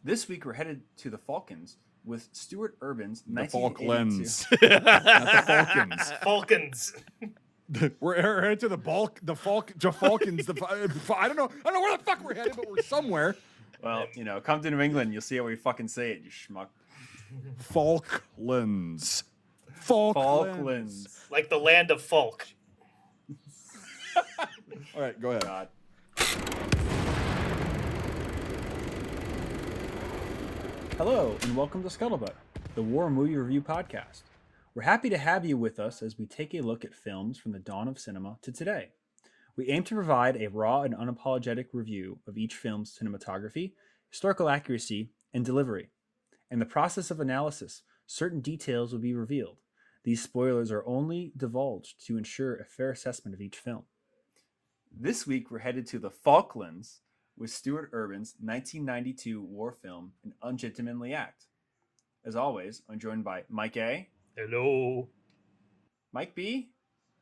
This week we're headed to the Falklands with Stuart Urban's The 1982. Falklands. Not the Falcons. Falcons. We're headed to the Falklands. I don't know where the fuck we're headed, but we're somewhere. Well, come to New England, you'll see how we fucking say it, you schmuck. Falklands. Like the land of Falk. All right, go ahead. God. Hello, and welcome to Scuttlebutt, the War Movie Review Podcast. We're happy to have you with us as we take a look at films from the dawn of cinema to today. We aim to provide a raw and unapologetic review of each film's cinematography, historical accuracy, and delivery. In the process of analysis, certain details will be revealed. These spoilers are only divulged to ensure a fair assessment of each film. This week, we're headed to the Falklands with Stuart Urban's 1992 war film, An Ungentlemanly Act. As always, I'm joined by Mike A. Hello. Mike B.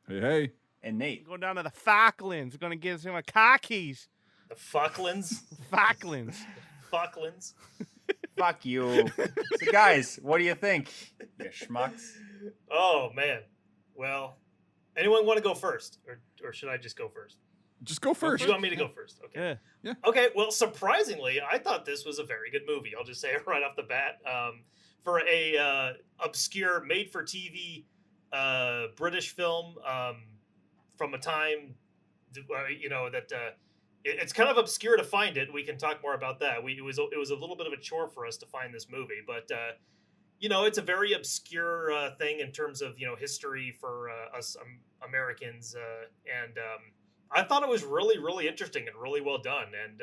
Hey. And Nate. Going down to the Falklands. We're going to get some car keys. The Falklands. Falklands. Falklands. Fuck you. So guys, what do you think? You schmucks. Oh, man. Well, anyone want to go first? Or should I just go first? Just go first. You want me to go first? Okay. Yeah. Okay, well, surprisingly, I thought this was a very good movie. I'll just say it right off the bat. For a obscure, made-for-TV British film from a time, it's kind of obscure to find it. We can talk more about that. It was a little bit of a chore for us to find this movie, but it's a very obscure thing in terms of history for us Americans, and I thought it was really, really interesting and really well done. And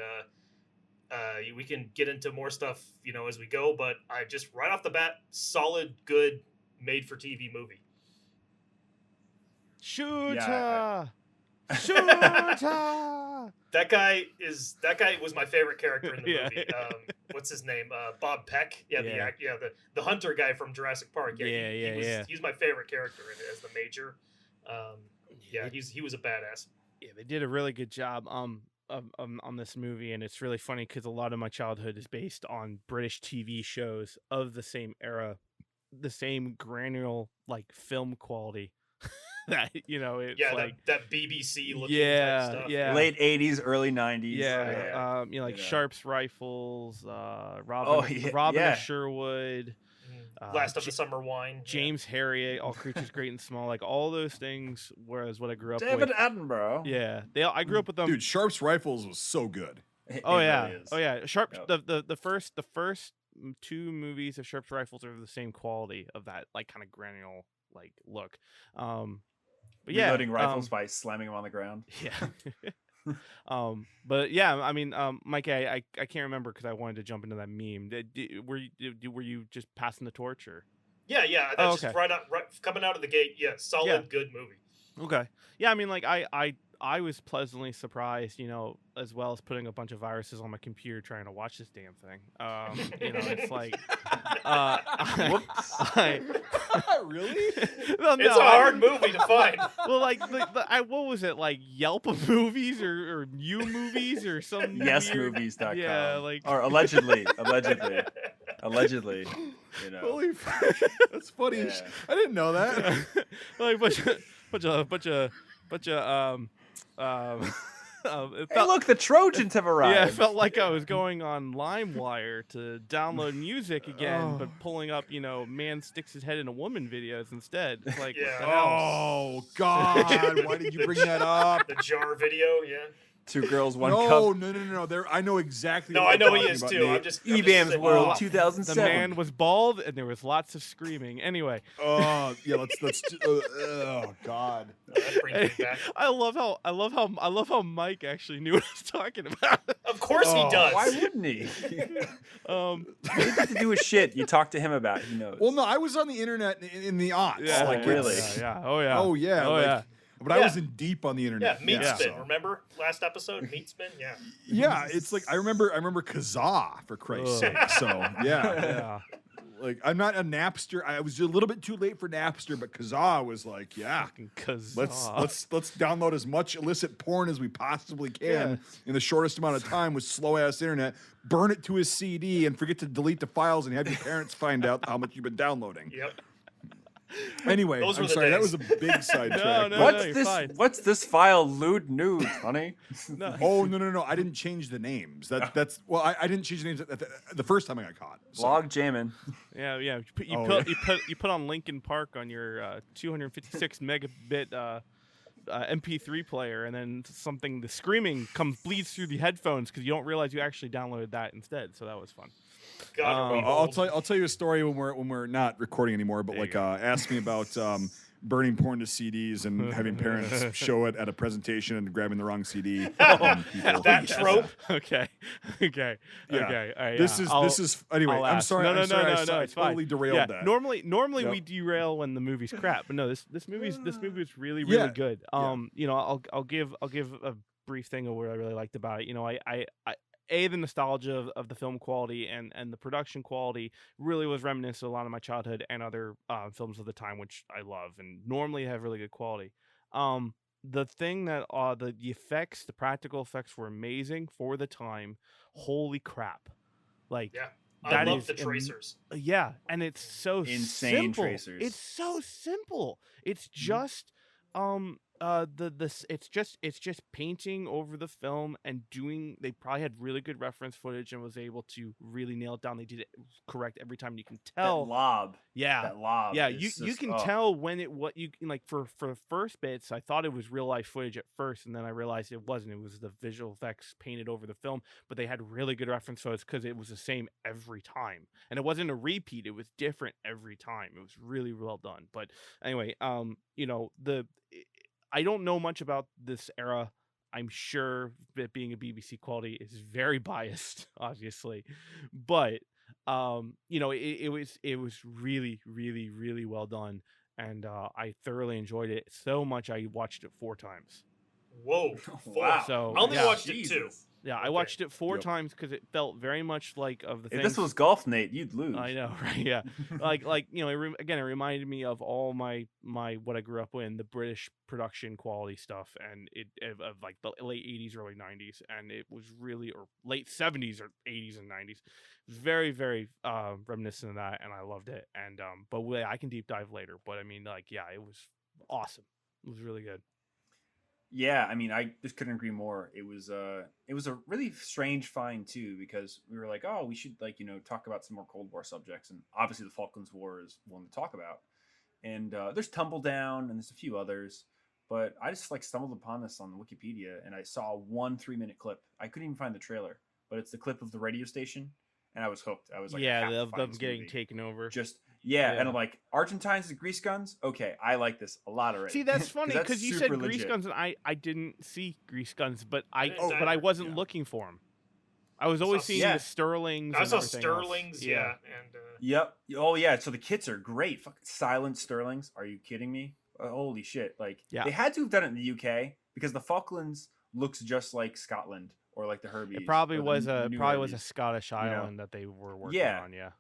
we can get into more stuff, as we go. But I just right off the bat, solid, good, made-for-TV movie. Shooter. Shooter. That guy was my favorite character in the Yeah. movie. What's his name? Bob Peck. Yeah, the hunter guy from Jurassic Park. He's my favorite character in it as the major. He was a badass. Yeah, they did a really good job on this movie, and it's really funny because a lot of my childhood is based on British TV shows of the same era, the same granular film quality. That that BBC looking type stuff. Yeah, late 80s, early 90s. Sharp's Rifles, Robin of Sherwood. Last of the Summer Wine. James Herriot, All Creatures Great and Small, all those things. Whereas what I grew up David with, Attenborough. Yeah, I grew up with them. Dude, Sharp's Rifles was so good. Sharp. Yep. The first two movies of Sharp's Rifles are the same quality of that kind of granular look. But yeah, reloading rifles by slamming them on the ground. Yeah. But yeah, I mean, Mike, I can't remember because I wanted to jump into that meme. Were you just passing the torch or? Yeah. That's just right coming out of the gate. Yeah, solid, good movie. Okay. Yeah, I mean, I was pleasantly surprised, as well as putting a bunch of viruses on my computer trying to watch this damn thing. It's like, whoops. Really? Well, it's a hard movie to find. Well, what was it, Yelp movies or You movies or some YesMovies.com. Yeah, or allegedly. Holy fuck. That's funny. Yeah. I didn't know that. bunch of Hey, look, the Trojans have arrived. Yeah, it felt like I was going on LimeWire to download music again, but pulling up, man sticks his head in a woman videos instead. It's like, yeah. Oh, God. Why did you bring that up? The jar video, yeah. Two girls, one cup. No. I know exactly. No, I know he is too. I'm just EBAM's World 2007. The man was bald, and there was lots of screaming. Anyway. Oh yeah, let's. Oh God. I love how Mike actually knew what I was talking about. Of course he does. Why wouldn't he? Anything to do with shit you talk to him about, he knows. Well, no, I was on the internet in the aughts. Yeah, really? Yeah. Oh yeah. But I wasn't deep on the internet. Yeah, Meatspin. Remember last episode, Meatspin? Yeah. Yeah, it's like I remember Kazaa for Christ's sake. So yeah. Like, I'm not a Napster. I was a little bit too late for Napster, but Kazaa was like, yeah, Fucking Kazaa. let's download as much illicit porn as we possibly can in the shortest amount of time with slow ass internet. Burn it to a CD and forget to delete the files and have your parents find out how much you've been downloading. Yep. Anyway, Those were I'm the sorry, that days. was a big sidetrack. No, What's you're this? fine. What's this file? Lewd nudes, honey. No, Oh no! I didn't change the names. That's well, I didn't change the names the first time I got caught. So. Log jamming. yeah. You put on Linkin Park on your 256 megabit MP3 player, and then the screaming bleeds through the headphones because you don't realize you actually downloaded that instead. So that was fun. God, are we I'll old? tell you a story when we're not recording anymore. But There like, you go. ask me about burning porn to CDs and having parents show it at a presentation and grabbing the wrong CD. That trope. Okay. Yeah. Okay. All right, This yeah. is anyway. I'll I'm ask. sorry. No, I'm sorry, I it's fine. totally derailed Yeah, that. normally Yep. we derail when the movie's crap, but no, this movie's really Yeah. good. Yeah. You know, I'll give a brief thing of what I really liked about it. You know, I the nostalgia of the film quality and the production quality really was reminiscent of a lot of my childhood and other films of the time, which I love and normally have really good quality. The thing that the effects, the practical effects were amazing for the time. Holy crap! Like Yeah. I that love is the tracers. yeah, and it's so Insane simple. tracers. It's so simple. It's just it's just painting over the film and they probably had really good reference footage and was able to really nail it down. They did it correct every time. You can tell That lob. yeah. That lob. Yeah, is you just- can oh. tell when what you like for the first bits. I thought it was real life footage at first, and then I realized it wasn't. It was the visual effects painted over the film. But they had really good reference photos because it was the same every time, and it wasn't a repeat. It was different every time. It was really well done. But anyway, you know I don't know much about this era. I'm sure that being a BBC quality is very biased, obviously, but you know, it was really, really, really well done, and I thoroughly enjoyed it so much. I watched it 4 times. Whoa. Wow. So I only yeah, watched it 2. yeah, I Okay. watched it 4 Yep. times because it felt very much like of the If things. this was golf, Nate, you'd lose. I know, right? Yeah, like you know, it reminded me of all my what I grew up in, the British production quality stuff, and of like the late 80s, early 90s, and it was really or late 70s or 80s and 90s, very very reminiscent of that, and I loved it. And but I can deep dive later. But I mean, like, yeah, it was awesome. It was really good. Yeah, I mean, I just couldn't agree more. It was a really strange find too, because we were like, oh, we should talk about some more Cold War subjects, and obviously the Falklands War is one to talk about. And there's Tumbledown, and there's a few others, but I just stumbled upon this on Wikipedia, and I saw one 3-minute clip. I couldn't even find the trailer, but it's the clip of the radio station, and I was hooked. I was like, I Yeah, have to of find them this getting movie. taken over. Yeah, Yeah. and I'm like, Argentines and grease guns? Okay, I like this a lot already. See, that's funny because you said super grease legit. guns, and I didn't see grease guns, but didn't but I either. wasn't Yeah. looking for them. I was always saw- seeing Yeah. the Sterlings. I and saw everything else. Sterlings, yeah. And Yep. Oh yeah. So the kits are great. Fucking silent Sterlings. Are you kidding me? Holy shit! Yeah. They had to have done it in the UK because the Falklands looks just like Scotland or like the Herbies. It probably or the was a New Herbies. Scottish know? island that they were working Yeah. on. Yeah.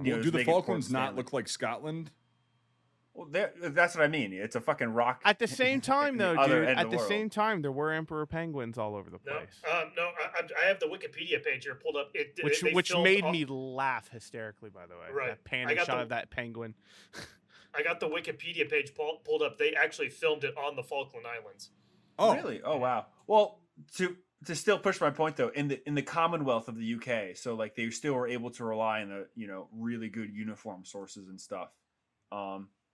You know, Do the they get Port Falklands not Stanley. look like Scotland? Well, that's what I mean. It's a fucking rock. At the same time, in the though, other dude. end of At the the world. same time, there were emperor penguins all over the no, place, I have the Wikipedia page here pulled up. which filmed made all- me laugh hysterically. By the way, Right. that I panic got shot the- of that penguin. I got the Wikipedia page pulled up. They actually filmed it on the Falkland Islands. Oh, Really? Oh wow. Well, to still push my point though, in the Commonwealth of the UK, so they still were able to rely on the really good uniform sources and stuff.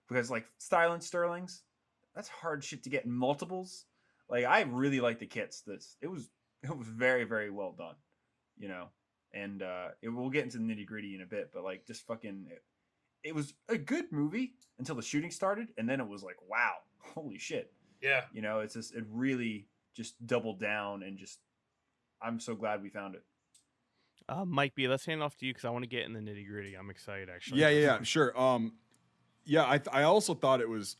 Because silent Sterlings, that's hard shit to get in multiples. I really like the kits. It was very very well done, and we'll get into the nitty gritty in a bit, but just fucking. It was a good movie until the shooting started, and then it was like, wow, holy shit. Yeah. It's just, it really just doubled down, and I'm so glad we found it. Mike B, let's hand it off to you because I want to get in the nitty gritty. I'm excited, actually. yeah, sure. Yeah, I also thought it was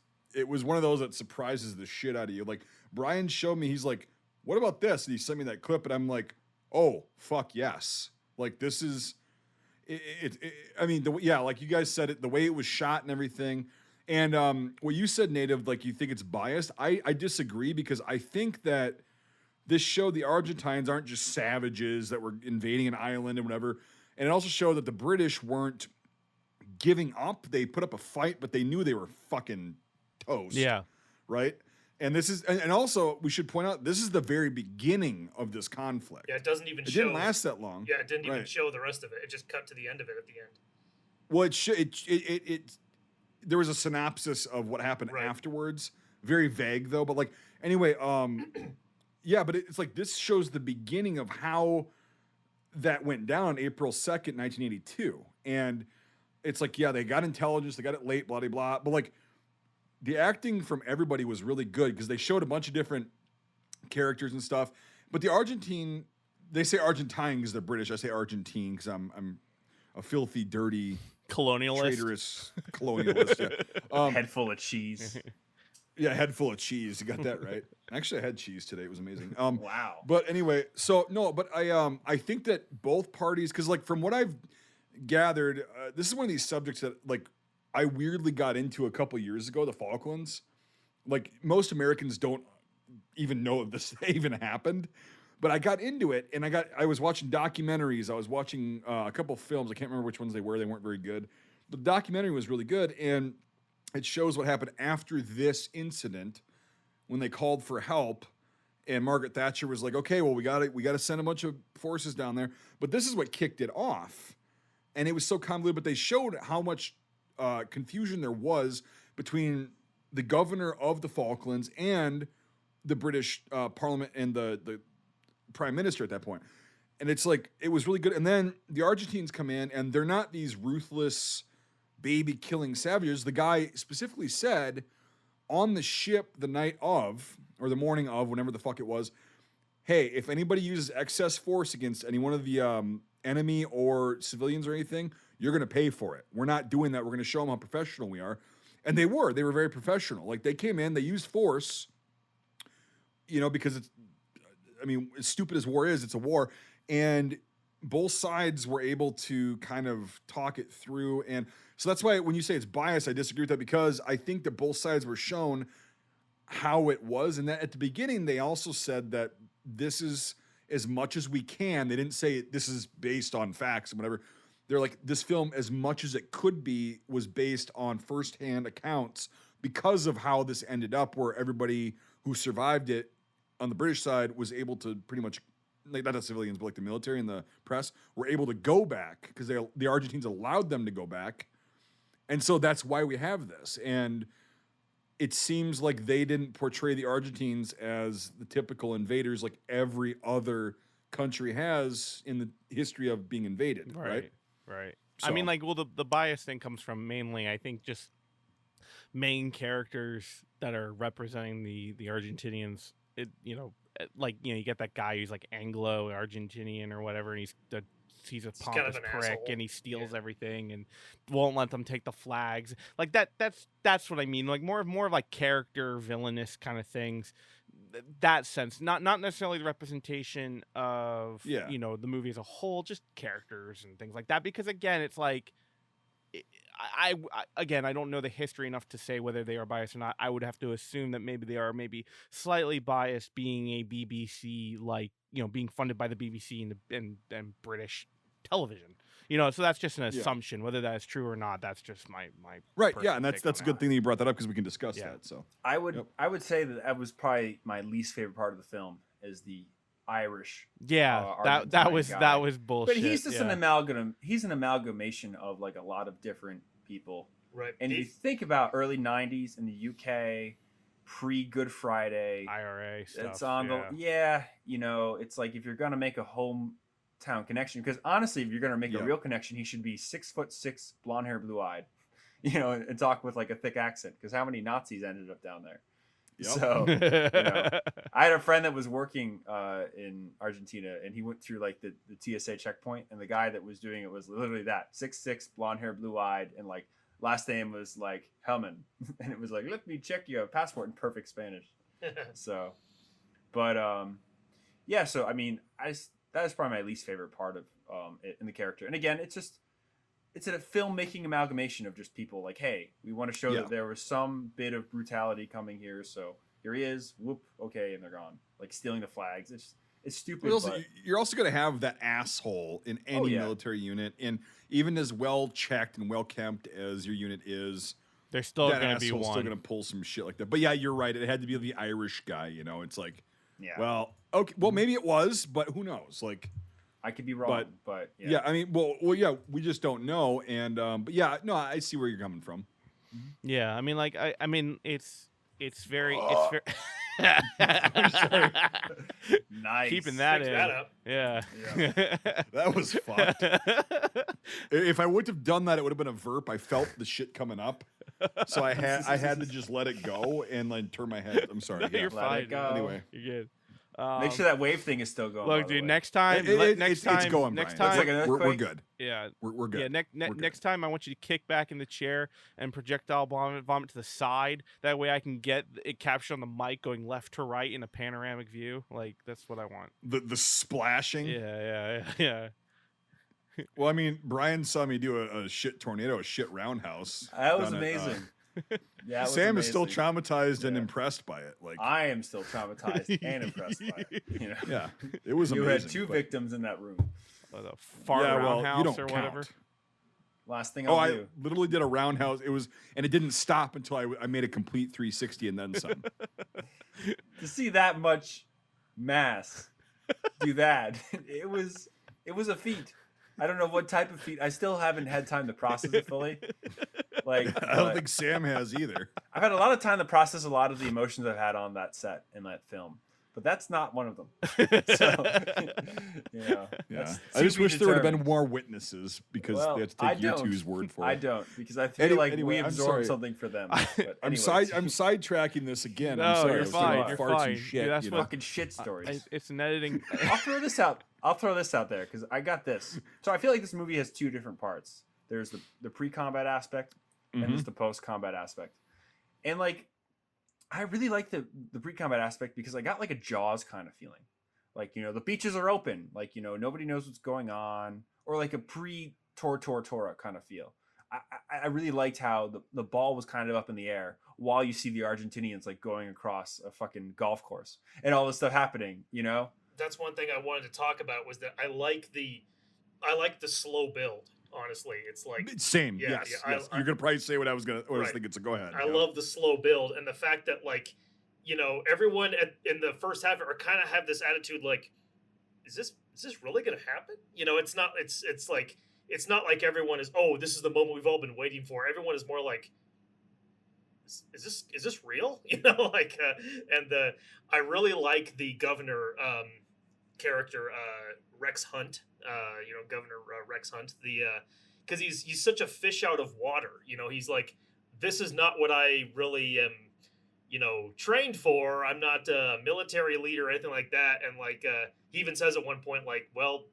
one of those that surprises the shit out of you. Like, Brian showed me, he's like, what about this? And he sent me that clip, and I'm like, oh, fuck yes. This is, I mean, like you guys said it, the way it was shot and everything. And what you said, Native, like you think it's biased. I disagree because I think that this showed the Argentines aren't just savages that were invading an island and whatever. And it also showed that the British weren't giving up. They put up a fight, but they knew they were fucking toast. Yeah. Right? And this is, and also we should point out, this is the very beginning of this conflict. Yeah, it doesn't even It show. didn't last that long. Yeah, it didn't even Right. show the rest of it. It just cut to the end of it at the end. Well, there was a synopsis of what happened Right. afterwards. Very vague though, but like anyway, yeah, but it's like this shows the beginning of how that went down April 2nd, 1982. And it's like, yeah, they got intelligence, they got it late, blah, blah, blah. But like the acting from everybody was really good because they showed a bunch of different characters and stuff. But the Argentine, they say Argentine because they're British. I say Argentine because I'm a filthy, dirty, Colonialist. traitorous colonialist. Yeah. Head full of cheese. Yeah, head full of cheese. You got that right. Actually, I had cheese today. It was amazing. Wow. But anyway, so no, but I think that both parties, because like from what I've gathered, this is one of these subjects that like I weirdly got into a couple years ago, the Falklands. Like most Americans don't even know if this even happened, but I got into it and I was watching documentaries. I was watching a couple films. I can't remember which ones they were. They weren't very good. The documentary was really good, and it shows what happened after this incident when they called for help. And Margaret Thatcher was like, "Okay, well we got to send a bunch of forces down there." But this is what kicked it off, and it was so convoluted. But they showed how much confusion there was between the governor of the Falklands and the British Parliament and the prime minister at that point. And it's like, it was really good. And then the Argentines come in and they're not these ruthless baby killing savages. The guy specifically said on the ship the night of, or the morning of, whenever the fuck it was, hey, if anybody uses excess force against any one of the enemy or civilians or anything, you're going to pay for it. We're not doing that. We're going to show them how professional we are. And they were very professional. Like they came in, they used force, because it's, I mean, as stupid as war is, it's a war. And both sides were able to kind of talk it through. And so that's why when you say it's biased, I disagree with that, because I think that both sides were shown how it was. And that at the beginning, they also said that this is as much as we can. They didn't say this is based on facts and whatever. They're like, this film, as much as it could be, was based on firsthand accounts because of how this ended up, where everybody who survived it on the British side was able to pretty much, like not the civilians, but like the military and the press, were able to go back because the Argentines allowed them to go back. And so that's why we have this. And it seems like they didn't portray the Argentines as the typical invaders like every other country has in the history of being invaded, right? Right. So, I mean, like, well, the bias thing comes from mainly, I think, just main characters that are representing the Argentinians. You get that guy who's like Anglo-Argentinian or whatever, and he's a kind of pompous an prick, asshole. and he steals everything and won't let them take the flags. Like that's what I mean. Like more of like character villainous kind of things. That sense, not necessarily the representation of the movie as a whole, just characters and things like that. Because again, it's like I don't know the history enough to say whether they are biased or not. I would have to assume that maybe they are slightly biased, being a BBC, being funded by the BBC and British television. So that's just an assumption. Whether that is true or not, that's just my right. Yeah, and personal take that's a on good that. thing that you brought that up because we can discuss Yeah. that. So I would say that was probably my least favorite part of the film, is the Irish. Yeah, that Argentine was guy. that was bullshit. But he's just yeah. an amalgam. He's an amalgamation of like a lot of different people. Right. And you think about early '90s in the UK, pre Good Friday, IRA stuff. it's on it's like if you're gonna make a hometown connection, because honestly, if you're gonna make a real connection, he should be 6'6", blonde hair, blue eyed, and talk with like a thick accent. Because how many Nazis ended up down there? Yep. So I had a friend that was working in Argentina, and he went through like the TSA checkpoint, and the guy that was doing it was literally that 6'6", blonde hair, blue eyed, and like last name was like Hellman, and it was like, let me check your passport in perfect Spanish. So, but so I mean, that is probably my least favorite part of it in the character. And again, it's just it's a filmmaking amalgamation of just people like, hey, we want to show Yeah. that there was some bit of brutality coming here, so here he is, whoop, okay, and they're gone, like stealing the flags. It's stupid. But You're also going to have that asshole in any yeah. military unit, and even as well checked and well kept as your unit is, There's still that going to be asshole's one. still going to pull some shit like that. But yeah, you're right. It had to be the Irish guy. You know, it's like, yeah, well, okay, well maybe it was, but who knows? Like, I could be wrong, but yeah. yeah. I mean, well, yeah, we just don't know. And but yeah, no, I see where you're coming from. Yeah, I mean, like, I mean, it's very, Nice. keeping that Fix in. that up. Yeah. That was fucked. If I wouldn't have done that, it would have been a verp. I felt the shit coming up, so I had to just let it go and then turn my head. I'm sorry. No, yeah. you're Let fine. it go. Anyway, You're good. Make sure that wave thing is still going. by Look, the dude. way. Next time, it's going, next Brian. Looks like time, an we're earthquake. good. yeah, We're good. yeah. We're good. Next time, I want you to kick back in the chair and projectile vomit to the side. That way, I can get it captured on the mic going left to right in a panoramic view. Like that's what I want. The splashing. Yeah. Well, I mean, Brian saw me do a shit tornado, a shit roundhouse. That was down at, amazing. Yeah, Sam is still amazing. traumatized and Yeah. impressed by it. Like, I am still traumatized and impressed by it. You know, yeah, it was you amazing. had two but- victims in that room. The fart yeah, well, roundhouse you don't or count. whatever. Last thing Oh, I'll I do. literally did a roundhouse. And it didn't stop until I made a complete 360 and then some. To see that much mass do that, it was a feat. I don't know what type of feat. I still haven't had time to process it fully. Like, I don't but think Sam has either. I've had a lot of time to process a lot of the emotions I've had on that set in that film, but that's not one of them. So, you know, Yeah, that's I to just be wish there would have been determined. more witnesses because Well, they have to I take you don't. two's word for it. I don't, because I feel like Anyway, we I'm absorb sorry. something for them. I- But I'm anyways, sidetracking this again. No, I'm sorry. you're I was talking fine, about you're farts fine. and shit. Dude, that's you what- know? fucking shit stories. It's an editing. I'll throw this out. I'll throw this out there because I got this. So I feel like this movie has two different parts. There's the pre-combat aspect and there's the post-combat aspect. And like, I really like the pre-combat aspect because I got like a Jaws kind of feeling. Like, you know, the beaches are open. Like, you know, nobody knows what's going on. Or like a pre-Tora kind of feel. I really liked how the ball was kind of up in the air while you see the Argentinians like going across a fucking golf course and all this stuff happening, you know? That's one thing I wanted to talk about was that I like the slow build. Honestly, it's like Same. Yeah, yes. yeah, Yes. You're gonna probably say what I was Right. thinking. So go ahead. I yeah. love the slow build and the fact that like, you know, everyone in the first half are kind of have this attitude like, is this really gonna happen? You know, it's not like everyone is, oh, this is the moment we've all been waiting for. Everyone is more like, is this real? You know, like I really like the governor character Rex Hunt. You know, Governor Rex Hunt, because he's such a fish out of water. You know, he's like, this is not what I really am, you know, trained for. I'm not a military leader or anything like that. And like, he even says at one point, like, well,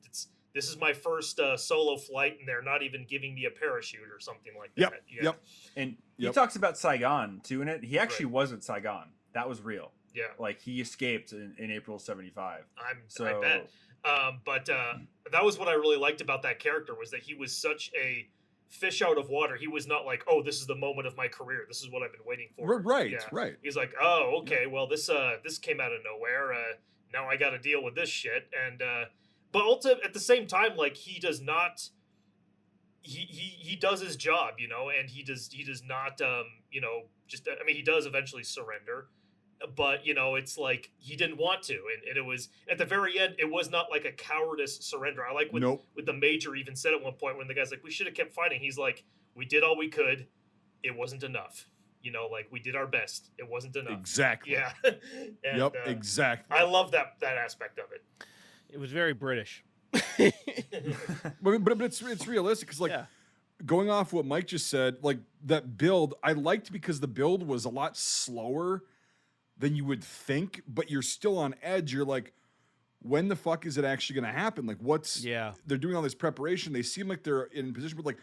this is my first solo flight, and they're not even giving me a parachute or something like that. Yep. Yeah. Yep. And he Yep. talks about Saigon too in it. He actually Right. wasn't Saigon. That was real. Yeah. Like he escaped in April '75. I I bet. But that was what I really liked about that character was that he was such a fish out of water. He was not like, oh, this is the moment of my career. This is what I've been waiting for. Right. Yeah. Right. He's like, oh, okay, well, this came out of nowhere. Now I got to deal with this shit. And but also at the same time, like he does not. He does his job, you know, and he does not, you know, just I mean, he does eventually surrender. But you know, it's like he didn't want to, and it was at the very end. It was not like a cowardice surrender. I like with the major even said at one point when the guy's like, "We should have kept fighting." He's like, "We did all we could. It wasn't enough. You know, like we did our best. It wasn't enough." Exactly. Yeah. And, Yep. Exactly. I love that aspect of it. It was very British. But it's realistic because like Yeah. going off what Mike just said, like that build I liked because the build was a lot slower than you would think, but you're still on edge. You're like, when the fuck is it actually going to happen? Like, they're doing all this preparation. They seem like they're in position, but like,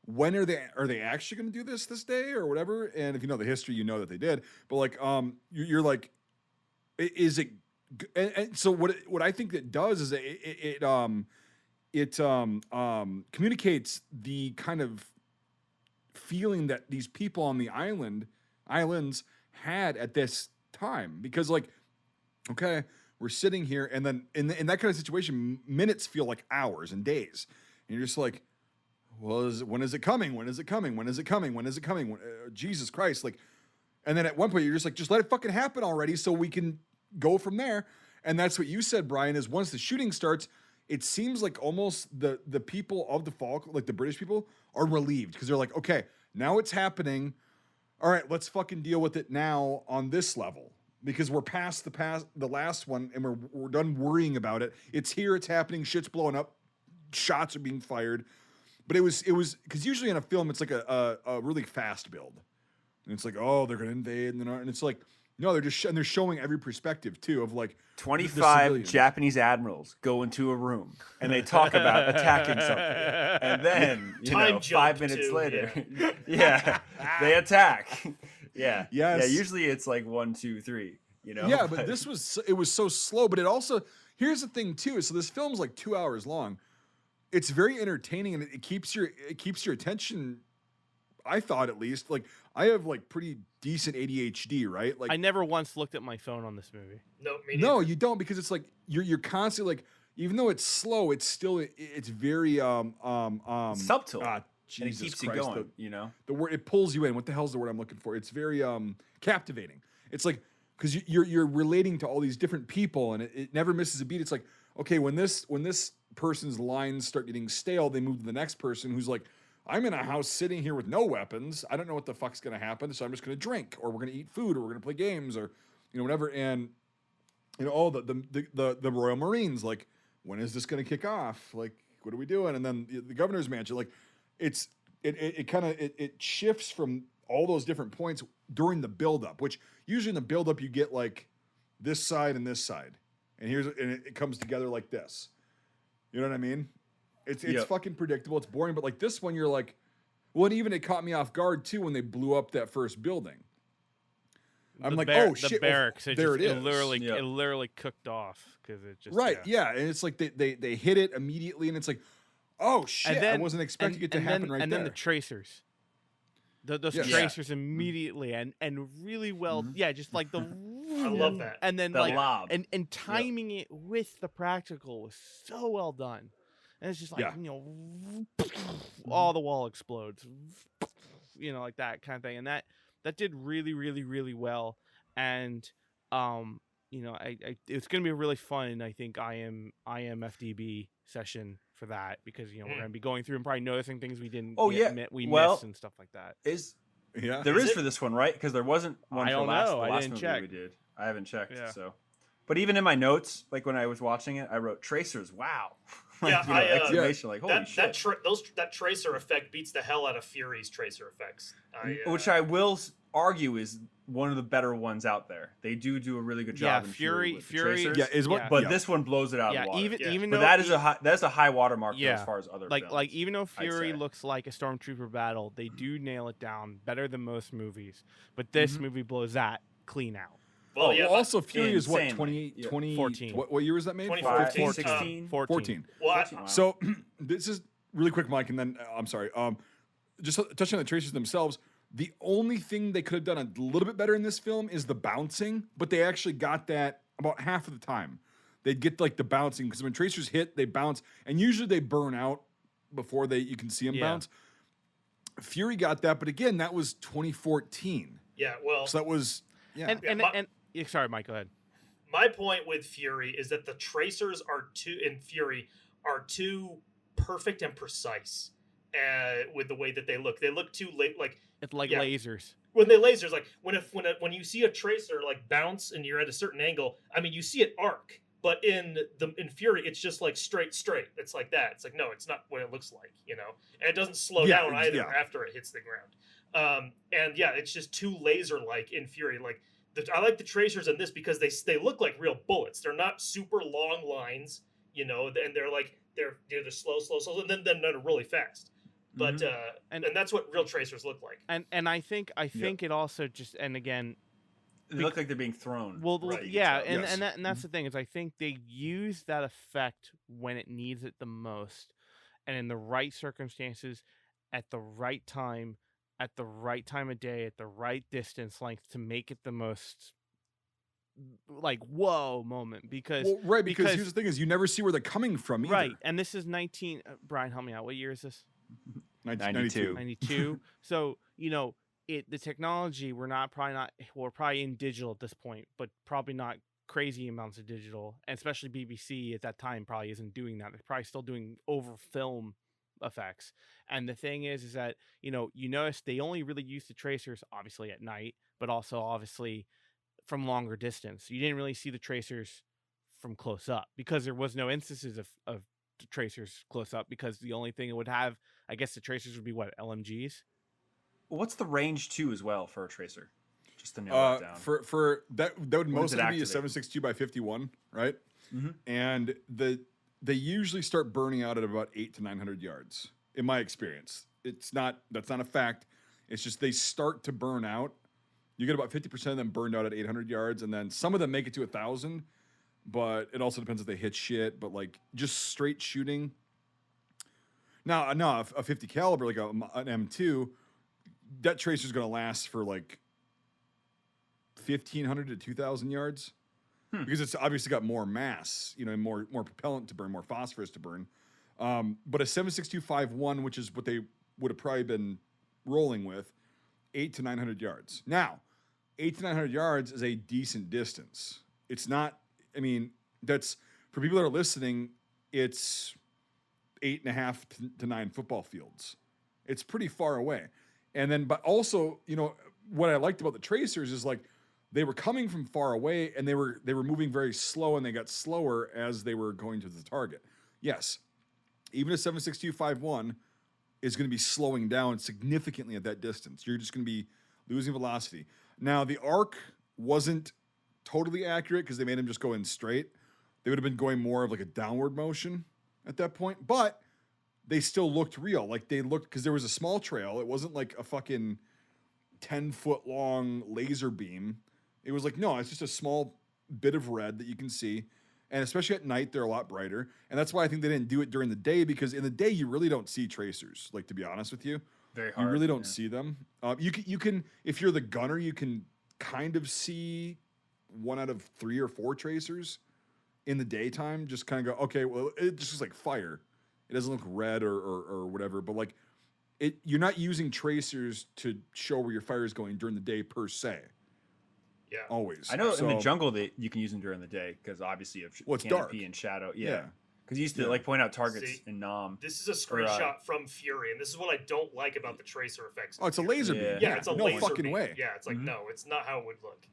when are they actually going to do this day or whatever? And if you know the history, you know that they did. But like, you're like, is it? And so what I think it does is communicates the kind of feeling that these people on the islands had at this time, because like, okay, we're sitting here, and then in that kind of situation, minutes feel like hours and days, and you're just like, well, when is it coming? When is it coming? When is it coming? When is it coming? Jesus Christ, like, and then at one point you're just like, just let it fucking happen already, so we can go from there. And that's what you said, Brian, is once the shooting starts, it seems like almost the people of the Falklands, like the British people, are relieved, because they're like, okay, now it's happening. All right, let's fucking deal with it now on this level, because we're past the last one, and we're done worrying about it. It's here, it's happening, shit's blowing up, shots are being fired. But it was because usually in a film it's like a really fast build, and it's like, oh, they're gonna invade, and it's like, no, they're just and they're showing every perspective too of like 25 Japanese admirals go into a room and they talk about attacking something, and then 5 minutes later, they attack. Yeah. Usually it's like 1, 2, 3. Yeah, but this was so slow. But it also, here's the thing too. So this film's like 2 hours long. It's very entertaining, and it keeps your attention. I thought, at least, like, I have like pretty decent ADHD, right? Like, I never once looked at my phone on this movie. No, me neither. No, you don't, because it's like you're constantly like, even though it's slow, it's still it's very subtle. Jesus and it keeps Christ, you going. The word, it pulls you in. What the hell's the word I'm looking for? It's very captivating. It's like, because you're relating to all these different people, and it never misses a beat. It's like, okay, when this person's lines start getting stale, they move to the next person who's like, I'm in a house sitting here with no weapons. I don't know what the fuck's gonna happen, so I'm just gonna drink, or we're gonna eat food, or we're gonna play games, or whatever. And the Royal Marines, like, when is this gonna kick off? Like, what are we doing? And then the governor's mansion, like, it shifts from all those different points during the buildup, which usually in the buildup you get like this side and this side, and it comes together like this. You know what I mean? It's fucking predictable. It's boring, but like this one, you're like, well, and even it caught me off guard too when they blew up that first building. I'm like, oh shit, the barracks. It literally cooked off because it just and it's like they hit it immediately, and it's like, oh shit, I wasn't expecting it to happen right there. And then the tracers. Those tracers immediately and really well, just like the. I love that. And then the lob. and timing it with the practical was so well done. And it's just like, all the wall explodes, like that kind of thing. And that did really, really, really well. And, it's going to be a really fun, I think, IMFDB session for that, because, we're going to be going through and probably noticing things we didn't missed and stuff like that. There is for this one, right? Because there wasn't one for the last movie check. we did. I haven't checked, so. But even in my notes, like when I was watching it, I wrote tracers. Wow. Exclamation, like, holy shit. That tracer effect beats the hell out of Fury's tracer effects. Which I will argue is one of the better ones out there. They do a really good job in Fury with the tracers. But this one blows it out of the water. Even though that's a high watermark as far as other films. Like even though Fury looks like a stormtrooper battle, they do nail it down better than most movies. But this movie blows that clean out. Well, also Fury is what, 2014. What year was that made? 2014. 14. Well, so this is really quick, Mike, and then I'm sorry. Just touching on the tracers themselves, the only thing they could have done a little bit better in this film is the bouncing, but they actually got that about half of the time. They'd get like the bouncing, because when tracers hit, they bounce, and usually they burn out before you can see them bounce. Fury got that, but again, that was 2014. Yeah, well, so that was sorry, Mike, go ahead. My point with Fury is that the tracers are too perfect and precise with the way that they look. They look too it's like lasers. When they lasers, like when you see a tracer like bounce and you're at a certain angle, I mean you see it arc, but in Fury it's just like straight. It's like that. It's like, no, it's not what it looks like, and it doesn't slow down either after it hits the ground. It's just too laser like in Fury. Like I like the tracers in this because they look like real bullets. They're not super long lines, and they're slow, and then they're really fast. But and that's what real tracers look like. And I think it also just, and again, They look like they're being thrown. Well, right, yeah, you can tell. and that's the thing is I think they use that effect when it needs it the most, and in the right circumstances, at the right time of day, at the right distance length to make it the most like whoa moment because Well, right, because here's the thing: is you never see where they're coming from either. right, and this is 19. Brian, help me out. What year is this? 1992. 92. So the technology we're probably in digital at this point, but probably not crazy amounts of digital, and especially BBC at that time probably isn't doing that. They're probably still doing over film effects. And the thing is that you notice they only really use the tracers obviously at night, but also obviously from longer distance. You didn't really see the tracers from close up because there was no instances of the tracers close up, because the only thing it would have, I guess the tracers would be what, LMGs? What's the range too as well for a tracer? Just to nail that down. For that would mostly be a activate? 7.62 by 51, right? Mhm. And they usually start burning out at about 800 to 900 yards. In my experience, that's not a fact. It's just they start to burn out. You get about 50% of them burned out at 800 yards, and then some of them make it to 1,000. But it also depends if they hit shit. But like just straight shooting. Now, a 50 caliber like an M2, that tracer is going to last for like 1,500 to 2,000 yards because it's obviously got more mass, more propellant to burn, more phosphorus to burn. But a 7.6251, which is what they would have probably been rolling with, 800 to 900 yards. Now, 800 to 900 yards is a decent distance. It's not. I mean, that's for people that are listening. It's 8.5 to 9 football fields. It's pretty far away. And then, but also, what I liked about the tracers is like they were coming from far away and they were moving very slow, and they got slower as they were going to the target. Yes, even a 7.6251 is going to be slowing down significantly at that distance. You're just going to be losing velocity. Now, the arc wasn't totally accurate because they made him just go in straight. They would have been going more of like a downward motion at that point, but they still looked real. Like they looked, because there was a small trail. It wasn't like a fucking 10-foot long laser beam. It was like, no, it's just a small bit of red that you can see. And especially at night, they're a lot brighter. And that's why I think they didn't do it during the day, because in the day, you really don't see tracers. Like, to be honest with you, Very hard. you really don't see them. You can, if you're the gunner, you can kind of see 1 out of 3 or 4 tracers in the daytime. Just kind of go, okay, well, it just is like fire. It doesn't look red or whatever, but like you're not using tracers to show where your fire is going during the day per se. Yeah. Always. I know in the jungle that you can use them during the day because obviously of it's canopy dark and shadow. Yeah. Because you used to like point out targets in Nam. This is a screenshot from Fury, and this is what I don't like about the tracer effects. Oh, it's a laser beam. Yeah, it's a laser fucking beam. way. Yeah, it's like no, it's not how it would look.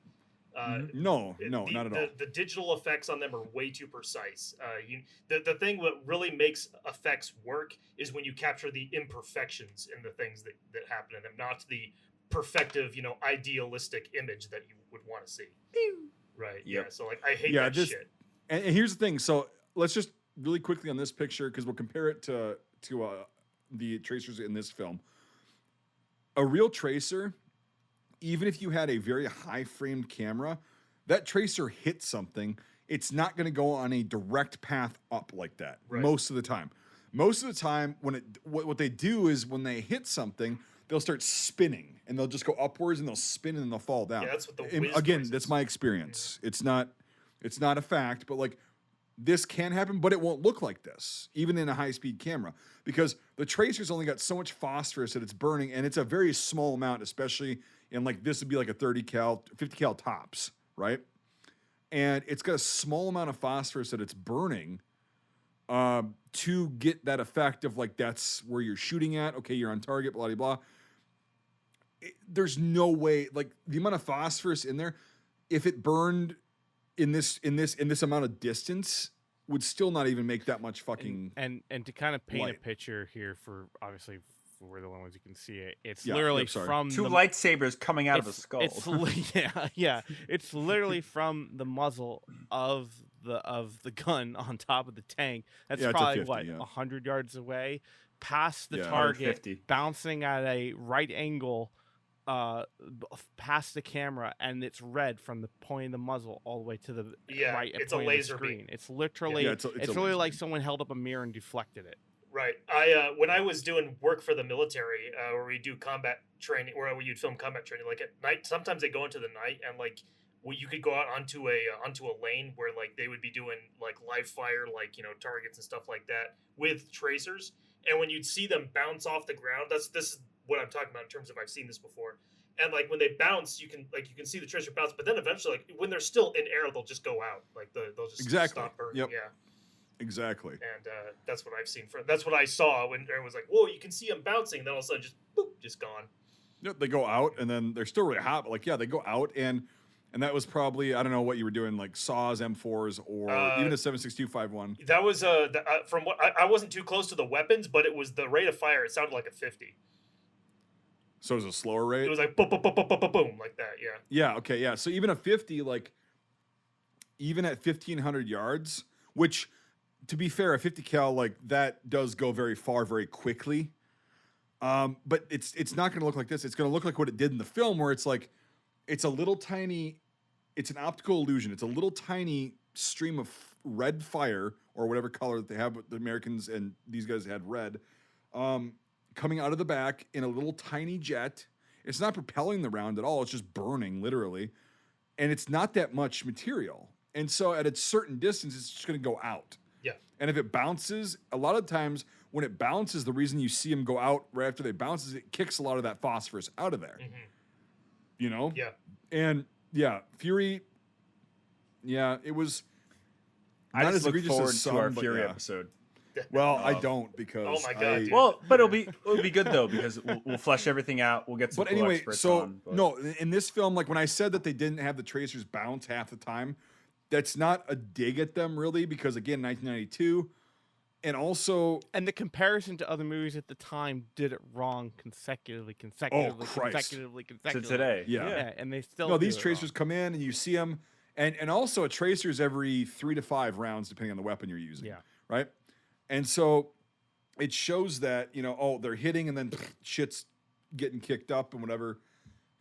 No, not at all. The digital effects on them are way too precise. The thing what really makes effects work is when you capture the imperfections in the things that happen in them, not the perfective, idealistic image that you would want to see. Right. Yep. Yeah. So like, I hate that shit. And here's the thing. So let's just really quickly on this picture, because we'll compare it to the tracers in this film. A real tracer, even if you had a very high framed camera, that tracer hits something, it's not going to go on a direct path up like that. Right. Most of the time. Most of the time, what they do is when they hit something, they'll start spinning, and they'll just go upwards, and they'll spin, and they'll fall down. Yeah, that's what the again, that's my experience. It's not a fact, but like this can happen, but it won't look like this, even in a high-speed camera, because the tracer's only got so much phosphorus that it's burning, and it's a very small amount, especially in like this would be like a 30 cal, 50 cal tops, right? And it's got a small amount of phosphorus that it's burning to get that effect of like that's where you're shooting at. Okay, you're on target, blah blah blah. There's no way, like the amount of phosphorus in there, if it burned in this amount of distance, would still not even make that much fucking. And to kind of paint light. A picture here for obviously. We're the only ones you can see it. It's literally from two lightsabers coming out of a skull. It's It's literally from the muzzle of the gun on top of the tank. That's probably 100 yards away, past the target, bouncing at a right angle past the camera, and it's red from the point of the muzzle all the way to the right it's a point laser of the screen. beam. It's literally Yeah, it's a really laser like beam. someone held up a mirror and deflected it. Right. I when I was doing work for the military, where we do combat training, where you'd film combat training, like at night. Sometimes they go into the night, and like you could go out onto a lane where like they would be doing like live fire, like targets and stuff like that with tracers. And when you'd see them bounce off the ground, this is what I'm talking about in terms of I've seen this before. And like when they bounce, you can see the tracer bounce, but then eventually, like when they're still in air, they'll just go out. Like they'll just stop burning. Yep. Yeah. Exactly. And that's what I've seen. That's what I saw when it was like, whoa, you can see them bouncing. And then all of a sudden, just boop, just gone. Yep, they go out, and then they're still really hot. But like, yeah, they go out, and that was probably, I don't know what you were doing, like SAWs, M4s, or even a 7.6251. That was from what I wasn't too close to the weapons, but it was the rate of fire. It sounded like a 50. So it was a slower rate. It was like boom, boom, boom, boom, boom, boom, boom, like that. Yeah. Yeah. Okay. Yeah. So even a 50, like even at 1,500 yards, which, to be fair, a 50 cal like that does go very far very quickly. But it's not going to look like this. It's going to look like what it did in the film, where it's like it's a little tiny. It's an optical illusion. It's a little tiny stream of red fire, or whatever color that they have. The Americans and these guys had red, coming out of the back in a little tiny jet. It's not propelling the round at all. It's just burning, literally. And it's not that much material. And so at a certain distance, it's just going to go out. Yeah. And if it bounces, a lot of times when it bounces, the reason you see them go out right after they bounce is it kicks a lot of that phosphorus out of there. Mm-hmm. You know? Yeah. And yeah, Fury, yeah, it was I not just as look egregious forward as some, to our but Fury yeah. episode. Well, I don't, because Oh my God, dude. Well, but it'll be good though, because we'll flesh everything out. We'll get some But cool anyway, experts so on. But no, in this film, like when I said that they didn't have the tracers bounce half the time, that's not a dig at them really, because again, 1992, and also, And the comparison to other movies at the time did it wrong consecutively. Christ. to today, yeah. And they still no, do these it tracers come in and you see them, and also a tracer's every 3 to 5 rounds depending on the weapon you're using. Yeah. Right. And so it shows that they're hitting and then shit's getting kicked up and whatever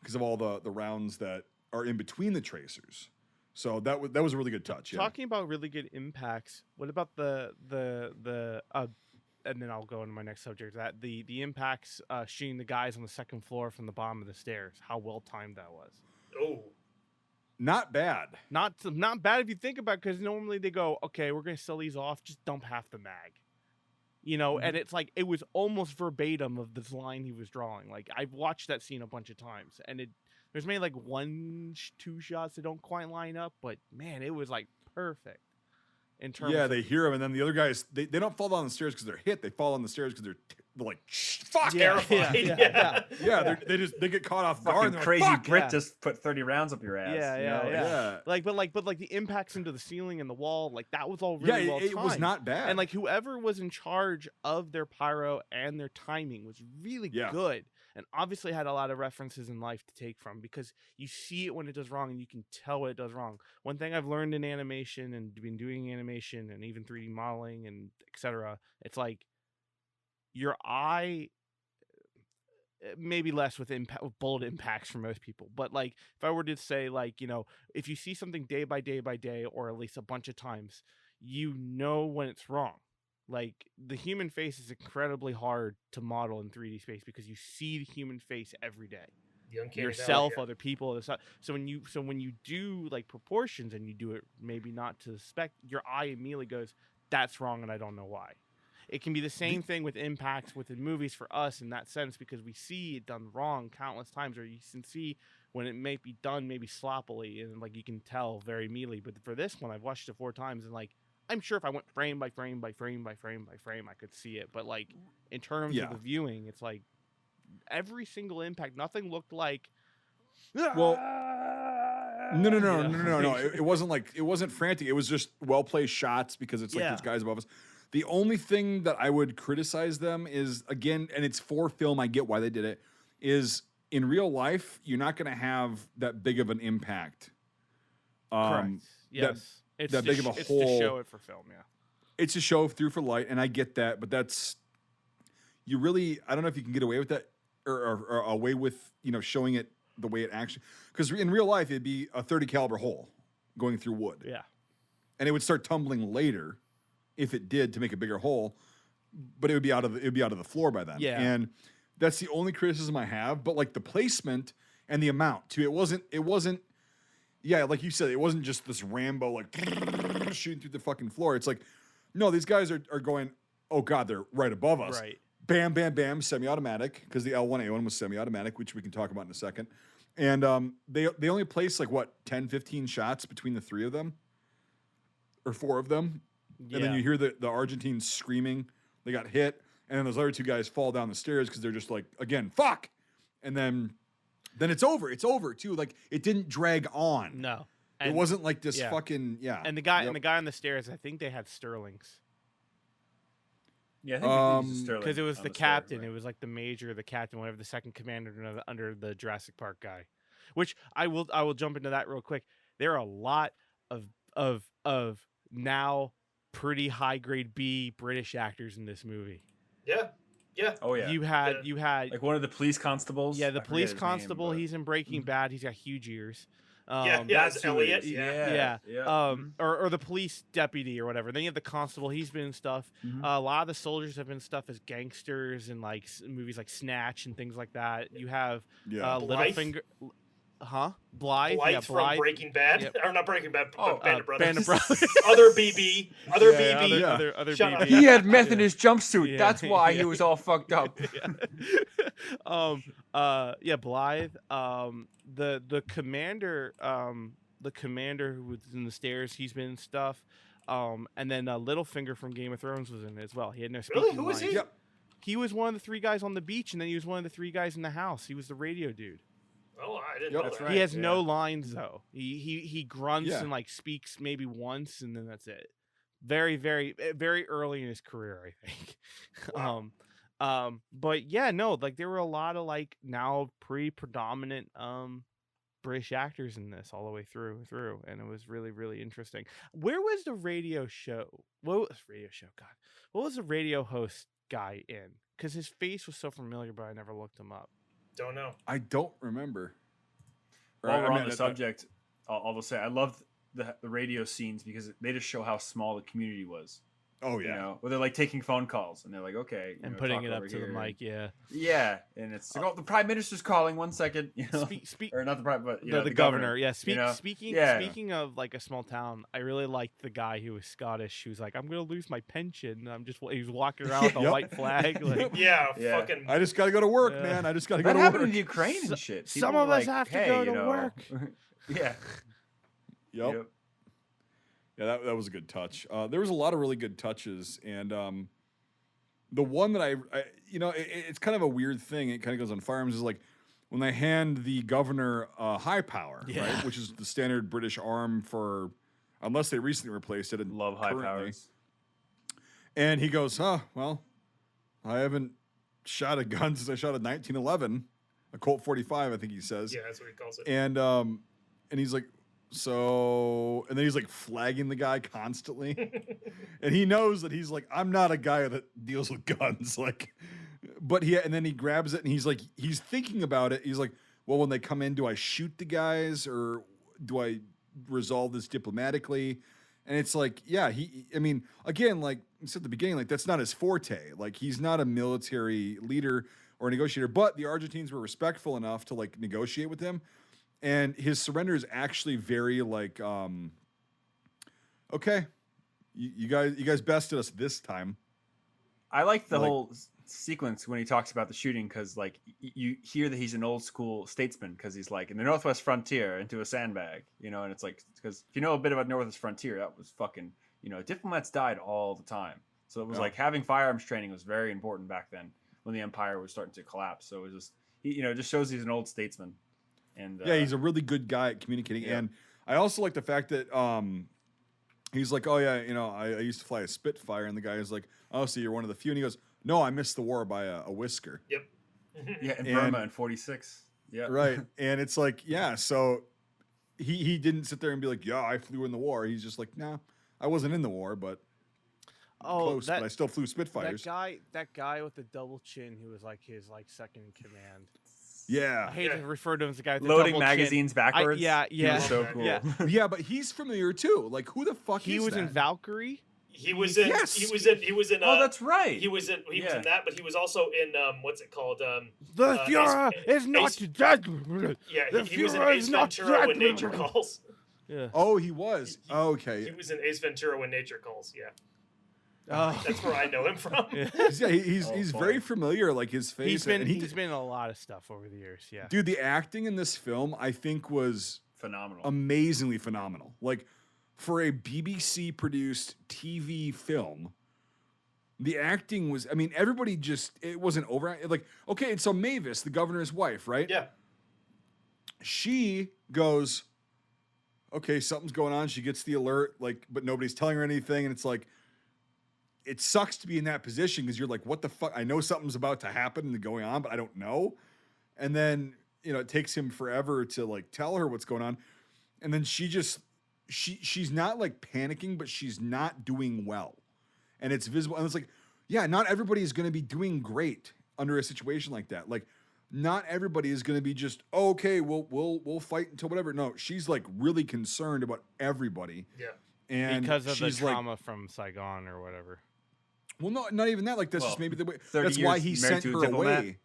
because of all the rounds that are in between the tracers. So that was a really good touch. Yeah. Talking about really good impacts, what about the and then I'll go into my next subject. That the impacts shooting the guys on the second floor from the bottom of the stairs. How well timed that was. Oh. Not bad. Not bad if you think about it, because normally they go, okay, we're gonna sell these off, just dump half the mag. And it's like it was almost verbatim of this line he was drawing. Like I've watched that scene a bunch of times, and there's maybe like 1-2 shots that don't quite line up, but man, it was like perfect in terms. Yeah, they hear him, and then the other guys they don't fall down the stairs because they're hit. They fall on the stairs because they're like, fuck, Terrified. yeah. They get caught off guard. fucking And they're crazy like, fuck. Brit just put 30 rounds up your ass. Yeah. Yeah. But the impacts into the ceiling and the wall, like that was all really well timed. It was not bad. And like whoever was in charge of their pyro and their timing was really good, and obviously had a lot of references in life to take from, because you see it when it does wrong and you can tell what it does wrong. One thing I've learned in animation and been doing animation and even 3D modeling and etc., it's like your eye, maybe less with bullet impacts for most people, but like if I were to say, like, if you see something day by day or at least a bunch of times, when it's wrong. Like the human face is incredibly hard to model in 3D space because you see the human face every day. Yourself, other people. So when you do like proportions and you do it maybe not to the spec, your eye immediately goes, that's wrong and I don't know why. It can be the same thing with impacts within movies for us in that sense, because we see it done wrong countless times, or you can see when it may be done maybe sloppily, and like you can tell very immediately. But for this one, I've watched it 4 times, and like I'm sure if I went frame by frame by frame by frame by frame, I could see it. But like in terms of the viewing, it's like every single impact, nothing looked like. Well, no. It wasn't frantic. It was just well placed shots, because it's like there's guys above us. The only thing that I would criticize them is, again, and it's for film, I get why they did it, is in real life, you're not going to have that big of an impact. Correct. Yes. It's to show it for film, yeah. It's a show through for light, and I get that, but I don't know if you can get away with that or away with showing it the way it actually, because in real life it'd be a 30 caliber hole going through wood. Yeah. And it would start tumbling later if it did to make a bigger hole, but it would be out of the floor by then. Yeah. And that's the only criticism I have. But like the placement and the amount too, it wasn't. Yeah, like you said, it wasn't just this Rambo like shooting through the fucking floor. It's like, no, these guys are going. Oh God, they're right above us. Right. Bam, bam, bam, semi-automatic, because the L1A1 was semi-automatic, which we can talk about in a second. And they only placed like what 10, 15 shots between the three of them. Or four of them, Yeah. and then you hear the Argentines screaming. They got hit, and then those other two guys fall down the stairs because they're just like, again, fuck. And then it's over. It's over too. Like it didn't drag on. No. It wasn't like this fucking And the guy on the stairs, I think they had Sterlings. Yeah, I think we used Sterling Because it was on the story, captain. right? It was like the major, the captain, whatever, the second commander under the Jurassic Park guy. Which I will jump into that real quick. There are a lot of now pretty high grade B British actors in this movie. Yeah. Yeah. Oh yeah. You had like one of the police constables. yeah, the I forget police his constable. name, but- He's in Breaking Bad. He's got huge ears. Yeah, That's it's who it Elliot. is. Yeah. Yeah. Or the police deputy or whatever. Then you have the constable. He's been in stuff. Mhm. A lot of the soldiers have been in stuff as gangsters and like movies like Snatch and things like that. You have Yeah. Blythe? Littlefinger, Blythe, Blythe yeah, from Breaking Bad, Yep. or not Breaking Bad, Oh, Band of Brothers. Band of Brothers. Other BB, other Yeah, BB. other Shut up. BB. He had meth in his jumpsuit. Yeah. That's why Yeah. he was all fucked up. Yeah. Blythe. The commander. The commander who was in the stairs. He's been in stuff. And then Littlefinger from Game of Thrones was in it as well. He had no speaking Really? Who was lines. he? Yep. He was one of the three guys on the beach, and then he was one of the three guys in the house. He was the radio dude. Oh, I didn't Yep. know That's that. right. He has yeah. no lines though. He grunts Yeah. and like speaks maybe once, and then that's it. Very, very, very early in his career, I think. Wow. But yeah, no, like there were a lot of like now pretty predominant British actors in this all the way through, and it was really, really interesting. Where was the radio show? What was radio show? God, what was the radio host guy in? Because his face was so familiar, but I never looked him up. Don't know. I don't remember. While we're I on mean, the subject, I'll just say I loved the radio scenes because they just show how small the community was. Oh You yeah. know, where they're like taking phone calls and they're like, okay, And know, putting talk it up over to the here. mic, yeah. Yeah, and it's like, oh, the prime minister's calling. 1 second, you know, Speak. or not the prime, but you The, know, the governor, yeah. you know? Speaking Yeah. speaking of like a small town, I really liked the guy who was Scottish. Who was like, "I'm gonna lose my pension." He was walking around with a Yep. white flag. Like, Yeah, Yeah. fucking. I just got to go to work, Yeah. man. I just got to go That to happened work. in Ukraine and So- shit. some People of were us like, have to hey, go you to know, work. Yeah. Yep. Yeah, that was a good touch. There was a lot of really good touches, and the one that I it's kind of a weird thing. It kind of goes on firearms is like when they hand the governor high power, Yeah. right, which is the standard British arm for, unless they recently replaced it. And Love high currently- powers. And he goes, well, I haven't shot a gun since I shot a 1911, a Colt 45, I think he says. Yeah, that's what he calls it. And he's like, and then he's like flagging the guy constantly. And he knows that he's like, I'm not a guy that deals with guns. Like, and then he grabs it and he's like, he's thinking about it. He's like, well, when they come in, do I shoot the guys or do I resolve this diplomatically? And it's like, yeah, I mean, again, like I said at the beginning, like that's not his forte. Like he's not a military leader or a negotiator, but the Argentines were respectful enough to like negotiate with him. And his surrender is actually very like, okay, you guys bested us this time. I like the Like- whole sequence when he talks about the shooting because like you hear that he's an old school statesman because he's like in the Northwest frontier into a sandbag, you know, and it's like because if you know a bit about Northwest frontier, that was fucking, you know, diplomats died all the time, so it was Yeah. like having firearms training was very important back then when the empire was starting to collapse. So it was just it just shows he's an old statesman, and Yeah, he's a really good guy at communicating. Yeah. And I also like the fact that he's like, oh yeah, you know, I used to fly a Spitfire, and the guy is like, oh, so you're one of the few, and he goes, no, I missed the war by a whisker. Yep. yeah in and- Burma in '46. Yeah, Right. And it's like, yeah, so he didn't sit there and be like, yeah, I flew in the war. He's just like, nah, I wasn't in the war, but close, but I still flew Spitfires. That guy with the double chin who was like his second in command. Yeah. I hate to refer to him as a guy with the Loading double magazines chin. backwards. Yeah. He was so cool. Yeah. Yeah, but he's familiar too. Like, who the fuck He is was that? in Valkyrie. He was in. Yes! He was in. Oh, that's right. He was in that, but he was also in what's it called? The Fuhrer is not dead. Yeah, The he was in Fuhrer Ace is not Ventura dead. when Nature Calls. Yeah. Oh, he was. Okay. He was in Ace Ventura when Nature Calls. Yeah, Oh. that's where I know him from. Yeah. Yeah, he's boy. very familiar. Like his face. He's been and he's been in a lot of stuff over the years. Yeah. Dude, the acting in this film, I think, was Phenomenal. amazingly phenomenal. Like, for a BBC produced TV film, the acting was, I mean, everybody just, it wasn't over. Like, okay, and so Mavis, the governor's wife, right? Yeah, She goes, okay, something's going on. She gets the alert, like, but nobody's telling her anything. And it's like, it sucks to be in that position because you're like, what the fuck? I know something's about to happen and going on, but I don't know. And then, it takes him forever to like tell her what's going on. And then she's not like panicking, but she's not doing well. And it's visible. And it's like, yeah, not everybody is going to be doing great under a situation like that. Like, not everybody is going to be just, oh, okay, we'll fight until whatever. No, she's like really concerned about everybody. yeah. And Because of the she's like, trauma from Saigon or whatever. well, no, not even that. Like, that's just Well, maybe the way. 30 That's why years he married sent to a her diplomat. away.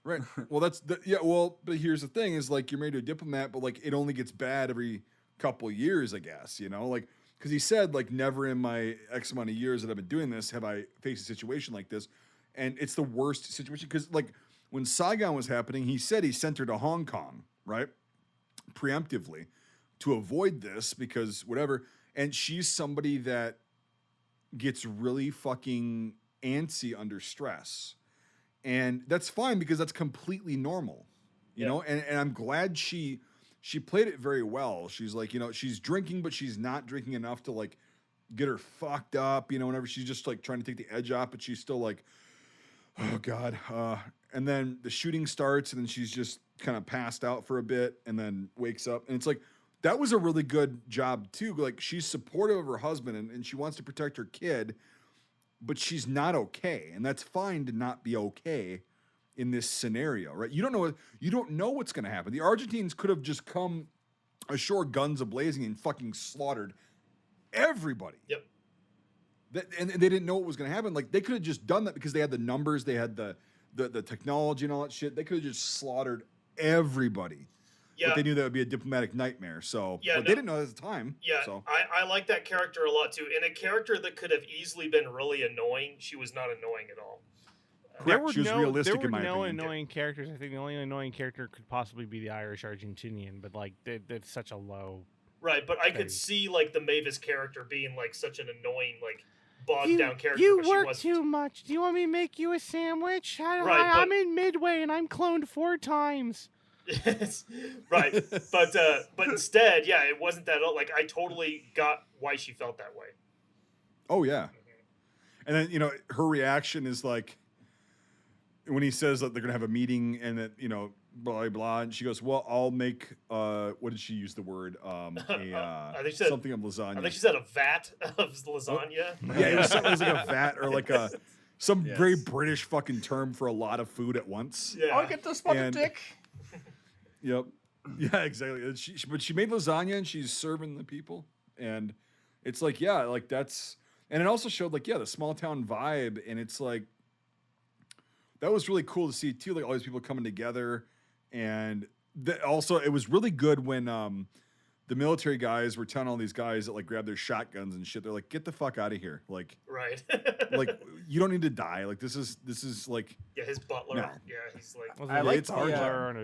Right. Well, that's yeah. Well, but here's the thing: is like you're married to a diplomat, but like it only gets bad every couple years, I guess. Like because he said like never in my X amount of years that I've been doing this have I faced a situation like this, and it's the worst situation because like when Saigon was happening, he said he sent her to Hong Kong, right, preemptively to avoid this because whatever, and she's somebody that gets really fucking antsy under stress. And that's fine because that's completely normal, you know? And I'm glad she played it very well. She's like, she's drinking, but she's not drinking enough to like get her fucked up, whenever she's just like trying to take the edge off, but she's still like, oh God. And then the shooting starts and then she's just kind of passed out for a bit and then wakes up. And it's like, that was a really good job too. Like she's supportive of her husband and she wants to protect her kid, but she's not okay, and that's fine to not be okay in this scenario, right? You don't know what's going to happen. The Argentines could have just come ashore, guns a-blazing, and fucking slaughtered everybody. Yep. And they didn't know what was going to happen. Like they could have just done that because they had the numbers, they had the technology and all that shit. They could have just slaughtered everybody. Yeah. But they knew that would be a diplomatic nightmare. So they didn't know at the time. Yeah, So. I like that character a lot too. And a character that could have easily been really annoying, she was not annoying at all. Correct. She was realistic in my no opinion. annoying characters. I think the only annoying character could possibly be the Irish Argentinian, but like that's such a low. Right, but I thing. could see like the Mavis character being like such an annoying, like bogged down character. You but she work wasn't. too much. Do you want me to make you a sandwich? Right, I'm but- in Midway and I'm cloned 4 times. Right, but instead, yeah, it wasn't that. Like I totally got why she felt that way. Oh yeah, and then her reaction is like when he says that they're gonna have a meeting and that blah blah blah, and she goes, "Well, I'll make what did she use the word? I think she said, something of lasagna. I think she said a vat of lasagna. Yeah, it was like a vat or like some Yes. very British fucking term for a lot of food at once. Yeah. I'll get the spotted And- dick. Yep. Yeah, exactly. And but she made lasagna and she's serving the people, and it's like that's, and it also showed like the small town vibe, and it's like that was really cool to see too, like all these people coming together, and also it was really good when the military guys were telling all these guys that like grab their shotguns and shit. They're like, get the fuck out of here, like Right. like you don't need to die. Like this is like Yeah, his butler. No. Yeah, he's like, Was I it like it's the, hard butler and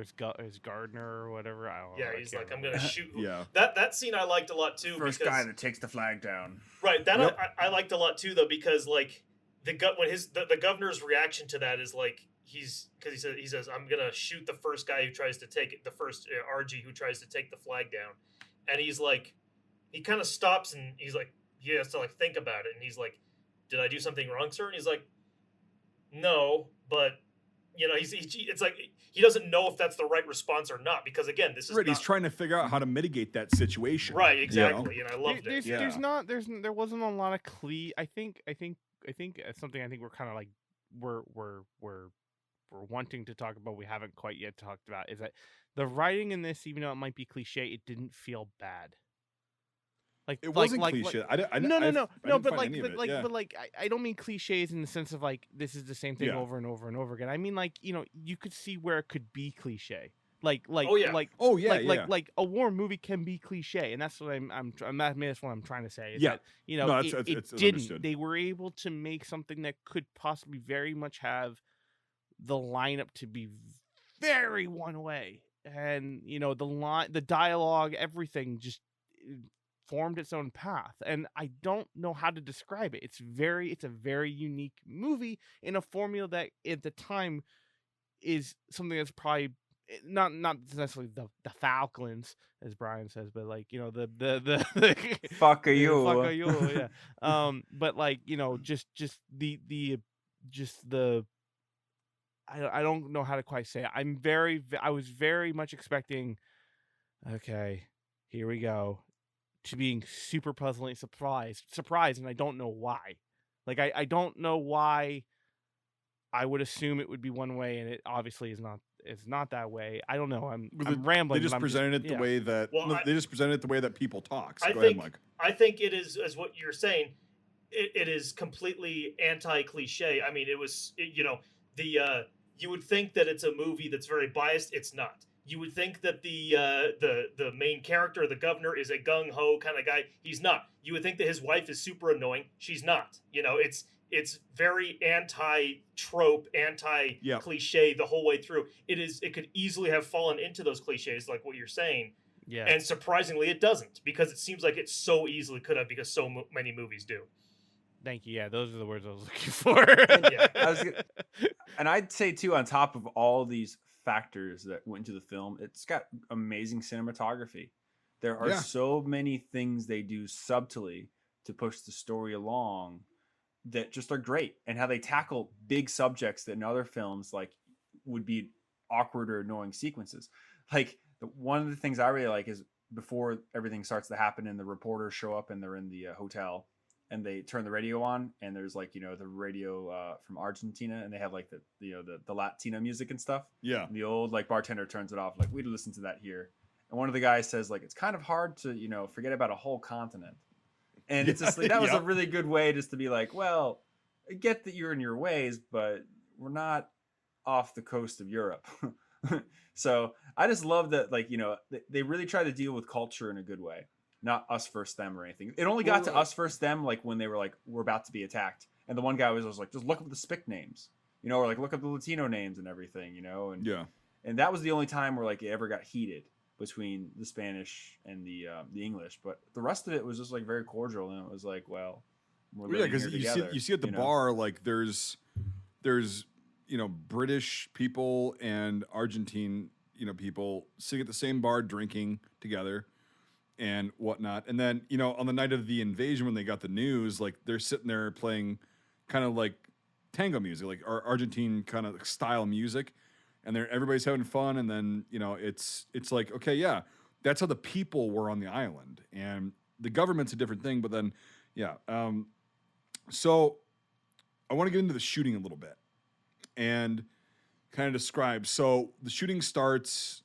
his gardener or whatever? I don't know. yeah, I he's can't like, I'm remember. gonna shoot. yeah. That scene I liked a lot too. First because, guy that takes the flag down. Right. That Yep. I liked a lot too, though, because like when the governor's reaction to that is like he says I'm gonna shoot the first guy who tries to take it, the first RG who tries to take the flag down, and he's like, he kind of stops and he's like, he has to like think about it, and he's like, did I do something wrong, sir? And he's like, no, but You know, it's like he doesn't know if that's the right response or not, because again, this is Right, not, he's trying to figure out how to mitigate that situation. right, you know? exactly, and I loved it. There wasn't a lot of I think it's something I think we're kind of like we're wanting to talk about, we haven't quite yet talked about, is that the writing in this, even though it might be cliche, it didn't feel bad. It wasn't cliche. I No, didn't but find any of it. Yeah. I don't mean cliches in the sense of like this is the same thing Yeah. over and over and over again. I mean, like, you know, you could see where it could be cliche. Oh, yeah. Oh, yeah, yeah. Like a war movie can be cliche, and that's what that's what I'm trying to say. Is Yeah. that, you know, No, it it's didn't. understood. They were able to make something that could possibly very much have the lineup to be very one way, and you know, the dialogue, everything just formed its own path, and I don't know how to describe it. It's a very unique movie in a formula that at the time is something that's probably not necessarily the Falklands, as Brian says, but like, you know, the Fuck the you. fuck are you, yeah. But like, you know, just the I don't know how to quite say it. I was very much expecting, okay, here we go, to being super puzzling surprised, and I don't know why. Like, I don't know why I would assume it would be one way, and it obviously is not. It's not that way. I don't know. I'm rambling. They just presented it the way that they just presented it the way that people talk. So go ahead, Mike. I think it is, as what you're saying, it is completely anti-cliche. I mean, you know, you would think that it's a movie that's very biased. It's not. You would think that the main character, the governor, is a gung-ho kind of guy. He's not. You would think that his wife is super annoying. She's not. You know, it's very anti-trope, anti-cliche the whole way through. It could easily have fallen into those cliches, like what you're saying. Yeah. And surprisingly, it doesn't, because it seems like it so easily could have, because so many movies do. Thank you. Yeah, those are the words I was looking for. And I'd say too, on top of all these factors that went into the film, it's got amazing cinematography. There are so many things they do subtly to push the story along that just are great, and how they tackle big subjects that in other films like would be awkward or annoying sequences. Like one of the things I really like is before everything starts to happen and the reporters show up and they're in the hotel and they turn the radio on, and there's like, you know, the radio from Argentina, and they have like the Latino music and stuff. Yeah. And the old like bartender turns it off, like, we'd listen to that here. And one of the guys says, like, it's kind of hard to, you know, forget about a whole continent. And it's just like, that was a really good way just to be like, well, I get that you're in your ways, but we're not off the coast of Europe. So I just love that, like, you know, they really try to deal with culture in a good way, not us versus them or anything. It only got to us versus them like when they were like, we're about to be attacked, and the one guy was like, just look up the Spic names, you know, or like look up the Latino names and everything, you know. And that was the only time where like it ever got heated between the Spanish and the English, but the rest of it was just like very cordial, and it was like, well, we're living here together. You see at the bar, like there's you know, British people and Argentine, you know, people sitting at the same bar drinking together and whatnot. And then, you know, on the night of the invasion, when they got the news, like they're sitting there playing kind of like tango music, like Argentine kind of style music, and everybody's having fun. And then, you know, it's like, okay, yeah, that's how the people were on the island, and the government's a different thing. But then, so I want to get into the shooting a little bit and kind of describe. So the shooting starts.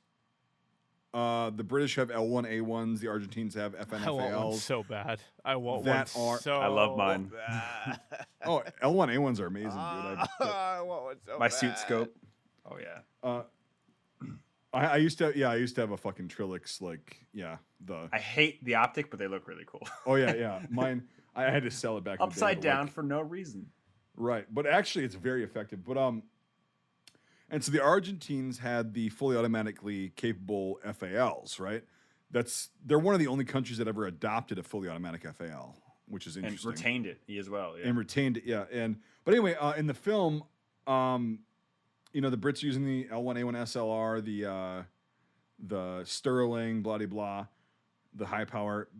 The British have L1A1s. The Argentines have FNFALs. I want one so bad. I want that one so I love mine. bad. Oh, L1A1s are amazing, dude. I want one so My bad. suit scope. Oh yeah. I used to have a fucking Trilix, like, I hate the optic, but they look really cool. Oh yeah. Mine, I had to sell it back in the day, Upside but, down like, for no reason. right. But actually it's very effective. But and so the Argentines had the fully automatically capable FALs, right? They're one of the only countries that ever adopted a fully automatic FAL, which is interesting. And retained it as well. Yeah. And retained it, yeah. But anyway, in the film, you know, the Brits are using the L1A1 SLR, the Sterling, blah, blah, blah, the high power.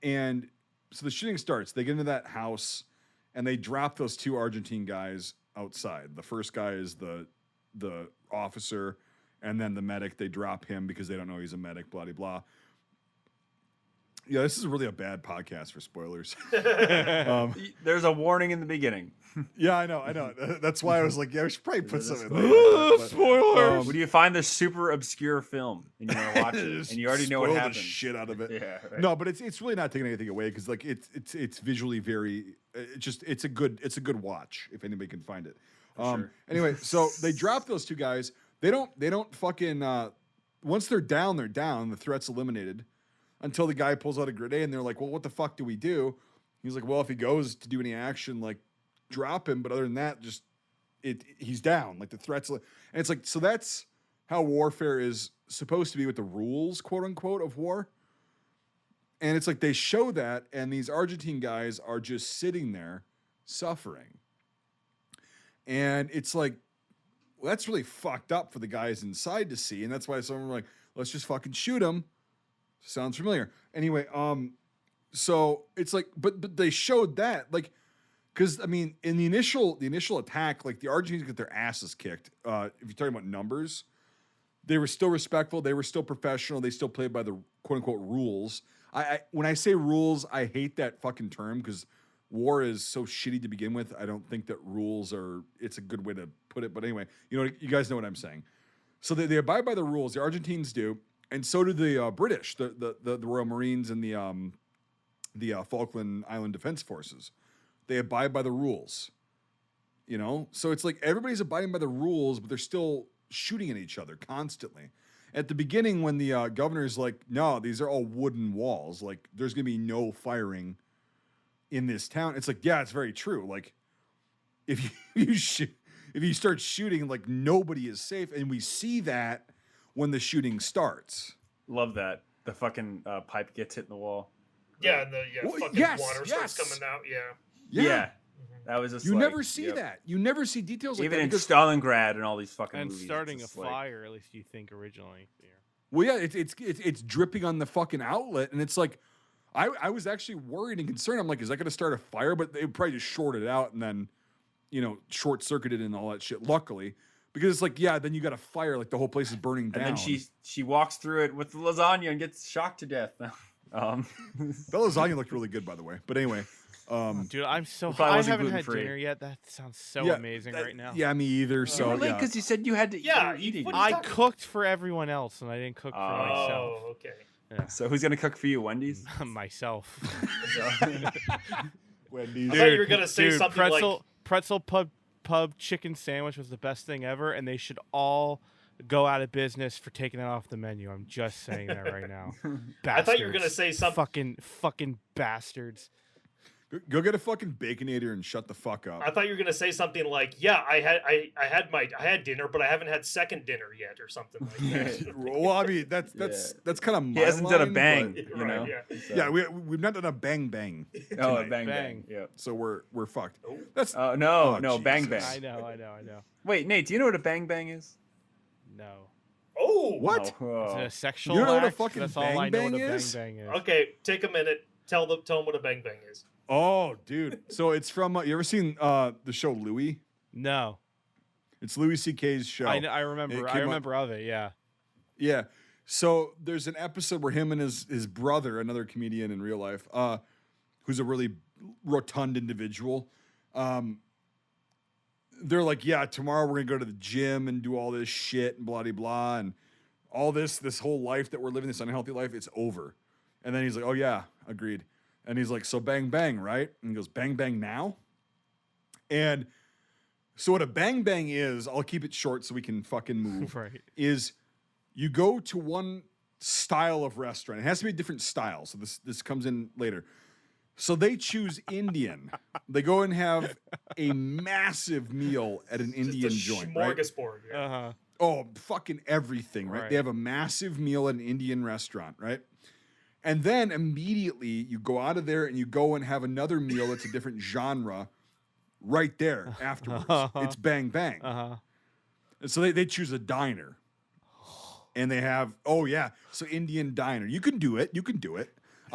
And so the shooting starts. They get into that house, and they drop those two Argentine guys outside. The first guy is the the officer, and then the medic, they drop him because they don't know he's a medic, blah, blah, blah. Yeah, this is really a bad podcast for spoilers. There's a warning in the beginning. Yeah, I know. That's why I was like, yeah, we should probably put something in there. Spoilers. When you find this super obscure film and you want to watch it, and you already know what Spoil the happens. shit out of it. Yeah, right. No, but it's really not taking anything away because like it's visually very it's a good watch if anybody can find it. Sure. Anyway, so they drop those two guys. They don't fucking once they're down, the threat's eliminated until the guy pulls out a grenade and they're like, well, what the fuck do we do? He's like, well, if he goes to do any action, like drop him, but other than that, just he's down. Like the threats, and it's like, so that's how warfare is supposed to be with the rules, quote unquote, of war. And it's like they show that, and these Argentine guys are just sitting there suffering. And it's like, well, that's really fucked up for the guys inside to see. And that's why some are like, let's just fucking shoot him. Sounds familiar. Anyway, so it's like, but they showed that, like, because I mean, in the initial attack, like the Argentines get their asses kicked. If you're talking about numbers, they were still respectful, they were still professional, they still played by the quote unquote rules. I when I say rules, I hate that fucking term because war is so shitty to begin with. I don't think that rules it's a good way to put it. But anyway, you guys know what I'm saying. So they abide by the rules. The Argentines do. And so do the British, the Royal Marines and the Falkland Island Defense Forces. They abide by the rules, So it's like everybody's abiding by the rules, but they're still shooting at each other constantly. At the beginning, when the governor's like, no, these are all wooden walls. Like, there's going to be no firing in this town. It's like, yeah, it's very true. Like, if you start shooting, like, nobody is safe. And we see that when the shooting starts. Love that. The fucking pipe gets hit in the wall. Yeah, and the fucking water starts coming out. Yeah. That was just you never see that. You never see details like even that. Even in Stalingrad and all these fucking and movies. Starting a fire, at least you think originally. Yeah. Well, yeah, it's dripping on the fucking outlet, and it's like, I was actually worried and concerned. I'm like, is that going to start a fire? But they would probably just short it out and then, short circuited and all that shit. Luckily, because it's like, yeah, then you got a fire, like the whole place is burning down. And then she walks through it with the lasagna and gets shocked to death. The lasagna looked really good, by the way. But anyway. Dude, I haven't had dinner yet. That sounds so amazing right now. Yeah, me either. So you were late because you said you had to eat it. I cooked for everyone else, and I didn't cook for myself. Oh, okay. Yeah. So who's gonna cook for you, Wendy's? Myself. Wendy's. I thought you were gonna say something pretzel pub chicken sandwich was the best thing ever, and they should all go out of business for taking that off the menu. I'm just saying that right now. Bastards. I thought you were gonna say something. Fucking bastards. Go get a fucking Baconator and shut the fuck up. I thought you were gonna say something like, "Yeah, I had dinner, but I haven't had second dinner yet," or something like that. Well, I mean, that's kind of. He hasn't done a bang, you know. Yeah, So. Yeah, we've not done a bang bang. Oh, a bang. Yeah. So we're fucked. Oh. That's no, bang Jesus. bang. I know. Wait, Nate, do you know what a bang bang is? No. Oh, what? Oh. Is it a sexual You don't know what a act? fucking That's all bang I know bang what a is? bang bang is. Okay, take a minute. Tell them what a bang bang is. Oh, dude. So it's from. You ever seen the show Louie? No. It's Louis C.K.'s show. I remember. I remember of it. Yeah. Yeah. So there's an episode where him and his brother, another comedian in real life, who's a really rotund individual, they're like, yeah, tomorrow we're gonna go to the gym and do all this shit and blah blah blah and all this whole life that we're living, this unhealthy life, it's over. And then he's like, oh yeah, agreed. And he's like, so bang bang, right? And he goes, bang bang now. And so what a bang bang is, I'll keep it short so we can fucking move. Right. Is you go to one style of restaurant. It has to be a different style. So this comes in later. So they choose Indian. They go and have a massive meal at an Indian joint. Smorgasbord. Right? Uh-huh. Oh, fucking everything, right? Right? They have a massive meal at an Indian restaurant, right? And then immediately you go out of there and you go and have another meal that's a different genre right there afterwards. It's bang bang. Uh-huh. And so they choose a diner. And they have, oh yeah, so Indian diner. You can do it. We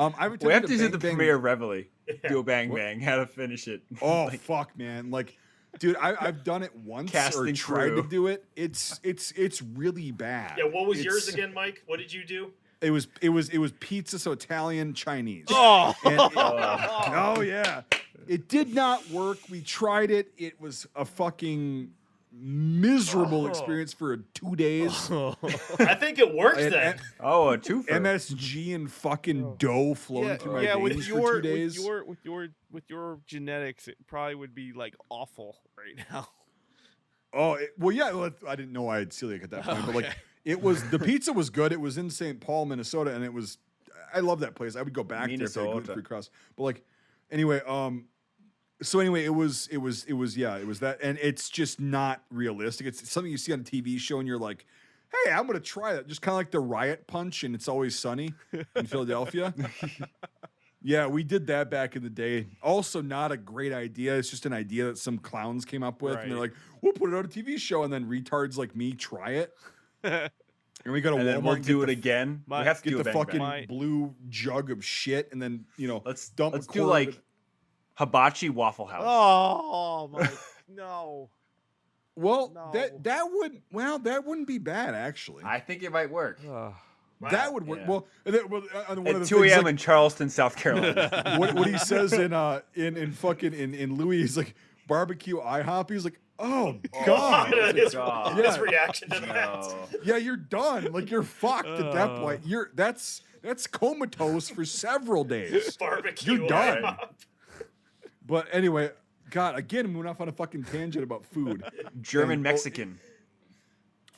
have to do the premiere Reveille. Do a bang bang. How to finish it. Oh fuck, man! Like Dude, I've done it once Casting or tried crew. to do it. It's really bad. Yeah, what was yours It's- again, Mike? What did you do? It was pizza, so Italian, Chinese. Oh, Oh yeah. It did not work. We tried it. It was a fucking miserable experience for 2 days. I think it works And- then. and Oh, a twofer. MSG and fucking dough flowing through my yeah. With veins your for 2 days. with your genetics, it probably would be like awful right now. Well, yeah. Well, I didn't know I had celiac at that point, but like it was. The pizza was good. It was in St. Paul, Minnesota, and it was. I love that place. I would go back there if they had Minnesota. gluten-free crust. But like, anyway, so anyway, it was that, and it's just not realistic. It's something you see on a TV show, and you're like, hey, I'm gonna try that. Just kind of like the Riot Punch, and It's Always Sunny in Philadelphia. Yeah, we did that back in the day. Also, not a great idea. It's just an idea that some clowns came up with, and they're Right. like, "We'll put it on a TV show," and then retards like me try it. And we go to and Walmart then we'll and do get it the- again. my- We have to Get do the a bang fucking bang. blue jug of shit, and then Let's dump. let's a do quarter of like it. hibachi Waffle House. Oh my no. Well, No. that wouldn't be bad actually. I think it might work. Wow. That would work. Yeah. Well, and then, one of At the 2 things, a.m. like, in Charleston, South Carolina. what he says in fucking in Louis, he's like barbecue IHOP. He's like, oh god, his, God. his Yeah. reaction to that. No. yeah, you're done. Like you're fucked at that point. That's comatose for several days. Barbecue. You're done. IHOP. But anyway, God, again, we went off on a fucking tangent about food. German And- Mexican.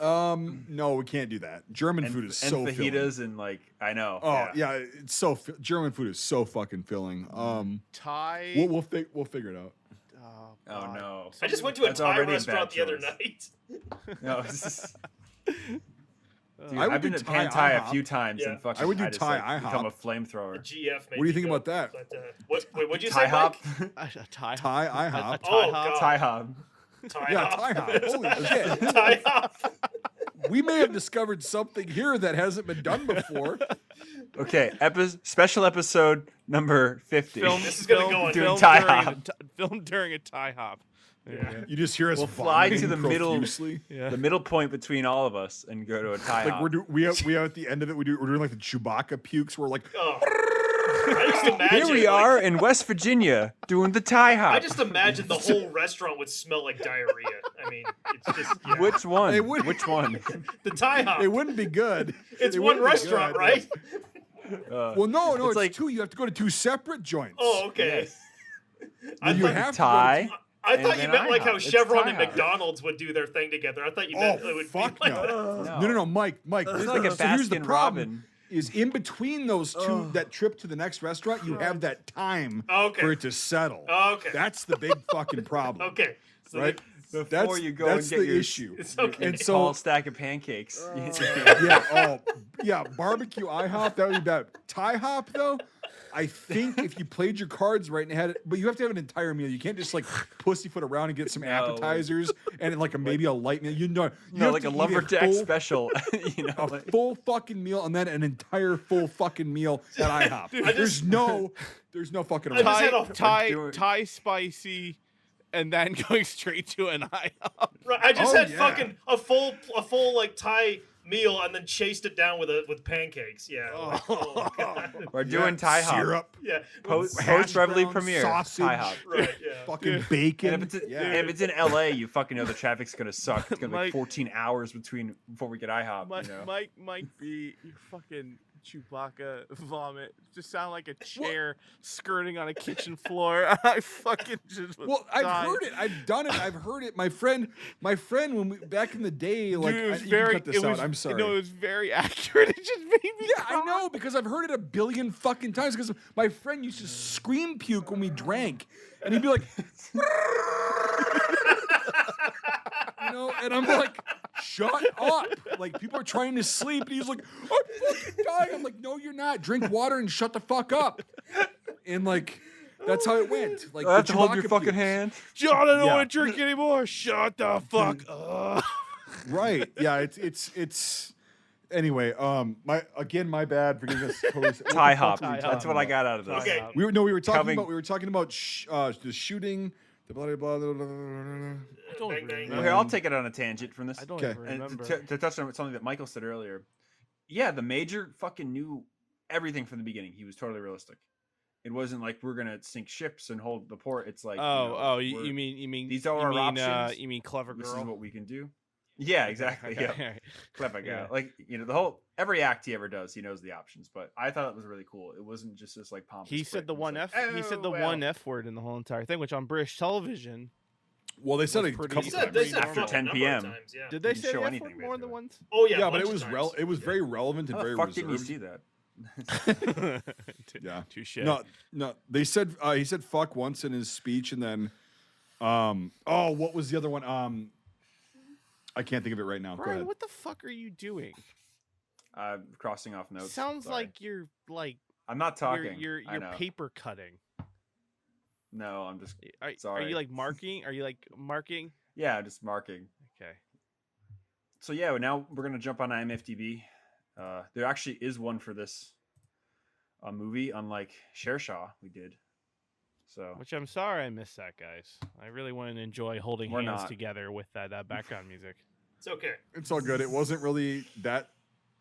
No, we can't do that. German And, food is and so filling. fajitas and like I know. Oh yeah, it's so German food is so fucking filling. Thai. We'll figure it out. Oh, Oh God. no. I just went to a That's Thai already a restaurant bad the other choice. night. No, it's just, dude, I would I've been do to Thai Pan Thai a IHOP. few times Yeah. and fucking I would do just, Thai like, become a IHOP. flamethrower. GF. What do you think about that? But, what'd you Thai say, hop. Mike? A Thai. Thai A IHOP. Oh, hop. God. Thai hop. Thai Yeah, hop. Thai hop. Holy shit. Thai hop. We may have discovered something here that hasn't been done before. Okay, special episode number 50. This is gonna go on. Doing film Thai during hop. film during a Thai hop. Yeah. You just hear us We'll fly to vomiting the middle- profusely. Yeah. The middle point between all of us and go to a Thai Like hop. we have at the end of it, we're doing like the Chewbacca pukes. We're like, Oh. I just imagine. Here we like, are in West Virginia doing the Thai hop. I just imagine the whole restaurant would smell like diarrhea. I mean, it's just yeah. Which one? It would- Which one? the Thai hop. it wouldn't be good. It's It one wouldn't be restaurant, good. right? Well, no, It's it's like- two. You have to go to two separate joints. Oh, okay. Yes. I You thought, have Thai. I and thought you then meant like how IHOP. It's Chevron Thai and hop. McDonald's would do their thing together. I thought you Oh, meant it would fuck be like no. that. No, Mike. It's like a so here's the Baskin problem. Robbin. Is in between those two, that trip to the next restaurant, you have that time Okay. for it to settle. Okay. That's the big fucking problem. Okay. So Right? Before That's, you go that's and get the your, issue. It's okay. And your so- tall stack of pancakes. Yeah, barbecue IHOP, that would be bad. Thai hop, though, I think if you played your cards right and had it, but you have to have an entire meal. You can't just like pussyfoot around and get some No. appetizers and like maybe a light meal. You No, have like to a eat lumberjack full- special. You know, a like- full fucking meal and then an entire full fucking meal at IHOP. There's no fucking I just around. had Thai, a- Thai, doing- Thai spicy, and then going straight to an IHOP. Right, I just Oh, had yeah. fucking a full like Thai meal and then chased it down with pancakes. Yeah. Like, oh, God. We're doing Thai hop. syrup, Yeah. Post hash Reveille browns, premiere. sausage. Thai hop. Right. Yeah. fucking bacon. And if yeah. it's in LA, you fucking know the traffic's gonna suck. It's gonna be Mike- 14 hours before we get IHOP. Mike, You know? Mike B, you fucking Chewbacca vomit. Just sound like a chair skirting on a kitchen floor. I fucking just Well, I've died. heard it. I've done it. I've heard it. My friend, when we back in the day, like Dude, it was you can very. cut this it out. was, I'm sorry. No, it was very accurate. It just made me. Yeah, I know because I've heard it a billion fucking times. Because my friend used to scream puke when we drank, and he'd be like, and I'm like, shut up! Like people are trying to sleep, and he's like, I'm fucking dying. I'm like, no, you're not. Drink water and shut the fuck up. And like, that's how it went. Like, I have the to hold your Chewbacca fucking pukes. hand. John, I don't Yeah. want to drink anymore. Shut the fuck up. Right? Yeah. It's. Anyway, my bad for giving us totally Thai what the hop. fuck were we That's talking what I about? got out of this. Okay. We were talking Coming- about the shooting The bloody blah, blah, blah, blah, blah. I don't Bang, even bang. remember. Okay, I'll take it on a tangent from this. I don't Okay. even And remember. to touch on something that Michael said earlier, yeah, the Major fucking knew everything from the beginning. He was totally realistic. It wasn't like we're gonna sink ships and hold the port. It's like, You mean these are our options. you mean clever girl? This is what we can do. Yeah, exactly. Okay, Yeah, alright. clever guy. Yeah. Like every act he ever does, he knows the options. But I thought it was really cool. It wasn't just this like pompous. He said prick. the It was one like, F. He said the "Oh, one well." F word in the whole entire thing, which on British television. Well, they said Was it a pretty- couple They said, times. they said After fuck a 10 number p.m. of times, yeah. Did they Didn't say show the F anything, word more than basically. once? Oh yeah, Yeah, but bunch it of was times. it was very relevant and How the very fuck reserved. didn't you see that? Yeah. Touche. No. They said he said fuck once in his speech, and then, what was the other one? I can't think of it right now. Go Brian, ahead. what the fuck are you doing? Crossing off notes. Sounds Sorry. like you're like I'm not talking. you're I know. paper cutting. No, I'm just. Are Sorry. you like marking? Are you like marking? Yeah, just marking. Okay. So yeah, now we're gonna jump on IMDb. There actually is one for this movie, unlike Shershaw we did. So Which I'm sorry I missed that, guys. I really wanted to enjoy holding We're hands not. together with that background music. It's okay. It's all good. It wasn't really that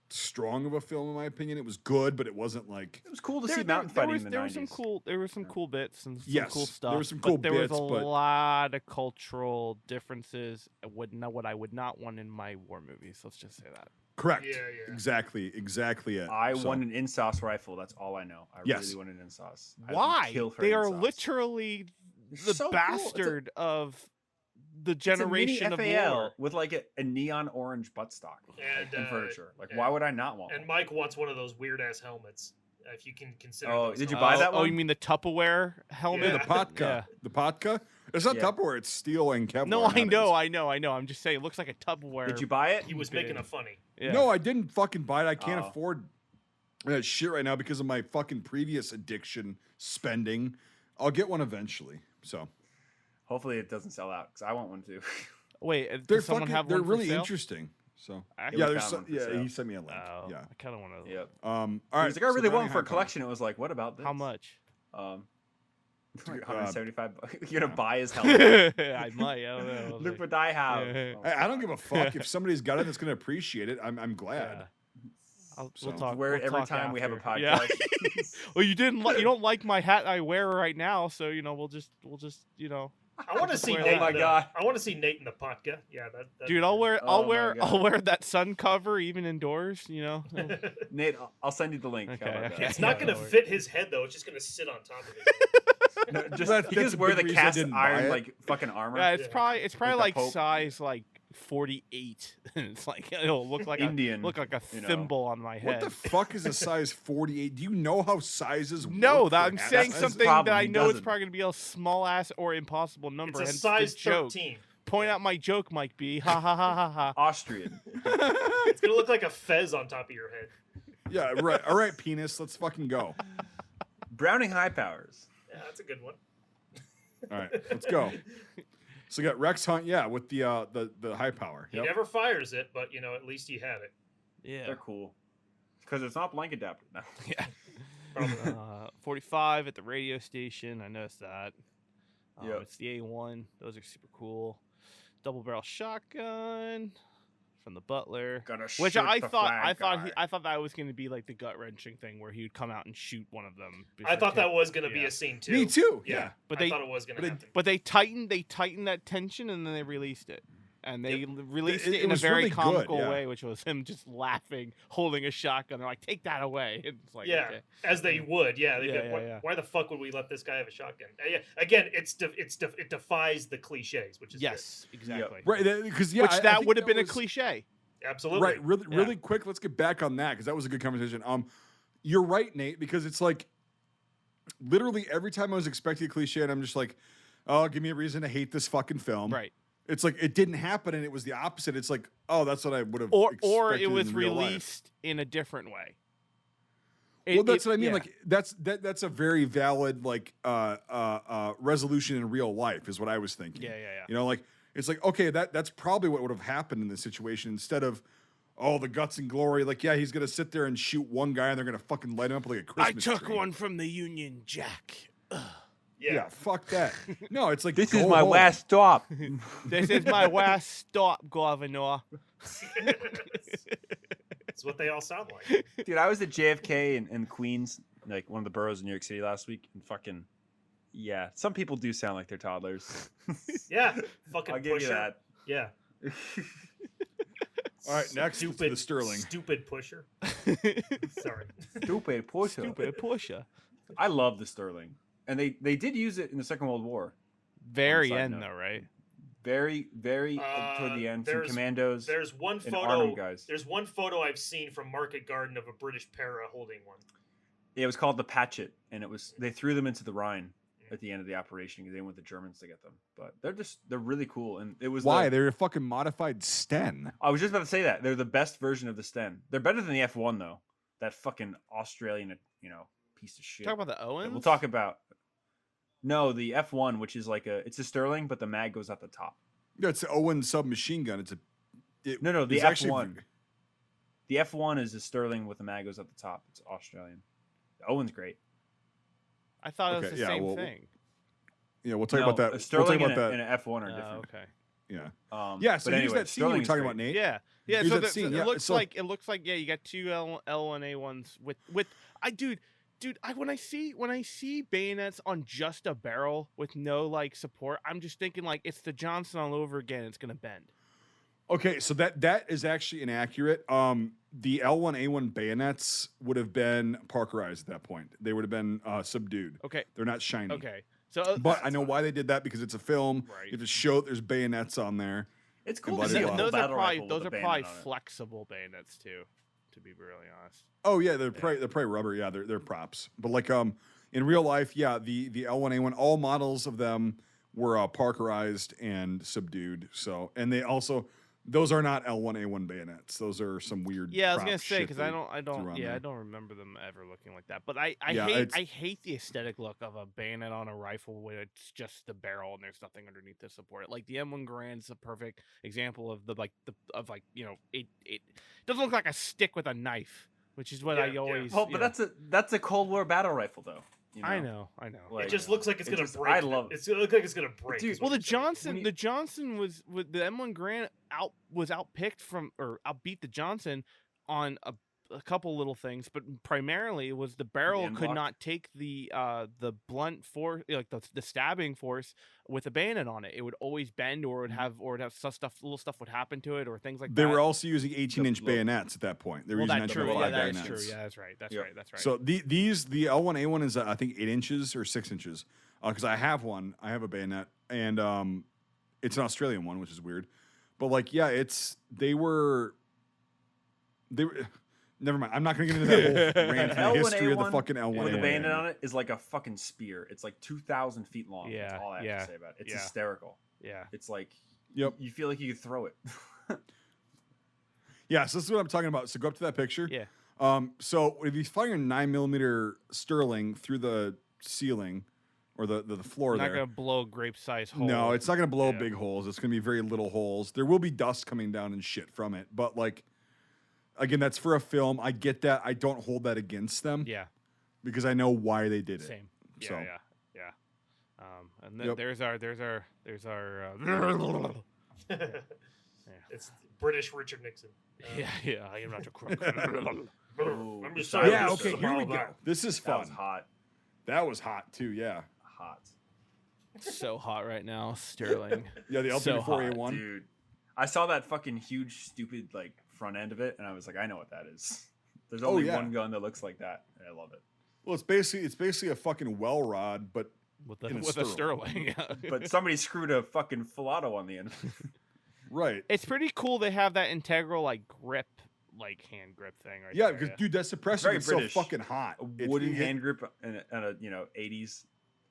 strong of a film, in my opinion. It was good, but it wasn't like. it was cool to see mountain fighting in the there 90s. was some cool cool bits and some Yes, cool there stuff. were some cool but there bits, was a but- lot of cultural differences. What I would not want in my war movies. Let's just say that. Correct. Yeah, yeah. Exactly it. I So, want an in-sauce rifle. That's all I know. I Yes. really want an in-sauce. I would Why? kill for They an are in-sauce. literally It's the so cool. It's a- bastard of the it's a mini generation of FAL war. with like a neon orange buttstock And, and furniture. Like, and- why would I not want And one? Mike wants one of those weird ass helmets. If you can consider. Oh, those did you helmets. buy that Oh, one? you mean the Tupperware helmet? Yeah, the Potka. Yeah. The Potka. It's not Yeah. Tupperware. It's steel and Kevlar. No, I nowadays. know. I'm just saying, it looks like a Tupperware. Did you buy it? He was making a funny. Yeah. No, I didn't fucking buy it. I can't Oh. afford that shit right now because of my fucking previous addiction spending. I'll get one eventually. So Hopefully it doesn't sell out because I want one too. Wait, they're does someone fucking. have they're one for really sale? interesting. So Actually, yeah, we there's found some, one for yeah. sale. He sent me a link. Oh, Yeah. I kind of want to. Yep. All He right. was like, I really so want one for a Browning collection. It was like, what about this? How much? 175 bucks. You're gonna buy his helmet. I might. I don't know. Look what I have. Yeah. Oh, I don't give a fuck if somebody's got it that's going to appreciate it. I'm glad. Yeah. We'll So- talk. Wear it we'll every talk time we have a after. Yeah. podcast. Well, you didn't. You don't like my hat I wear right now, so we'll just I want to see Oh Nate. my in the, God. I want to see Nate in the Potka. Yeah, that. Dude, I'll wear. Oh my God. I'll wear that sun cover even indoors. Nate, I'll send you the link. How Okay, about okay. that? It's not Yeah, gonna no worries. fit his head though. It's just gonna sit on top of it. No, just That's- he that's just a wear big the reason I cast didn't buy iron it. like fucking armor. Yeah, it's Yeah. probably the like Pope. size like 48. It's like it'll look like Indian, look like a you know. thimble on my What head. the fuck is a size 48? Do you know how sizes No, work that for I'm hats? saying That's his something problem, that I he know it's doesn't. probably gonna be a small ass or impossible number. It's a hence size the joke. 13. Point out my joke, Mike B. Ha ha ha ha ha. Austrian. It's gonna look like a fez on top of your head. Yeah, right. All right, penis. Let's fucking go. Browning high powers. Yeah, that's a good one. All right, let's go. So we got Rex Hunt, yeah, with the high power. He Yep. never fires it, but at least you have it. Yeah. They're cool. Because it's not blank adapted. No. Yeah. Probably. 45 at the radio station. I noticed that. Yep. It's the A1. Those are super cool. Double barrel shotgun from the Butler. Gonna Which shoot I the thought flag guy. I thought that was going to be like the gut wrenching thing where he would come out and shoot one of them. I thought that was. was gonna be Yeah. a scene too. Me too. Yeah, Yeah. But I they- thought it was gonna but it- happen. But they tightened that tension and then they released it. And they released It- it it in a was very really good, comical yeah. way, which was him just laughing, holding a shotgun. They're like, "Take that away!" It's like, Yeah, okay. as they would. Yeah, they Yeah, go, yeah, why, yeah. why the fuck would we let this guy have a shotgun? Yeah, again, it defies the cliches, which is Yes, exactly. Right, because yeah, Which I that think would have been a was- cliche. good. Absolutely. Right, really, Yeah. really quick. Let's get back on that because that was a good conversation. You're right, Nate, because it's like literally every time I was expecting a cliche, and I'm just like, oh, give me a reason to hate this fucking film. Right. It's like it didn't happen, and it was the opposite. It's like, oh, that's what I would have. Or it expected was in real life. released in a different way. Well, that's what I mean. yeah. Like that's a very valid resolution in real life is what I was thinking. Yeah, yeah, yeah. You know, like it's like okay, that's probably what would have happened in this situation instead of oh the guts and glory. Like yeah, he's gonna sit there and shoot one guy and they're gonna fucking light him up like a I Christmas took tree. one from the Union Jack. Ugh. Yeah, fuck that. No, it's like This go is my home. last stop. This is my last stop, Governor. That's what they all sound like. Dude, I was at JFK in Queens, like one of the boroughs in New York City last week, and fucking, yeah, some people do sound like they're toddlers. Yeah, fucking I'll give pusher. you that. Yeah. All right, next to the Sterling. Stupid pusher. Sorry. Stupid Porsche. Stupid Porsche. I love the Sterling, and they did use it in the Second World War. Very side end note. though, right? Very toward the end. Some there's- commandos. There's one and photo. armed guys. There's one photo I've seen from Market Garden of a British para holding one. Yeah, it was called the Patchet, and it was they threw them into the Rhine at the end of the operation because they want the Germans to get them. But they're really cool, and it was Why? They're a fucking modified Sten. I was just about to say that they're the best version of the Sten. They're better than the F1 though. That fucking Australian, piece of shit. Talk about the Owens. We'll talk about. No, the F1, which is it's a Sterling, but the mag goes at the top. Yeah, it's the Owen submachine gun. No, the it's F1. actually- The F1 is a Sterling with the mag goes at the top. It's Australian. The Owen's great. I thought it was Okay, the yeah, same well, thing. Yeah, we'll talk No, about that. A We'll Sterling talk about and that. an F1 are Oh, different. okay. Yeah. Yeah. Yeah. So but here's anyway, that scene you were Sterling's talking great. about, Nate. Yeah. Here's So that the, scene, it yeah, looks so- like yeah, you got two L1A ones with when I see bayonets on just a barrel with no support, I'm just thinking it's the Johnson all over again. It's gonna bend. Okay, so that is actually inaccurate. The L1A1 bayonets would have been Parkerized at that point. They would have been subdued. Okay. They're not shiny. Okay. So But I know why they did that because it's a film. Right. You have to show that there's bayonets on there. It's cool blah, to blah, see a blah. full those are battle probably rifle with a bayonet on it. flexible bayonets too, to be really honest. Oh yeah, they're probably rubber. Yeah, they're props. But in real life, yeah, the L1A1, all models of them were Parkerized and subdued. So and they also those are not L1A1 bayonets. Those are some weird. Yeah, I was prop gonna say shit because they I don't threw on yeah I there. don't remember them ever looking like that. But I Yeah, hate the aesthetic look of a bayonet on a rifle where it's just the barrel and there's nothing underneath to support it. Like the M1 Garand's a perfect example of it doesn't look like a stick with a knife, which is what Yeah, I yeah. always. Well, but that's a Cold War battle rifle though. I know. It just looks like it's gonna break. I love it. It's gonna look like it's gonna break. Dude, is Well, what the I'm saying. the Johnson was with the M1 Garand outpicked outbeat the Johnson on a couple little things, but primarily it was the barrel end could block? not take the blunt force, the stabbing force with a bayonet on it. It would always bend, or it would have little stuff would happen to it, or things like They that. were also using 18-inch Look. bayonets at that point. They were well, using that's true. 9.5 Yeah, that is bayonets. true. Yeah, that's right. That's Yep. right. That's right. So the L1A1 is I think 8 inches or 6 inches because I have one. I have a bayonet and it's an Australian one, which is weird. But they were. Never mind. I'm not going to get into that whole rant in the history of the fucking L1A1 with a bayonet bayonet. on it is like a fucking spear. It's like 2,000 feet long. Yeah, That's all I have yeah, to say about it. It's yeah. hysterical. yeah. It's like Yep. you feel like you could throw it. Yeah, so this is what I'm talking about. So go up to that picture. Yeah. So if you fire a 9mm Sterling through the ceiling or the floor Not there, gonna blow a grape-sized hole. no, it's not going to blow Yeah. big holes. It's going to be very little holes. There will be dust coming down and shit from it, but again, that's for a film. I get that. I don't hold that against them Yeah. because I know why they did it. Same. Yeah. So. Yeah. And then Yep. there's our It's British Richard Nixon. yeah. I am not a crook. Ooh. I'm just Yeah, Yeah, sorry, okay, here we about go. that. This is That was fun. hot. That was hot too, yeah. Hot. So hot right now, Sterling. Yeah, the So L34A1. Dude. I saw that fucking huge, stupid front end of it, and I was like, I know what that is. There's only yeah. one gun that looks like that, and I love it. Well, it's basically a fucking well rod, but with in a a Sterling. Yeah. But somebody screwed a fucking filato on the end. right. It's pretty cool they have that integral grip, hand grip thing right Yeah, there. because dude, that suppressor Very is British. so fucking hot. A wooden hand grip and a 80s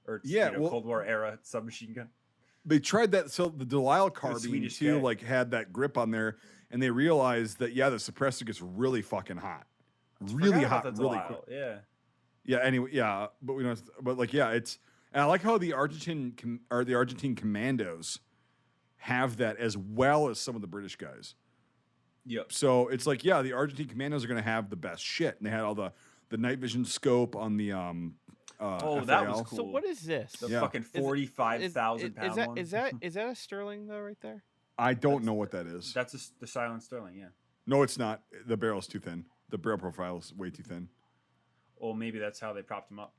or Yeah, well- Cold War era submachine gun. They tried that. So the Delisle carbine Swedish too, guy. had that grip on there, and they realized that the suppressor gets really fucking hot, really Forgot about hot, that really Delisle, quick. Yeah. Yeah. Anyway, yeah, but we don't. But it's. And I like how the Argentine commandos have that as well as some of the British guys. Yep. So it's the Argentine commandos are going to have the best shit, and they had all the night vision scope on the Oh, that was FAL. cool. So what is this? The Yeah. fucking 45,000-pound one. Is that a sterling though, right there? I don't know what that is. That's the silent sterling. Yeah. No, it's not. The barrel's too thin. The barrel profile is way too thin. Or maybe that's how they propped him up.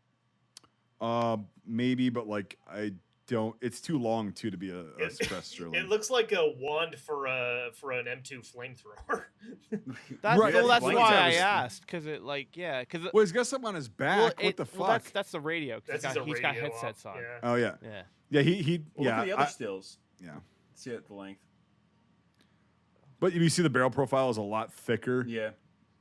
Maybe, but like I don't. It's too long too to be a suppressed sterling. It looks like a wand for an M2 flamethrower. That's Right. well, that's Flames why are I the- asked because it because Well, he's got something on his back. What the fuck? That's the radio. 'Cause That's he's got radio headsets op, on. Yeah. Oh yeah, Yeah. yeah. He Well, yeah. look at the other stills. Yeah. See it at the length. But you see the barrel profile is a lot thicker. Yeah.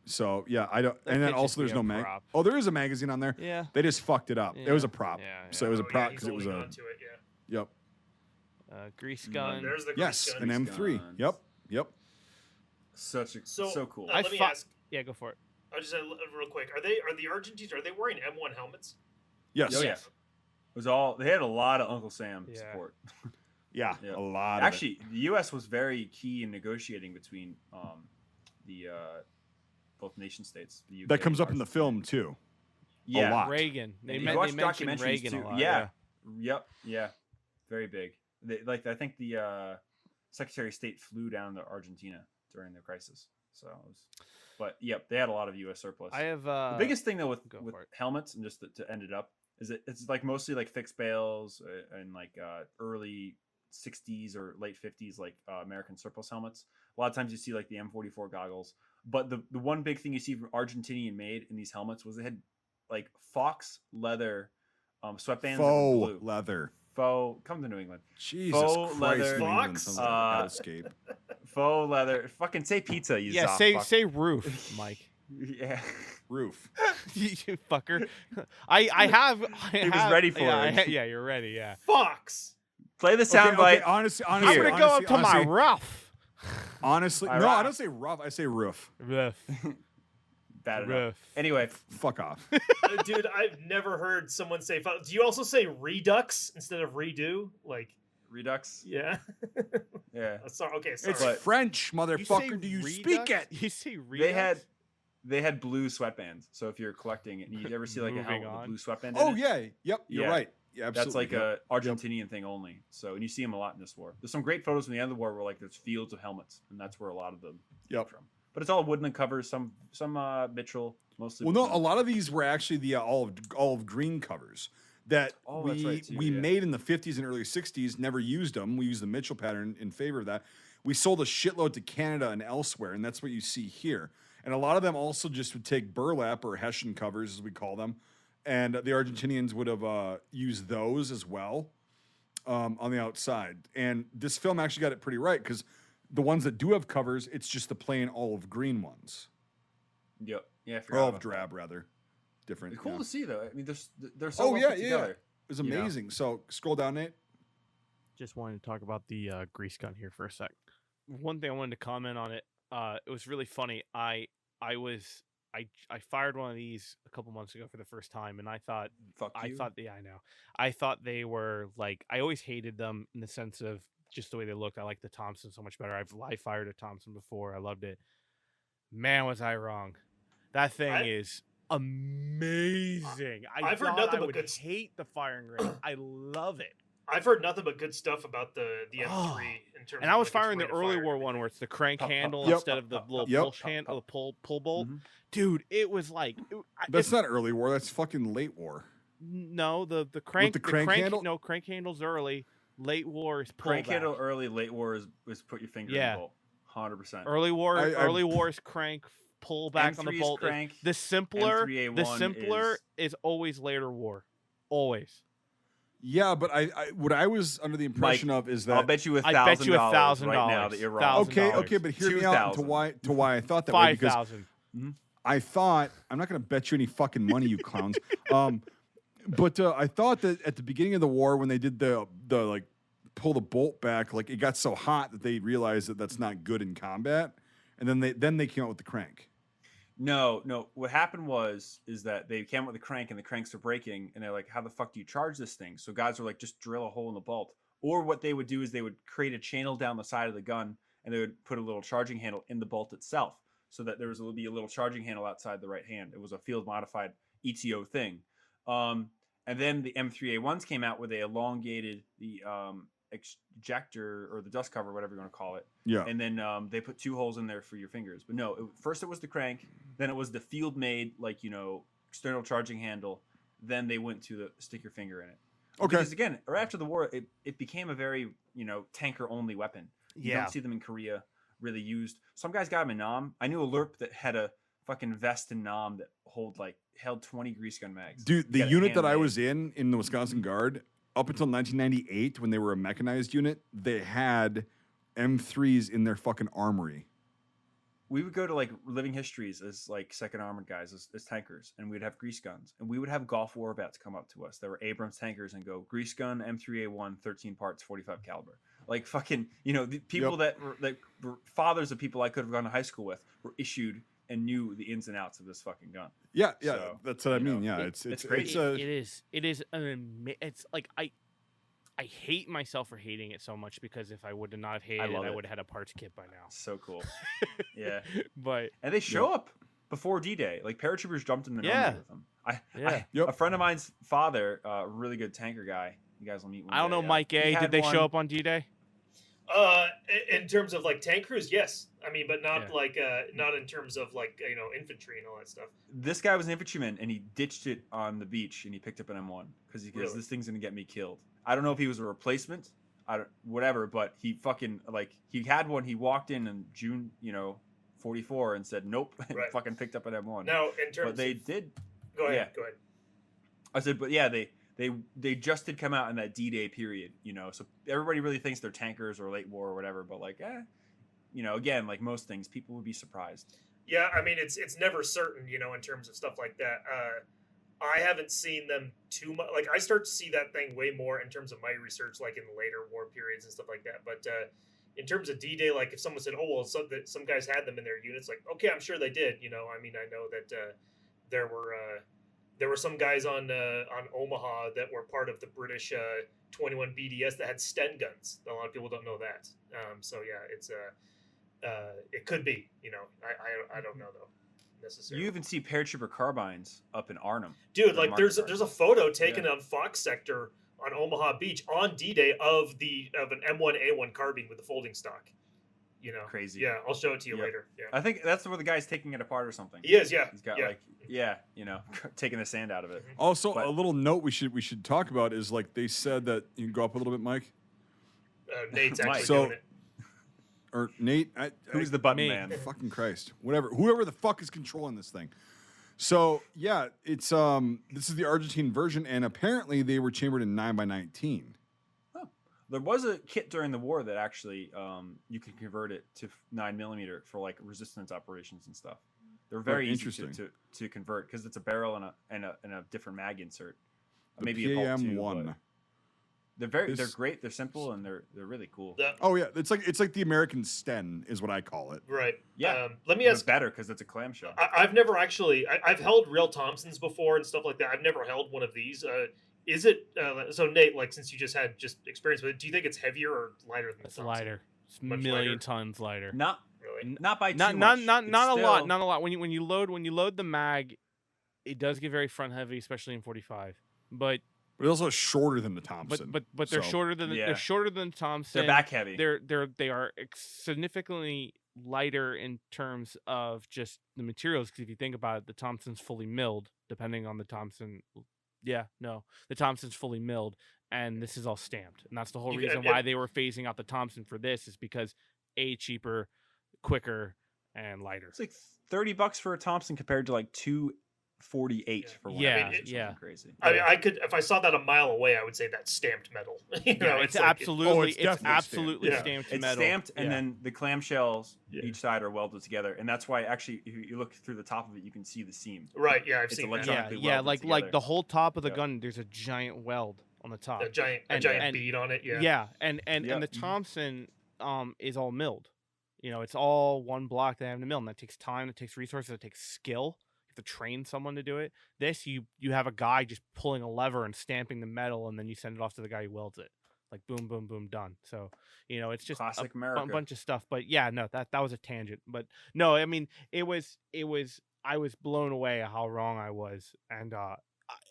So yeah, I don't. That And then could also just there's be no a mag. prop. Oh, there is a magazine on there. Yeah. They just fucked it up. It was a prop. Yeah, So it was a Oh, prop yeah, because he's it was holding a. onto it, yeah. Yep. Grease gun. There's the Yes, grease an gun. M3. guns. Yep. Yep. So cool. Let me ask. Yeah, go for it. I just real quick. Are the Argentines? Are they wearing M1 helmets? Yes. Oh, yeah. It was all. They had a lot of Uncle Sam Yeah. support. Yeah. Yeah. A lot. Actually, the U.S. was very key in negotiating between the both nation states. The UK that comes and up in the Argentina. film too. Yeah. lot. Reagan. They, And they you watch mentioned documentaries Reagan too. a lot. Yeah. Yep. Yeah. Very big. I think the Secretary of State flew down to Argentina during the crisis. So, but yep, they had a lot of U.S. surplus. I have the biggest thing though with go for it. helmets, and just to end it up, is that it's like mostly like fixed bales and like early 60s or late 50s like American surplus helmets. A lot of times you see like the M44 goggles, but the one big thing you see from Argentinian made in these helmets was they had like fox leather sweatbands that were Faux blue. leather. Faux, come to New England. Jesus Faux Christ, leather. New England Fox? sounds like a hellscape. Faux leather. Fucking say pizza, you Yeah, zoff fuck. say roof, Mike. Yeah. Roof. You fucker. I have. He was ready for it. Yeah, you're ready. Yeah. Fox. Play the soundbite. Honestly, I'm gonna go up to my roof. Honestly, My no, I rough. don't say rough. I say roof. Roof. Bad enough. Roof. Anyway, Fuck off. Dude, I've never heard someone say. Do you also say redux instead of redo? Like, Redux. yeah. Yeah. Sorry. Okay. Sorry. It's But- French, You say motherfucker. Do you speak redux? it? You say redux? They had blue sweatbands. So if you're collecting it, and you ever see like a Moving helmet with a on. blue sweatband Oh in it, yeah. Yep. You're Yeah. right. Yeah, absolutely. that's like Yep. a Argentinian thing only. So and you see them a lot in this war. There's some great photos from the end of the war where like there's fields of helmets, and that's where a lot of them Yep. come from. But it's all woodland covers. Some Mitchell, mostly. Well, no, woodland. a lot of these were actually the olive green covers that Oh, that's right, too, we yeah. made in the 50s and early 60s. Never used them. We used the Mitchell pattern in favor of that. We sold a shitload to Canada and elsewhere, and that's what you see here. And a lot of them also just would take burlap or Hessian covers, as we call them, and the Argentinians would have used those as well on the outside. And this film actually got it pretty right because the ones that do have covers, it's just the plain olive green ones. Yep. Yeah. I Or forgot olive about that. drab, rather. Different. It's cool yeah. to see though. I mean, they're so Oh, well yeah, put yeah, together. It was you know? amazing. So scroll down, Nate. Just wanted to talk about the grease gun here for a sec. One thing I wanted to comment on it. It was really funny. I fired one of these a couple months ago for the first time, and I thought Fuck you. yeah, I know. I thought they were like, I always hated them in the sense of just the way they looked. I like the Thompson so much better. I've live fired a Thompson before. I loved it. Man, was I wrong. That thing is amazing. I've heard thought nothing I but would good hate the firing range. I love it. I've heard nothing but good stuff about the M3 Oh. in terms. And I of was like, its firing way the to early fire war and one where everything. it's the crank Pop, pop, handle pop, instead pop, of the pop, little Yep. push handle, the pull bolt. Mhm. Dude, it was like That's not early war. That's fucking late war. no the crank the crank handle? No, crank handle's early. Late war is pull Crank back. handle early, late war is put your finger Yeah. in the bolt. 100%. Early war, I- early war is crank. Pull back on the M3 is bolt. crank, The simpler, M3A1 is always later war. Always. Yeah, but I what I was under the impression of is I'll that bet you $1,000 I bet you $1,000 right now that you're wrong. okay, $1,000. okay, but hear me out to 2,000. why I thought that way because 5,000. I thought I'm not going to bet you any fucking money, you clowns. But I thought that at the beginning of the war when they did the like pull the bolt back, like it got so hot that they realized that that's not good in combat, and then they came out with the crank. No. What happened is that they came up with a crank and the cranks were breaking, and they're like, "How the fuck do you charge this thing?" So guys were like, "Just drill a hole in the bolt." Or what they would do is they would create a channel down the side of the gun, and they would put a little charging handle in the bolt itself, so that would be a little charging handle outside the right hand. It was a field modified ETO thing. And then the M3A1s came out where they elongated the ejector or the dust cover, whatever you want to call it. Yeah. And then they put 2 holes in there for your fingers. But no, first it was the crank, then it was the field-made, like, external charging handle. Then they went to the stick your finger in it. Okay. Because again, right after the war, it became a very, tanker-only weapon. You don't see them in Korea really used. Some guys got them in Nam. I knew a LURP that had a fucking vest in Nam that held 20 grease gun mags. Dude, the unit that I was in the Wisconsin Guard, up until 1998, when they were a mechanized unit, they had M3s in their fucking armory. We would go to like Living Histories as like second armored guys as tankers, and we'd have grease guns, and we would have Gulf War vets come up to us. There were Abrams tankers and go grease gun, M3A1, 13 parts, 45 caliber. Like fucking, the people that were fathers of people I could have gone to high school with were issued and knew the ins and outs of this fucking gun. Yeah, So, that's what I mean. Yeah, it's great. It is it's like I hate myself for hating it so much, because if I would have not hated it, I would have had a parts kit by now. So cool. Yeah. And they show up before D-Day. Like paratroopers jumped in the army with them. A friend of mine's father, a really good tanker guy. You guys will meet one I don't day, know, Mike A. Did they show up on D-Day? In terms of like tank crews, yes. I mean, but not not in terms of like infantry and all that stuff. This guy was an infantryman, and he ditched it on the beach, and he picked up an M1 because he goes, Really? "This thing's gonna get me killed." I don't know if he was a replacement, whatever, but he fucking he had one. He walked in June, 44, and said nope, and Right. fucking picked up an M1. Now, in terms, but they did. Go ahead. Yeah. Go ahead. I said, but yeah, they just did come out in that D-Day period, so everybody really thinks they're tankers or late war or whatever, but again, like most things, people would be surprised. Yeah, I mean, it's never certain, in terms of stuff like that. I haven't seen them too much. Like, I start to see that thing way more in terms of my research, like in the later war periods and stuff like that. But in terms of D-Day, like if someone said, "Oh, well, some guys had them in their units," like, okay, I'm sure they did. I mean, I know that there were some guys on Omaha that were part of the British 21 BDS that had Sten guns. A lot of people don't know that. So yeah, it's it could be. I don't know though. Necessarily. You even see paratrooper carbines up in Arnhem. Dude, like there's a photo taken on Fox Sector on Omaha Beach on D-Day of an M1A1 carbine with the folding stock. Crazy. Yeah, I'll show it to you later. Yeah, I think that's where the guy's taking it apart or something. he is. Yeah, He's got taking the sand out of it. Also, a little note we should talk about is like they said that you can go up a little bit, Mike. Nate's actually So- doing it. Or Nate, Who's the button Me. man? fucking Christ, whoever the fuck is controlling this thing. So yeah, it's this is the Argentine version, and apparently they were chambered in 9x19. There was a kit during the war that actually you can convert it to 9mm for like resistance operations and stuff. They're very easy to convert because it's a barrel and a different mag insert. Maybe a bolt too, PAM-1. They're great. They're simple and they're really cool. Oh yeah, it's like the American Sten is what I call it. Right. Yeah. Let me It's ask. better because it's a clamshell. I've never actually. I've held real Thompsons before and stuff like that. I've never held one of these. Is it so, Nate? Like, since you just had experience with it, do you think it's heavier or lighter than the It's Thompson? lighter. It's Much million lighter. tons lighter. Not Really? not by too Not much. not It's not a lot. still- Not a lot. When you load the mag, it does get very front heavy, especially in 45. But But it's also shorter than the Thompson. but they're So- shorter than Yeah. they're shorter than Thompson. They're back heavy. They are significantly lighter in terms of just the materials. Because if you think about it, the Thompson's fully milled. Depending on the Thompson, the Thompson's fully milled, and this is all stamped. And that's the whole reason why they were phasing out the Thompson for this is because cheaper, quicker, and lighter. It's like $30 for a Thompson compared to like $248 for one. Yeah, of these, which is yeah. crazy. I mean, I could, if I saw that a mile away, I would say that's stamped metal. It's like- absolutely it's definitely absolutely stamped. stamped It's metal. stamped, and Yeah. then the clamshells Yeah. each side are welded together, and that's why actually, if you look through the top of it, you can see the seam. Right. Yeah, I've It's seen that. electronic. yeah, welded like together. the whole top of the Yeah. gun. There's a giant weld on the top. A giant And- bead on it. Yeah. Yeah, and Yep. the Thompson is all milled. It's all one block they have to mill, and that takes time, it takes resources, it takes skill. You have to train someone to do it. This you have a guy just pulling a lever and stamping the metal, and then you send it off to the guy who welds it. Like boom, boom, boom, done. So it's just Classic a America. bunch of stuff. But yeah, no, that was a tangent. But no, I mean it was I was blown away at how wrong I was, and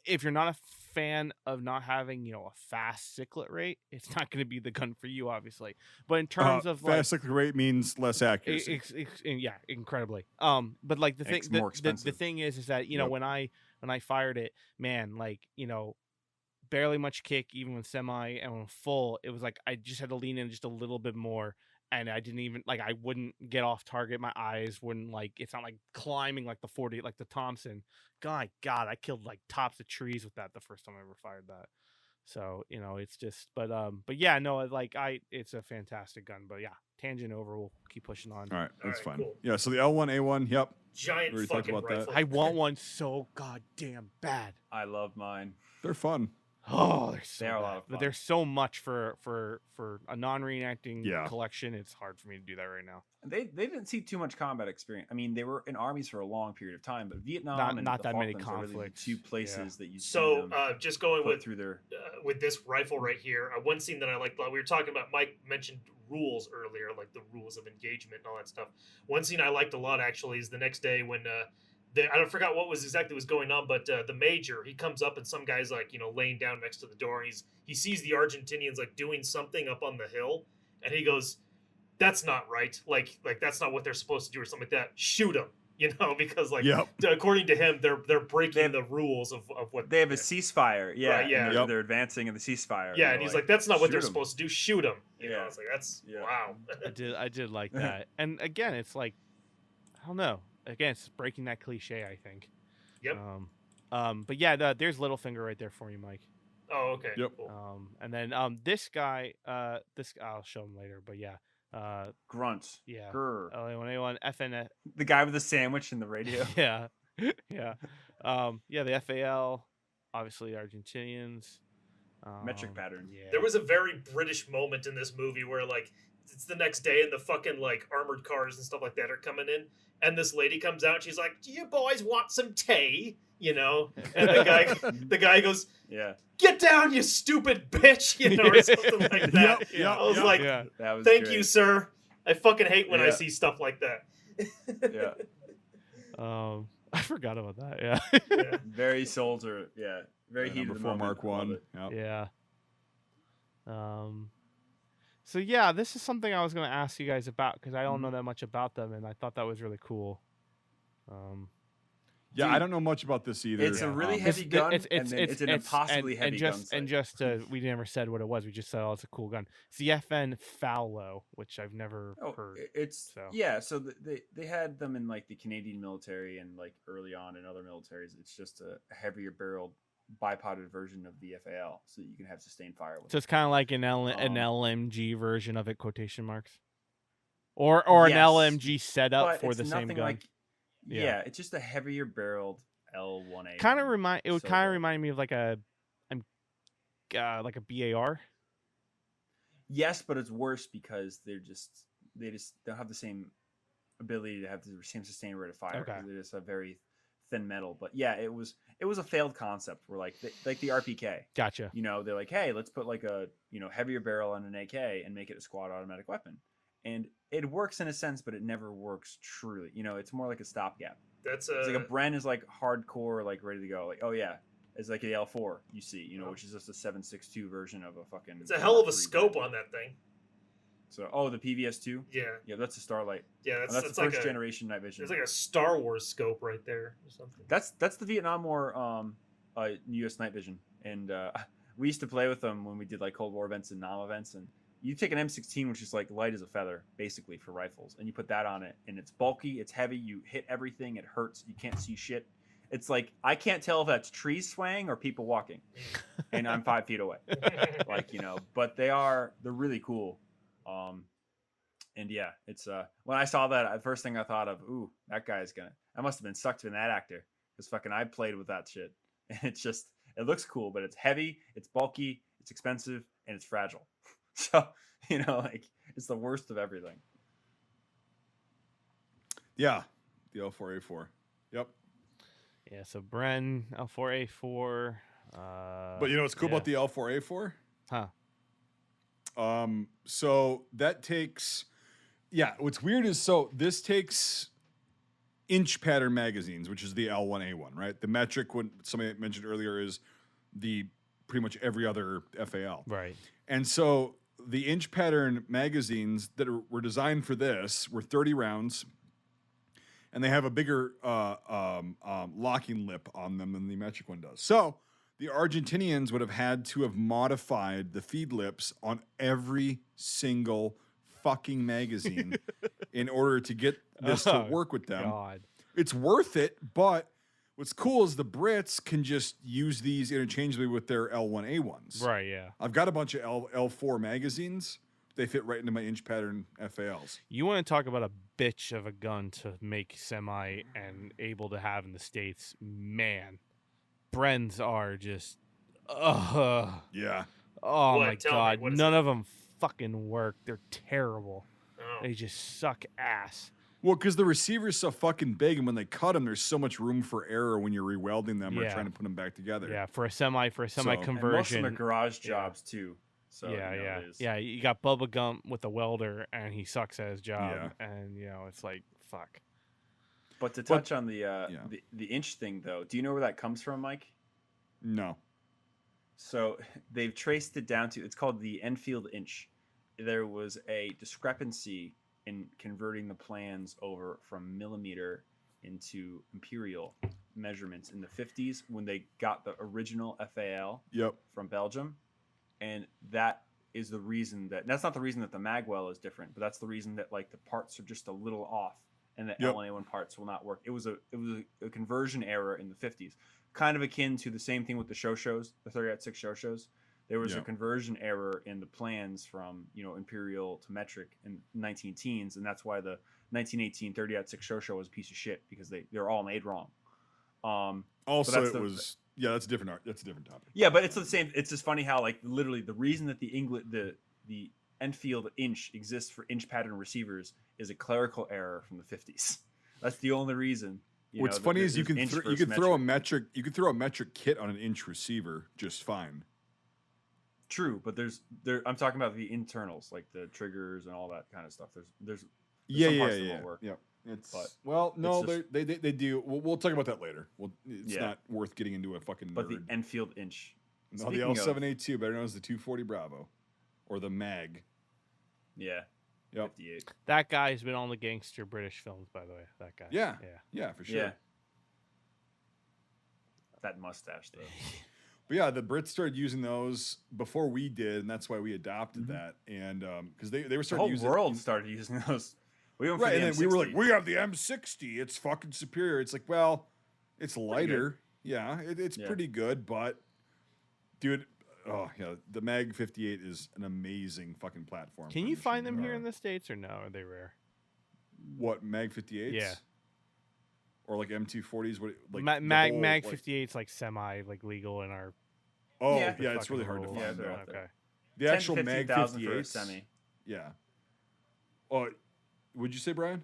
if you're not a fan of not having a fast cyclet rate, it's not going to be the gun for you, obviously. But in terms of fast cyclic rate means less accuracy. yeah, incredibly. But like the thing, It's more the expensive. thing is that Yep. when I fired it, man, like barely much kick, even when semi, and when full, it was like I just had to lean in just a little bit more, and I didn't even I wouldn't get off target. My eyes wouldn't it's not like climbing like the 40, like the Thompson. God, I killed like tops of trees with that the first time I ever fired that. So it's just, but yeah, no, it's a fantastic gun. But yeah, tangent over. We'll keep pushing on. All right, that's All right, fine. cool. Yeah, so the L1A1, yep. Giant We already talked fucking about that. rifle. I want one so goddamn bad. I love mine. They're fun. Oh, they're so They are a bad. lot of But fun. there's so much for a non-reenacting Yeah. collection. It's hard for me to do that right now. They didn't see too much combat experience. I mean, they were in armies for a long period of time, but Vietnam Not- and not the that many Falklands are really the conflicts. two places that you see So them just going put with through their. this rifle right here, one scene that I liked, we were talking about, Mike mentioned rules earlier, like the rules of engagement and all that stuff. One scene I liked a lot, actually, is the next day when I forgot what was exactly was going on, but the major, he comes up and some guy's like, laying down next to the door, and he sees the Argentinians like doing something up on the hill, and he goes, that's not right. Like that's not what they're supposed to do or something like that. Shoot them, because Yep. according to him, they're breaking the rules of what They have a ceasefire, yeah. Right, yeah. And Yep. they're advancing in the ceasefire. Yeah, and he's like, that's not what they're "Shoot 'em." supposed to do. Shoot them. Yeah. It's like, that's Yeah. wow. I did like that. And again, it's like, I don't know. Again, it's breaking that cliche, I think. Yep. But yeah, there's Littlefinger right there for you, Mike. Oh, okay. Yep. Cool. And then this guy, I'll show him later. But yeah, Grunts. yeah. Grr. A1A1 FN. The guy with the sandwich in the radio. Yeah, yeah. Yeah, the FAL, obviously Argentinians. Metric pattern. Yeah. There was a very British moment in this movie where like it's the next day and the fucking like armored cars and stuff like that are coming in, and this lady comes out and she's like, "Do you boys want some tea?" And the guy goes, Yeah. "Get down, you stupid bitch," or something like that. Yep, yep, I was yep. like, Yeah. That was "Thank great. you, sir." I fucking hate when I Yeah. see stuff like that. Yeah. I forgot about that. Yeah. Yeah. Very soldier. Yeah. Very heated. Number 4 Mark 1. Yep. Yeah. So yeah, this is something I was going to ask you guys about because I don't know that much about them, and I thought that was really cool. Yeah, Dude, I don't know much about this either. It's a really heavy gun, and then it's an impossibly heavy gun sight. And just we never said what it was. We just said, "Oh, it's a cool gun." It's the FN Fallow, which I've never heard. It's so. yeah. So they had them in like the Canadian military and like early on in other militaries. It's just a heavier barreled bipoded version of the FAL, so that you can have sustained fire with. So it's kind of like an LMG version of it, quotation marks, or an Yes, LMG setup but for it's the same nothing gun. like yeah, it's just a heavier barreled L1A. Kind of remind me of like a BAR. Yes, but it's worse because they don't have the same ability to have the same sustained rate of fire. Okay. It is a very thin metal. But yeah, it was a failed concept where like the RPK. Gotcha. They're like, hey, let's put like a heavier barrel on an AK and make it a squad automatic weapon. And it works in a sense, but it never works truly. It's more like a stopgap. That's It's like a Bren is like hardcore, like ready to go. Like, oh yeah, it's like the L4 you see, which is just a 7.62 version of a fucking. It's a hell of a Mark III scope Bren. on that thing. So, the PVS2. Yeah. Yeah, that's a Starlight. Yeah, That's it's the like first generation night vision. It's like a Star Wars scope right there or something. That's the Vietnam War U.S. night vision, and we used to play with them when we did like Cold War events and Nam events, and you take an M16, which is like light as a feather, basically for rifles, and you put that on it, and it's bulky, it's heavy, you hit everything, it hurts, you can't see shit. It's like I can't tell if that's trees swaying or people walking, and I'm 5 feet away, But they're really cool. And yeah, it's when I saw that, the first thing I thought of, ooh, I must have been sucked in that actor, because fucking I played with that shit, and it looks cool, but it's heavy, it's bulky, it's expensive, and it's fragile. So it's the worst of everything. Yeah, the L4A4. Yep. Yeah. So Bren L4A4. But what's cool about the L4A4? Huh. So that takes, what's weird is this takes inch pattern magazines, which is the L1A1, right? The metric, when somebody mentioned earlier, is the pretty much every other FAL. Right. And so the inch pattern magazines that were designed for this were 30 rounds, and they have a bigger locking lip on them than the metric one does. So the Argentinians would have had to have modified the feed lips on every single fucking magazine in order to get this to work with them. God. It's worth it, but what's cool is the Brits can just use these interchangeably with their L1A1s. Right, yeah. I've got a bunch of L4 magazines. They fit right into my inch pattern FALs. You want to talk about a bitch of a gun to make semi and able to have in the States? Man, Brens are just, Yeah. oh What? my Tell me, God. what is None it? of them fucking work. They're terrible. Oh. They just suck ass. Well, because the receiver's so fucking big, and when they cut them, there's so much room for error when you're rewelding them or Yeah. trying to put them back together. Yeah, for a semi So- And most of conversion. them are garage jobs too. So yeah, you know, yeah, it is- yeah. You got Bubba Gump with a welder, and he sucks at his job, and it's like fuck. But to touch on the yeah. the inch thing though, do you know where that comes from, Mike? No. So they've traced it down to, it's called the Enfield inch. There was a discrepancy in converting the plans over from millimeter into imperial measurements in the 50s when they got the original FAL Yep. from Belgium. And that is the reason that's not the reason that the magwell is different, but that's the reason that like the parts are just a little off and the Yep. L1A1 parts will not work. It was a conversion error in the 50s, kind of akin to the same thing with the shows, the 30-6 shows. There was a Yep. conversion error in the plans from imperial to metric in 19 teens, and that's why the 1918 30-6 show was a piece of shit because they're all made wrong. Also, that's it the- was that's a different art. That's a different topic. Yeah, but it's the same. It's just funny how like literally the reason that the Enfield inch exists for inch pattern receivers is a clerical error from the 50s. That's the only reason. What's funny is you can throw a metric kit on an inch receiver just fine. True, but I'm talking about the internals, like the triggers and all that kind of stuff. There's Yeah, some yeah, parts that yeah. won't work. Yep. It's But well, no, it's just- they do. We'll talk about that later. It's Yeah. not worth getting into a fucking But nerd. the Enfield inch. No, the Speaking of- L782, better known as the 240 Bravo, or the Mag. Yeah. Yep. 58. That guy's been on the gangster British films, by the way. That guy. Yeah. Yeah. Yeah, for sure. Yeah. That mustache though. But yeah, the Brits started using those before we did, and that's why we adopted Mhm. that. And because they were The starting whole to use world it. started using those. We went for Right, the and then we were like, M60. we have the M60. It's fucking superior. It's like, well, it's lighter. Yeah, it's Yeah. pretty good, but dude, oh yeah, the Mag 58 is an amazing fucking platform. Can for you find machine them here gun. in the States or no? Are they rare? What Mag 58s? Yeah. Or like M240s? What like Mag the whole, Mag like- 58's like semi legal in our. Oh Yeah. yeah, it's really fucking hard to rules. find. they're though. out there. Okay. The 10 to actual Mag 15,000 for a 58 semi. Yeah. Oh, would you say, Brian?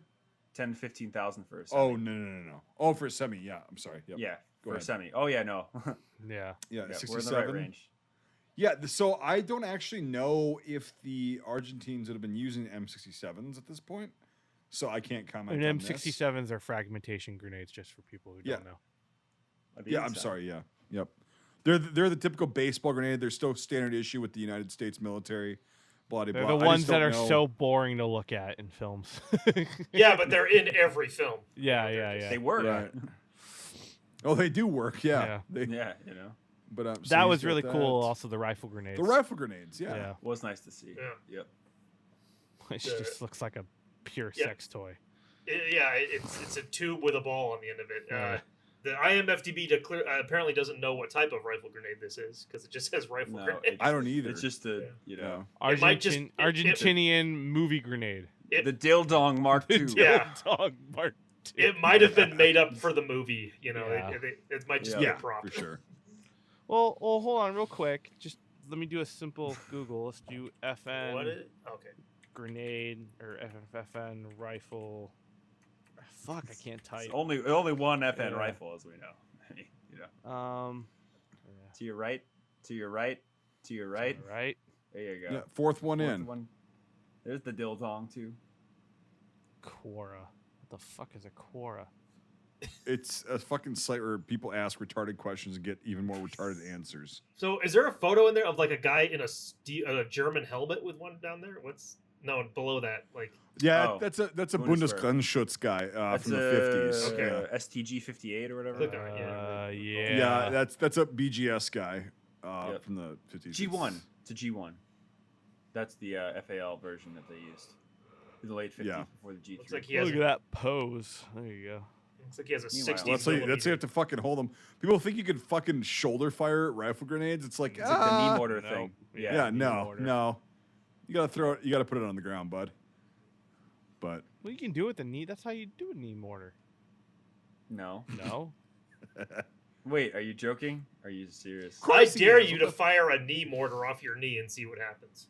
10 to 15,000 for a semi. Oh no. Oh, for a semi, yeah. I'm sorry. Yep. Yeah, Go for a ahead. semi. Oh yeah, no. Yeah. Yeah, Yeah, we're in the 67. right range. Yeah, so I don't actually know if the Argentines would have been using M67s at this point, so I can't comment And on this. M67s are fragmentation grenades, just for people who Yeah. don't know. I'd be Yeah, I'm inside. sorry. Yeah, yep. They're the typical baseball grenade. They're still standard issue with the United States military. Blah, blah, They're blah. the I ones just that don't are know. so boring to look at in films. Yeah, but they're in every film. Yeah, They're yeah, just- yeah. They work. Right. Oh, they do work. Yeah. Yeah. They, Yeah, But so That he's was got really that. cool. Also, the rifle grenades. The rifle grenades. Yeah. Yeah. was nice to see. Yeah. Yep. Which The- just looks like a pure Yeah. sex toy. It's a tube with a ball on the end of it. Yeah. The IMFDB apparently doesn't know what type of rifle grenade this is because it just says rifle No, grenade. it- I don't either. It's just a Yeah. It might just- Argentinian movie grenade. the Dildong Mark II. Yeah. Dog Mark II. It might have been made up for the movie. Yeah. It might just Yeah. be a Yeah, prop. for sure. Well, hold on, real quick. Just let me do a simple Google. Let's do FN What is? Okay. grenade or FFN rifle. Fuck, I can't type. It's only one FN Yeah. rifle, as we know. Yeah. To your right, to your right, to your right. Right. There you go. Yeah. Fourth one Fourth in. one. There's the Dildong too. Quora. What the fuck is a Quora? It's a fucking site where people ask retarded questions and get even more retarded answers. So, is there a photo in there of like a guy in a German helmet with one down there? What's no below that? Like, Yeah, Oh, that's a Bundeswehr. Bundesgrenzschutz guy That's from the 50s. Okay. Yeah. STG 58 or whatever. Click on it. Yeah. Yeah, that's a BGS guy Yep. from the 50s. G1. It's a G1. That's the FAL version that they used in the late 50s Yeah. before the G3. Looks like he has. Look at that pose. There you go. Looks like he has a Meanwhile- 60 That's how you millimeter. have to fucking hold them. People think you could fucking shoulder fire rifle grenades. It's like, It's like the knee mortar no. thing. yeah, knee no, mortar. no. You gotta throw it. You gotta put it on the ground, bud. But Well, you can do it with the knee. That's how you do a knee mortar. No. No. Wait, are you joking? Are you serious? I course he dare is. you What to the- fire a knee mortar off your knee and see what happens.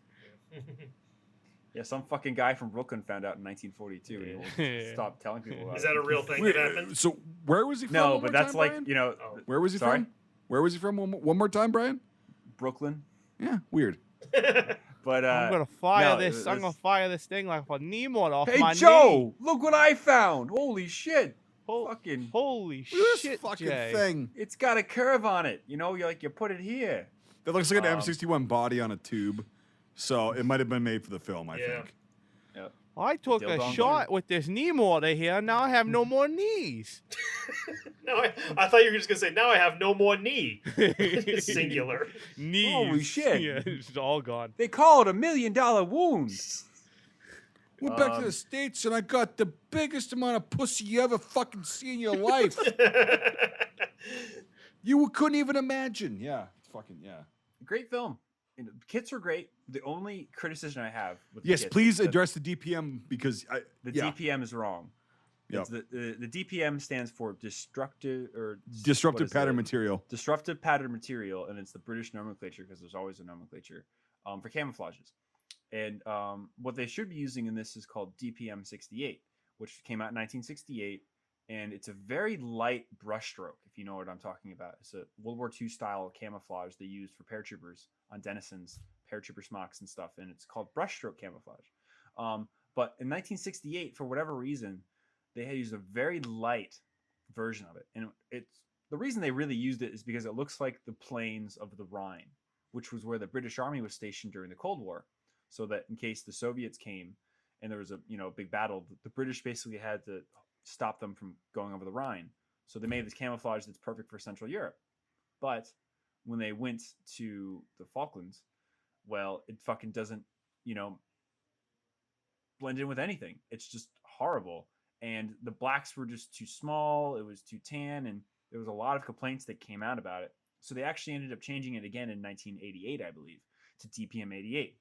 Yeah, some fucking guy from Brooklyn found out in 1942. And he won't Yeah. stop telling people about Is it. that a real thing Wait, that happened? so where was he from? No, one but more that's time, like, Brian? you know, Oh. Where was he Sorry? from? Where was he from? One more time, Brian. Brooklyn. Yeah, weird. But I'm gonna fire no, this. I'm gonna fire this thing like a knee mortar off Hey my Joe, look what I found! Holy shit! knee. Ho- Fucking, Holy Look at shit, this fucking Jay. thing. it's got a curve on it. You know, you put it here. That looks like an Um, M61 body on a tube. So it might have been made for the film, I Yeah. think. I took a Dildo shot with this knee mortar here. Now I have no more knees. No, I thought you were just gonna say now I have no more knee. Singular. Knees. Holy shit. Yeah, it's all gone. They call it $1 million wound. Went back to Um, the States and I got the biggest amount of pussy you ever fucking see in your life. You couldn't even imagine. Yeah. Fucking, yeah. Great film. You know, the kits were great. The only criticism I have with the Yes, kits please is that address the DPM because the yeah. DPM is wrong. Yep. It's the DPM stands for destructive or what Disruptive is pattern it? material. Disruptive pattern material, and it's the British nomenclature because there's always a nomenclature for camouflages. And what they should be using in this is called DPM 68, which came out in 1968, and it's a very light brushstroke. If you know what I'm talking about, it's a World War II style camouflage they used for paratroopers on denizens, paratrooper smocks and stuff, and it's called brushstroke camouflage. But in 1968, for whatever reason, they had used a very light version of it, and it's the reason they really used it is because it looks like the plains of the Rhine, which was where the British Army was stationed during the Cold War, so that in case the Soviets came and there was a big battle, the British basically had to stop them from going over the Rhine. So they made this camouflage that's perfect for Central Europe. But when they went to the Falklands, well, it fucking doesn't, blend in with anything. It's just horrible. And the blacks were just too small. It was too tan. And there was a lot of complaints that came out about it. So they actually ended up changing it again in 1988, I believe, to DPM 88,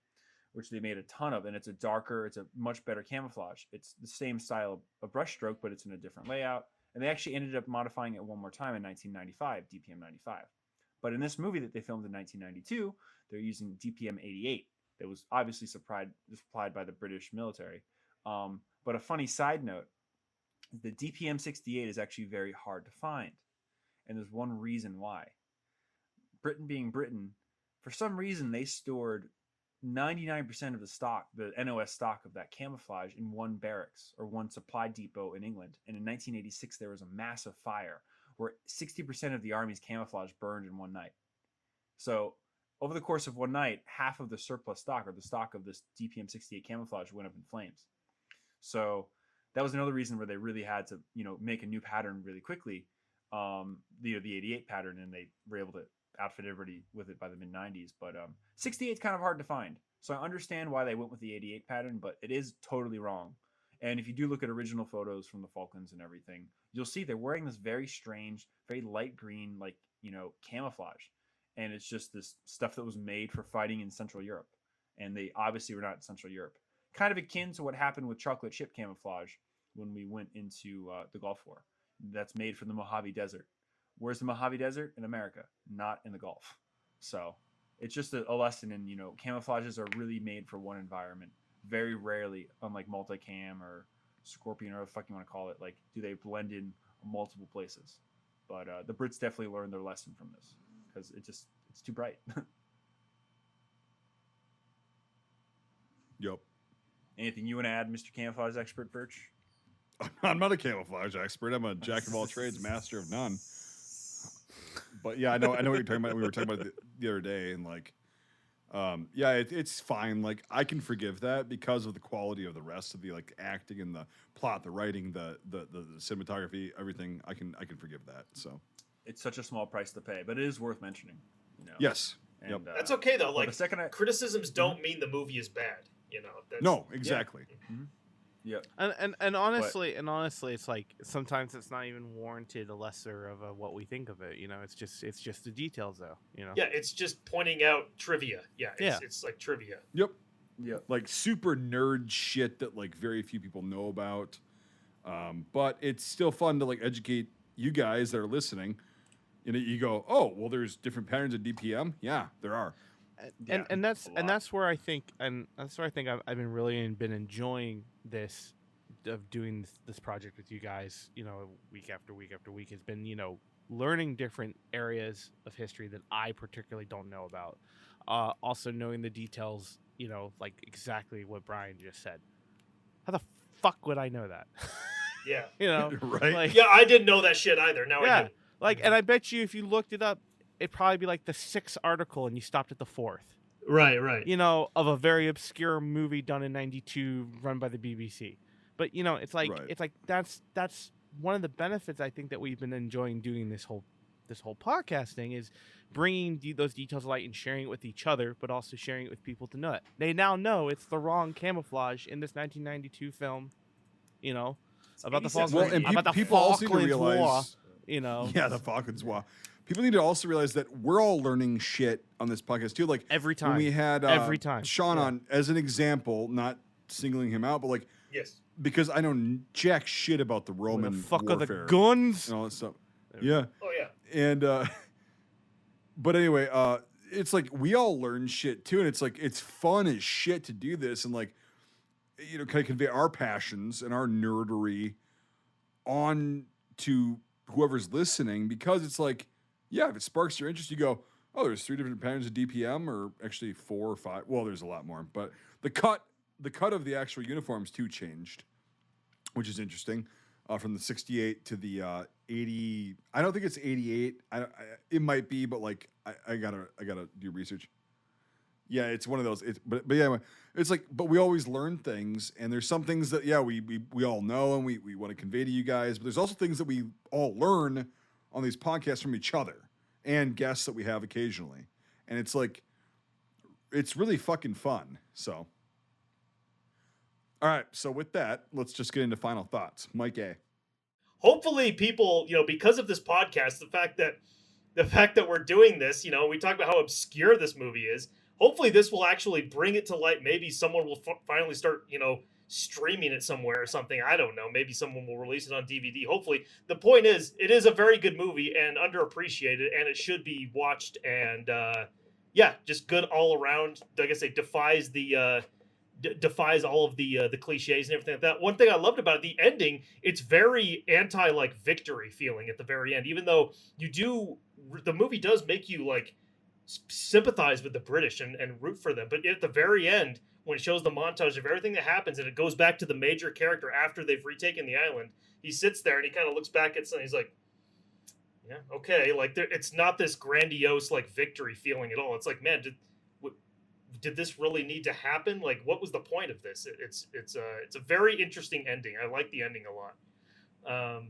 which they made a ton of. And it's a much better camouflage. It's the same style of brushstroke, but it's in a different layout. And they actually ended up modifying it one more time in 1995, DPM 95. But in this movie that they filmed in 1992, they're using DPM 88 that was obviously supplied by the British military. But a funny side note, the DPM 68 is actually very hard to find. And there's one reason why. Britain being Britain, for some reason they stored 99% of the stock, the NOS stock of that camouflage in one barracks or one supply depot in England. And in 1986, there was a massive fire where 60% of the army's camouflage burned in one night. So over the course of one night, half of the surplus stock or the stock of this DPM 68 camouflage went up in flames. So that was another reason where they really had to, make a new pattern really quickly, the 88 pattern, and they were able to outfit everybody with it by the mid 90s. But 68 is kind of hard to find. So I understand why they went with the 88 pattern, but it is totally wrong. And if you do look at original photos from the Falklands and everything, you'll see they're wearing this very strange, very light green, camouflage. And it's just this stuff that was made for fighting in Central Europe. And they obviously were not in Central Europe. Kind of akin to what happened with chocolate chip camouflage when we went into the Gulf War. That's made for the Mojave Desert. Where's the Mojave Desert? In America, not in the Gulf. So it's just a lesson in, camouflages are really made for one environment. Very rarely, unlike multicam or Scorpion or whatever the fuck you want to call it, do they blend in multiple places. But the Brits definitely learned their lesson from this because it's too bright. Yep. Anything you want to add, Mr. Camouflage Expert Birch? I'm not a camouflage expert. I'm a jack of all trades, master of none. But yeah, I know what you're talking about. We were talking about it the other day, and like, yeah, it's fine. Like, I can forgive that because of the quality of the rest of the like acting and the plot, the writing, the cinematography, everything. I can forgive that. So It's such a small price to pay, but it is worth mentioning. Yes. And, Yep. That's okay though. Like the second criticisms don't mean the movie is bad. That's, No, exactly. Yep. And honestly, it's like sometimes it's not even warranted a lesser of what we think of it. It's just the details though. Yeah, it's just pointing out trivia. It's like trivia. Yep. Yep. Like super nerd shit that like very few people know about. But it's still fun to like educate you guys that are listening. You go, oh, well, there's different patterns of DPM. Yeah, there are. And that's where I think I've been really been enjoying this of doing this project with you guys. Week after week after week has been learning different areas of history that I particularly don't know about. Also knowing the details. Like exactly what Brian just said. How the fuck would I know that? Yeah. Right? Like, Yeah, I didn't know that shit either. Now I do. Like, and I bet you if you looked it up, it'd probably be like the 6th article and you stopped at the 4th. Right. Of a very obscure movie done in '92 run by the BBC. But it's like Right. it's like that's one of the benefits I think that we've been enjoying doing this whole podcasting is bringing those details to light and sharing it with each other, but also sharing it with people to know it. They now know it's the wrong camouflage in this 1992 film. About the Falklands. Well, and about the people also need to Falklands War. realize, Yeah, the Falklands War. People need to also realize that we're all learning shit on this podcast too. Like every time when we had every time Sean on as an example, not singling him out, but like Yes. because I know jack shit about the Roman the fuck warfare are the guns? and all that stuff. Yeah, Oh yeah. and but anyway, it's like we all learn shit too, and it's like it's fun as shit to do this and like kind of convey our passions and our nerdery on to whoever's listening because it's like, yeah, if it sparks your interest, you go, oh, there's 3 different patterns of DPM, or actually 4 or 5. Well, there's a lot more, but the cut of the actual uniforms too changed, which is interesting. From the 68 to the 80. I don't think it's 88. It might be, but like I gotta do research. Yeah, it's one of those. But yeah, it's like, but we always learn things, and there's some things that we all know and we want to convey to you guys. But there's also things that we all learn on these podcasts from each other and guests that we have occasionally, and it's like, it's really fucking fun. So, all right. So with that, let's just get into final thoughts. Mike A. Hopefully people, because of this podcast, the fact that we're doing this, we talk about how obscure this movie is. Hopefully this will actually bring it to light. Maybe someone will finally start, streaming it somewhere or something. I don't know. Maybe someone will release it on DVD. Hopefully. The point is, it is a very good movie and underappreciated, and it should be watched. And just good all around. Like I say, defies all of the cliches and everything like that. One thing I loved about it, the ending, it's very anti victory feeling at the very end. Even though the movie does make you like sympathize with the British and root for them, but at the very end, when it shows the montage of everything that happens and it goes back to the major character after they've retaken the island, he sits there and he kind of looks back at something. He's like, yeah, okay, like it's not this grandiose like victory feeling at all. It's like, man, did this really need to happen? Like, what was the point of this? It's a very interesting ending. I like the ending a lot.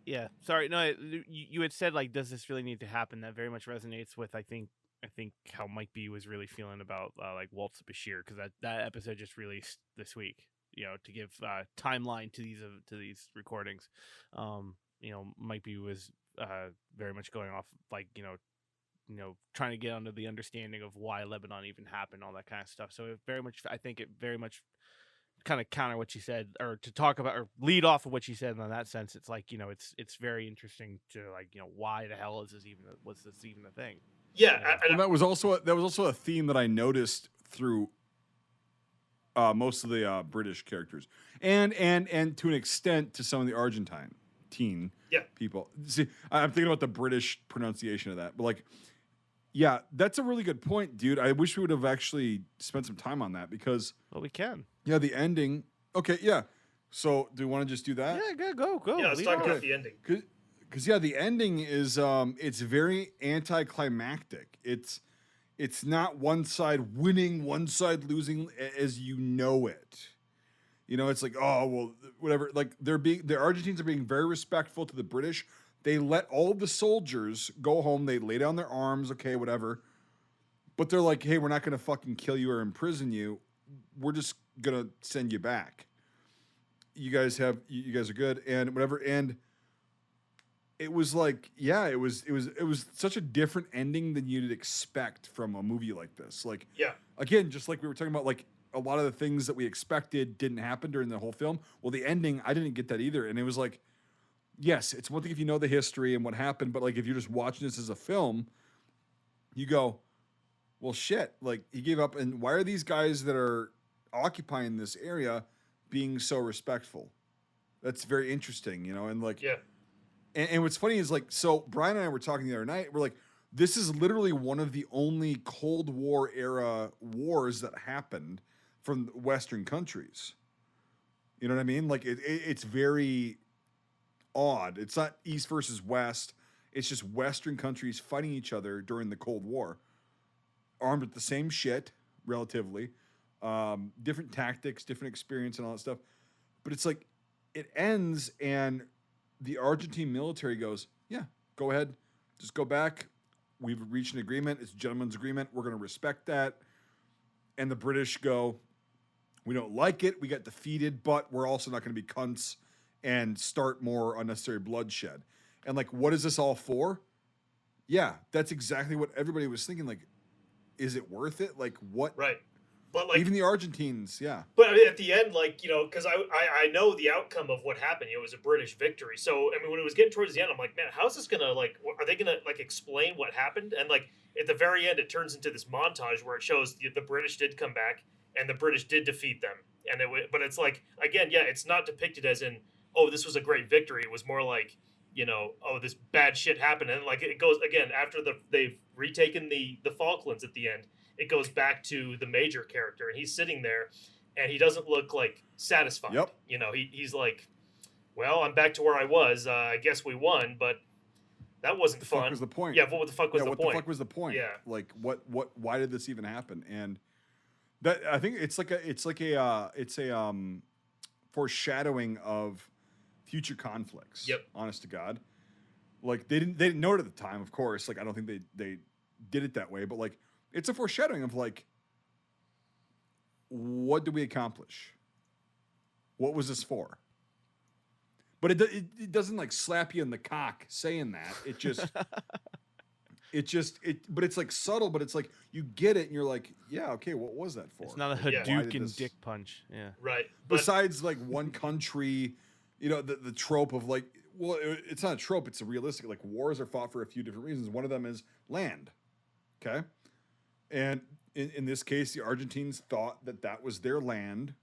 Yeah. Sorry, no. You had said like, does this really need to happen? That very much resonates with I think how Mike B was really feeling about like Waltz Bashir, because that episode just released this week. To give timeline to these recordings. Mike B was very much going off like trying to get under the understanding of why Lebanon even happened, all that kind of stuff. So I think it very much kind of counter what you said, or to talk about or lead off of what you said in that sense. It's like, it's very interesting to like, why the hell was this even a thing? Yeah. And that was also a theme that I noticed through most of the British characters and to an extent to some of the Argentine people. See, I'm thinking about the British pronunciation of that, but like, yeah, that's a really good point, dude. I wish we would have actually spent some time on that because... Well, we can. Yeah, the ending... Okay, yeah. So do you want to just do that? Yeah, go. Yeah, let's lead talk off. about the ending. Because yeah, the ending is it's very anticlimactic. It's not one side winning, one side losing as you know it. You know, it's like, oh well, whatever. Like the Argentines are being very respectful to the British. They let all of the soldiers go home. They lay down their arms, okay, whatever. But they're like, hey, we're not gonna fucking kill you or imprison you. We're just gonna send you back. You guys are good and whatever. And it was like, yeah, it was such a different ending than you'd expect from a movie like this. Like, Yeah. again, just like we were talking about, like a lot of the things that we expected didn't happen during the whole film. Well, the ending, I didn't get that either. And it was like, yes, it's one thing if you know the history and what happened, but like if you're just watching this as a film, you go, well, shit, like he gave up. And why are these guys that are occupying this area being so respectful? That's very interesting, you know, and like, Yeah. And what's funny is like, so Brian and I were talking the other night. We're like, this is literally one of the only Cold War era wars that happened from Western countries. You know what I mean? Like it's very odd. It's not East versus West. It's just Western countries fighting each other during the Cold War, armed with the same shit, relatively, different tactics, different experience, and all that stuff. But it's like it ends and the Argentine military goes, yeah, go ahead. Just go back. We've reached an agreement. It's a gentleman's agreement. We're going to respect that. And the British go, we don't like it. We got defeated, but we're also not going to be cunts and start more unnecessary bloodshed. And like, what is this all for? Yeah, that's exactly what everybody was thinking. Like, is it worth it? Like, what? Right. But like Even the Argentines, yeah. But I mean, at the end, like, you know, because I know the outcome of what happened. You know, it was a British victory. So I mean, when it was getting towards the end, I'm like, man, how's this gonna like? Are they gonna like explain what happened? And like at the very end, it turns into this montage where it shows the British did come back and the British did defeat them. And but it's like again, yeah, it's not depicted as in, oh, this was a great victory. It was more like, you know, oh, this bad shit happened. And like it goes again after they've retaken the Falklands at the end. It goes back to the major character, and he's sitting there, and he doesn't look like satisfied. Yep. You know, he's like, "Well, I'm back to where I was. I guess we won, but that wasn't The fun." fuck was the point? Yeah, but what the fuck was the what point? the fuck was the point? Yeah. Like, why did this even happen? And that I think it's a foreshadowing of future conflicts. Yep. Honest to God, like they didn't know it at the time, of course. Like I don't think they did it that way, but like it's a foreshadowing of like, what did we accomplish? What was this for? But it doesn't like slap you in the cock saying that. It just but it's like subtle, but it's like you get it and you're like, yeah, okay, what was that for? It's not a Like, why did Hadouken this- dick punch. Yeah. Right. But Besides like one country, you know, the trope of like, well, it's not a trope, it's a realistic, like wars are fought for a few different reasons. One of them is land. Okay. And in this case, the Argentines thought that was their land.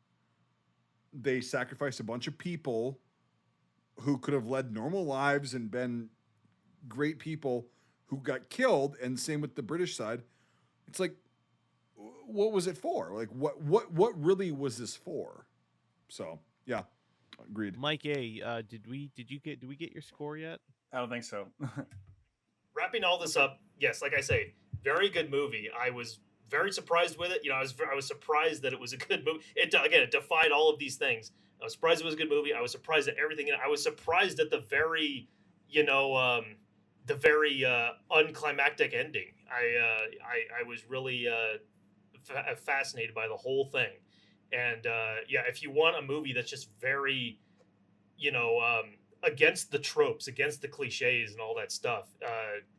They sacrificed a bunch of people who could have led normal lives and been great people who got killed. And same with the British side. It's like, what was it for? Like, what really was this for? So, yeah, agreed. Mike A, did we get your score yet? I don't think so. wrapping all this up, yes, like I say, very good movie. I was very surprised with it. You know, I was surprised that it was a good movie. It defied all of these things. I was surprised it was a good movie. I was surprised at everything. I was surprised at the very, unclimactic ending. I was really fascinated by the whole thing. And if you want a movie that's just very, against the tropes, against the cliches and all that stuff,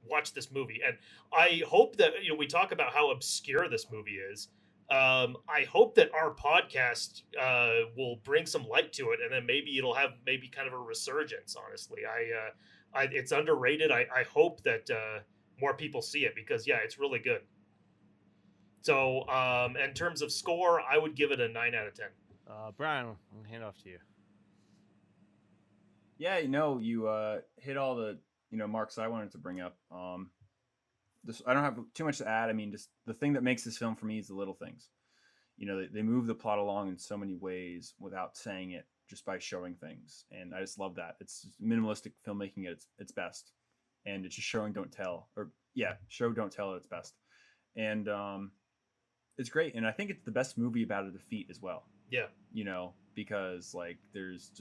watch this movie. And I hope that, we talk about how obscure this movie is. I hope that our podcast will bring some light to it, and then maybe it'll have kind of a resurgence. Honestly, it's underrated. I hope that more people see it because it's really good. So in terms of score, I would give it a 9 out of 10. Brian, I'll hand off to you. Yeah, you hit all the marks I wanted to bring up. I don't have too much to add. I mean, just the thing that makes this film for me is the little things. They move the plot along in so many ways without saying it. just by showing things, and I just love that. It's minimalistic filmmaking at its best, and it's just showing, don't tell, or show, don't tell at its best, and it's great. And I think it's the best movie about a defeat as well. Yeah, because like there's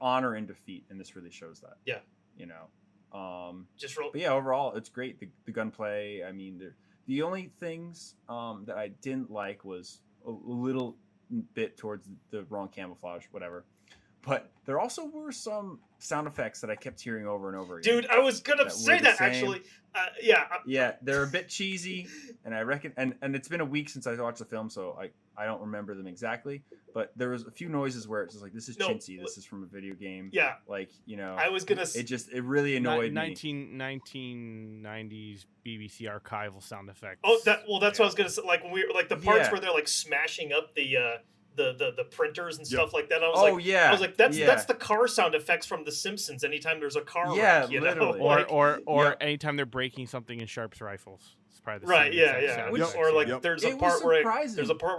honor in defeat, and this really shows that. Yeah, just real. But yeah, overall, it's great. The gunplay. I mean, the only things that I didn't like was a little bit towards the wrong camouflage, whatever. But there also were some sound effects that I kept hearing over and over again. Dude, I was gonna say that actually. Yeah, they're a bit cheesy, and I reckon, and it's been a week since I watched the film, so I don't remember them exactly. But there was a few noises where it's just like, this is chintzy. This is from a video game. Yeah, like I was gonna. It really annoyed me. 1990s BBC archival sound effects. Oh, that's what I was gonna say. Like when we like the parts where they're like smashing up the printers and stuff like that. I was like, that's the car sound effects from The Simpsons. Anytime there's a car wreck, literally. Or anytime they're breaking something in Sharp's rifles. It's probably the right. same Or there's a part where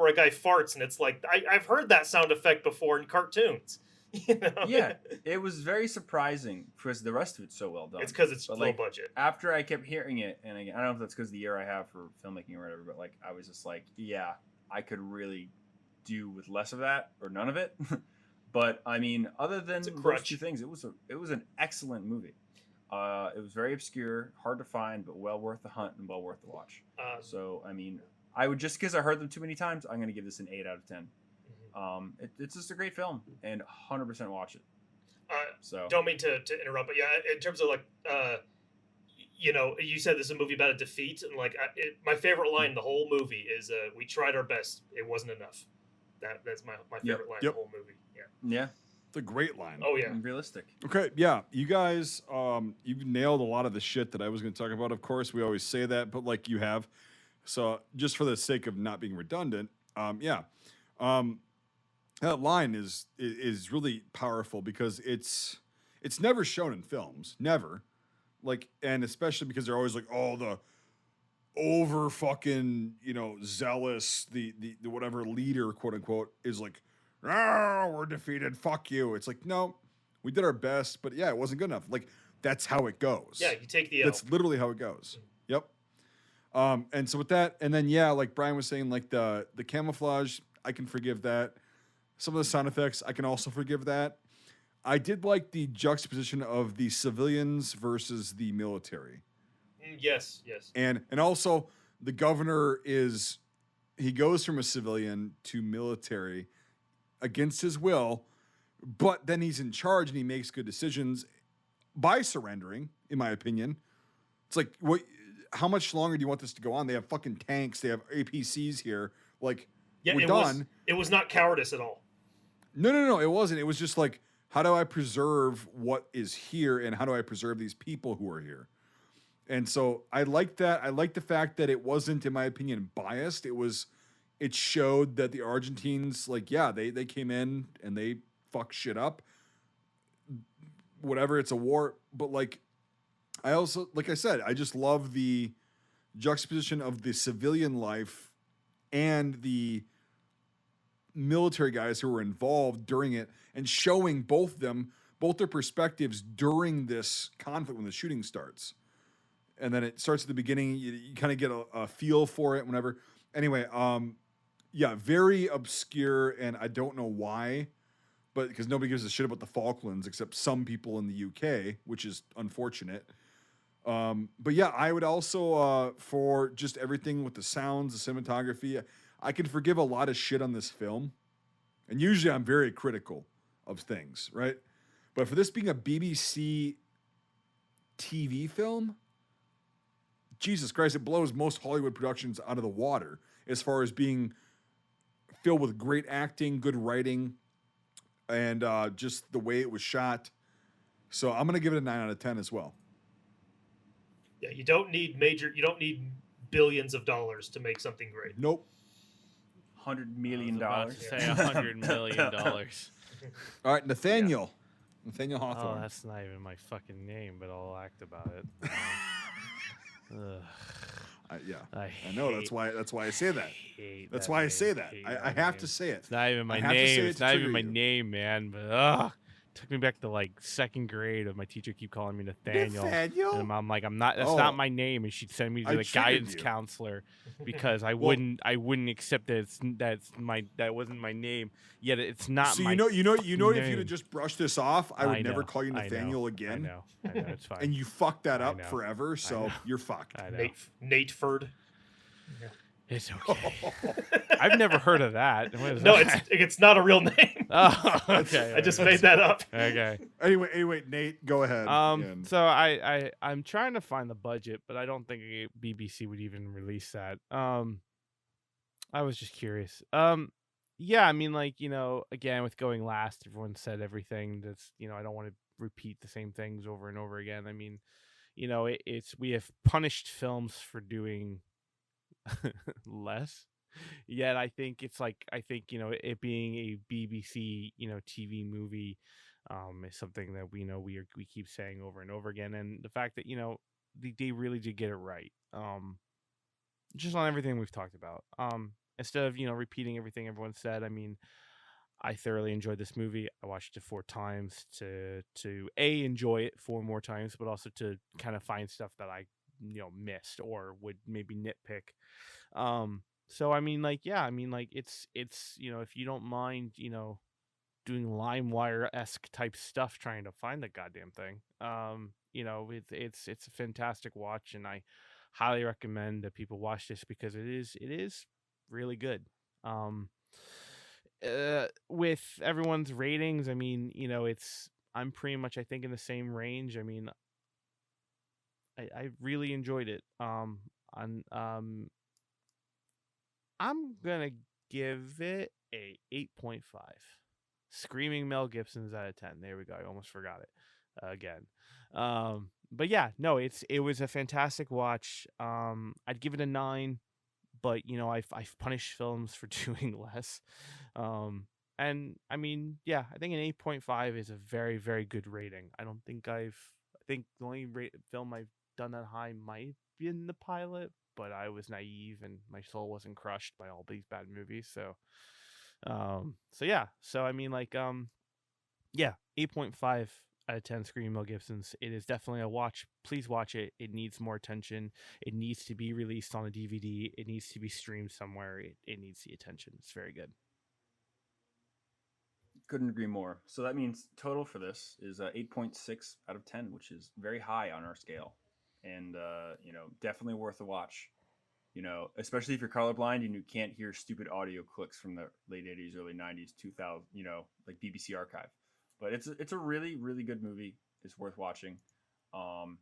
a guy farts, and it's like I've heard that sound effect before in cartoons. Yeah, it was very surprising because the rest of it's so well done. It's because it's low budget. After I kept hearing it, and again, I don't know if that's because of the year I have for filmmaking or whatever, but like I was just like, I could really do with less of that or none of it. But I mean, other than those two things, it was an excellent movie. It was very obscure, hard to find, but well worth the hunt and well worth the watch. So I mean, I would, just because I heard them too many times, I'm going to give this an 8 out of 10. It's just a great film, and 100% watch it. So don't mean to interrupt, but in terms of like, you said this is a movie about a defeat, and like my favorite line in the whole movie is, "We tried our best, it wasn't enough." That's my favorite line in the whole movie. Yeah, it's a great line. Oh yeah, and realistic. Okay, yeah, you guys, you've nailed a lot of the shit that I was going to talk about. Of course, we always say that, but like you have. So just for the sake of not being redundant, that line is really powerful because it's never shown in films, never. Like, and especially because they're always like, oh, the over fucking, zealous, the whatever leader, quote unquote, is like, oh, we're defeated, fuck you. It's like, no, we did our best, but it wasn't good enough. Like, that's how it goes. Yeah, you take the L. That's literally how it goes. Yep. And so with that, and then like Brian was saying, like the camouflage, I can forgive that. Some of the sound effects, I can also forgive that. I did like the juxtaposition of the civilians versus the military. Yes. And also the governor he goes from a civilian to military against his will, but then he's in charge and he makes good decisions by surrendering, in my opinion. It's like, how much longer do you want this to go on? They have fucking tanks, they have APCs here. Like, we're done. It was not cowardice at all. No, it wasn't. It was just like, how do I preserve what is here and how do I preserve these people who are here? And so I like that. I like the fact that it wasn't, in my opinion, biased. It showed that the Argentines, like, they came in and they fuck shit up. Whatever, it's a war. But like, I also, like I said, I just love the juxtaposition of the civilian life and the military guys who were involved during it and showing both their perspectives during this conflict when the shooting starts. And then it starts at the beginning. You kind of get a feel for it whenever. Anyway, very obscure, and I don't know why, but because nobody gives a shit about the Falklands except some people in the UK, which is unfortunate. But yeah, I would also, for just everything with the sounds, the cinematography, I can forgive a lot of shit on this film. And usually I'm very critical of things, right? But for this being a BBC TV film, Jesus Christ, it blows most Hollywood productions out of the water as far as being filled with great acting, good writing, and just the way it was shot. So I'm going to give it a 9 out of 10 as well. Yeah, you don't need billions of dollars to make something great. Nope. $100 million. About to say $100 million. All right, Nathaniel Hawthorne. Oh, that's not even my fucking name, but I'll act about it. I know. That's why I say that. That's why I say that. I have to say it. It's not even my name. It's not even my name, man. But took me back to like second grade of my teacher keep calling me Nathaniel. And I'm like, I'm not. That's not my name. And she'd send me to the guidance counselor because I wouldn't accept that that wasn't my name. Yet it's not. So my you know, name. if you'd have just brushed this off, I would never call you Nathaniel again. I know, it's fine. And you fucked that up forever, so you're fucked. Nate Ford. Yeah. It's okay. I've never heard of that. What is no, that? it's not a real name. Oh, okay. I just made that up. Okay. Anyway, Nate, go ahead. So I'm trying to find the budget, but I don't think BBC would even release that. I was just curious. Yeah, I mean, like, again, with going last, everyone said everything. That's, I don't want to repeat the same things over and over again. I mean, we have punished films for doing less. Yet I think it being a BBC TV movie is something that we keep saying over and over again, and the fact that they really did get it right, just on everything we've talked about, instead of repeating everything everyone said. I mean, I thoroughly enjoyed this movie. I watched it 4 times to enjoy it 4 more times, but also to kind of find stuff that I missed or would maybe nitpick. So I mean, like, yeah, I mean, like, it's if you don't mind doing LimeWire-esque type stuff trying to find the goddamn thing, it's a fantastic watch, and I highly recommend that people watch this because it is really good. With everyone's ratings, I mean, I'm pretty much, I think, in the same range. I mean, I really enjoyed it. I'm gonna give it a 8.5. Screaming Mel Gibson's out of 10. There we go. I almost forgot it again. But yeah, no, it was a fantastic watch. I'd give it a 9, but I've punished films for doing less. And I mean, yeah, I think an 8.5 is a very, very good rating. I think the only film I've done that high might be in The Pilot, but I was naive and my soul wasn't crushed by all these bad movies. So yeah. So I mean, like, yeah, 8.5 out of 10 Screaming Mel Gibson's. It is definitely a watch. Please watch it. It needs more attention. It needs to be released on a DVD. It needs to be streamed somewhere. It needs the attention. It's very good. Couldn't agree more. So that means total for this is 8.6 out of 10, which is very high on our scale. And, definitely worth a watch, especially if you're colorblind and you can't hear stupid audio clicks from the late 80s, early 90s, 2000, like BBC Archive. But it's a really, really good movie. It's worth watching. And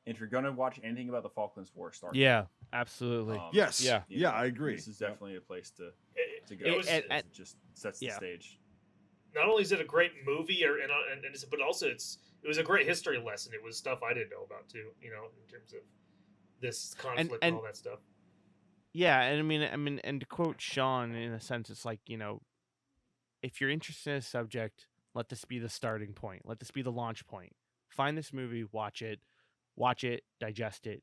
if you're going to watch anything about the Falklands War, start. Yeah, absolutely. Yes. Yeah, I agree. This is definitely a place to go. It just sets the stage. Not only is it a great movie, but also it was a great history lesson. It was stuff I didn't know about too, in terms of this conflict and all that stuff. Yeah, and I mean, and to quote Sean, in a sense, it's like, if you're interested in a subject, let this be the starting point. Let this be the launch point. Find this movie, watch it, digest it,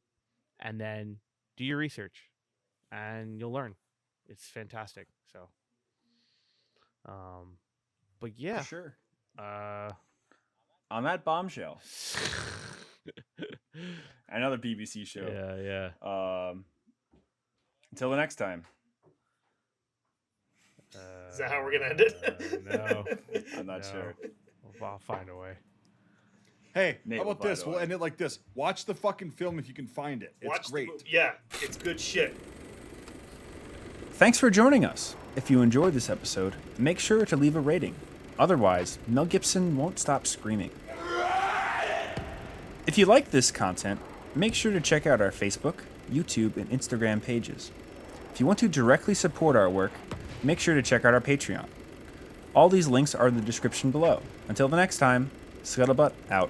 and then do your research, and you'll learn. It's fantastic. So, but yeah, for sure. On that bombshell, another BBC show. Yeah. Until the next time. Is that how we're gonna end it? No, I'm not sure. I'll find a way. Hey, Nate, how about this? We'll end it like this. Watch the fucking film if you can find it. It's great. Yeah, it's good shit. Thanks for joining us. If you enjoyed this episode, make sure to leave a rating. Otherwise, Mel Gibson won't stop screaming. If you like this content, make sure to check out our Facebook, YouTube, and Instagram pages. If you want to directly support our work, make sure to check out our Patreon. All these links are in the description below. Until the next time, Scuttlebutt out.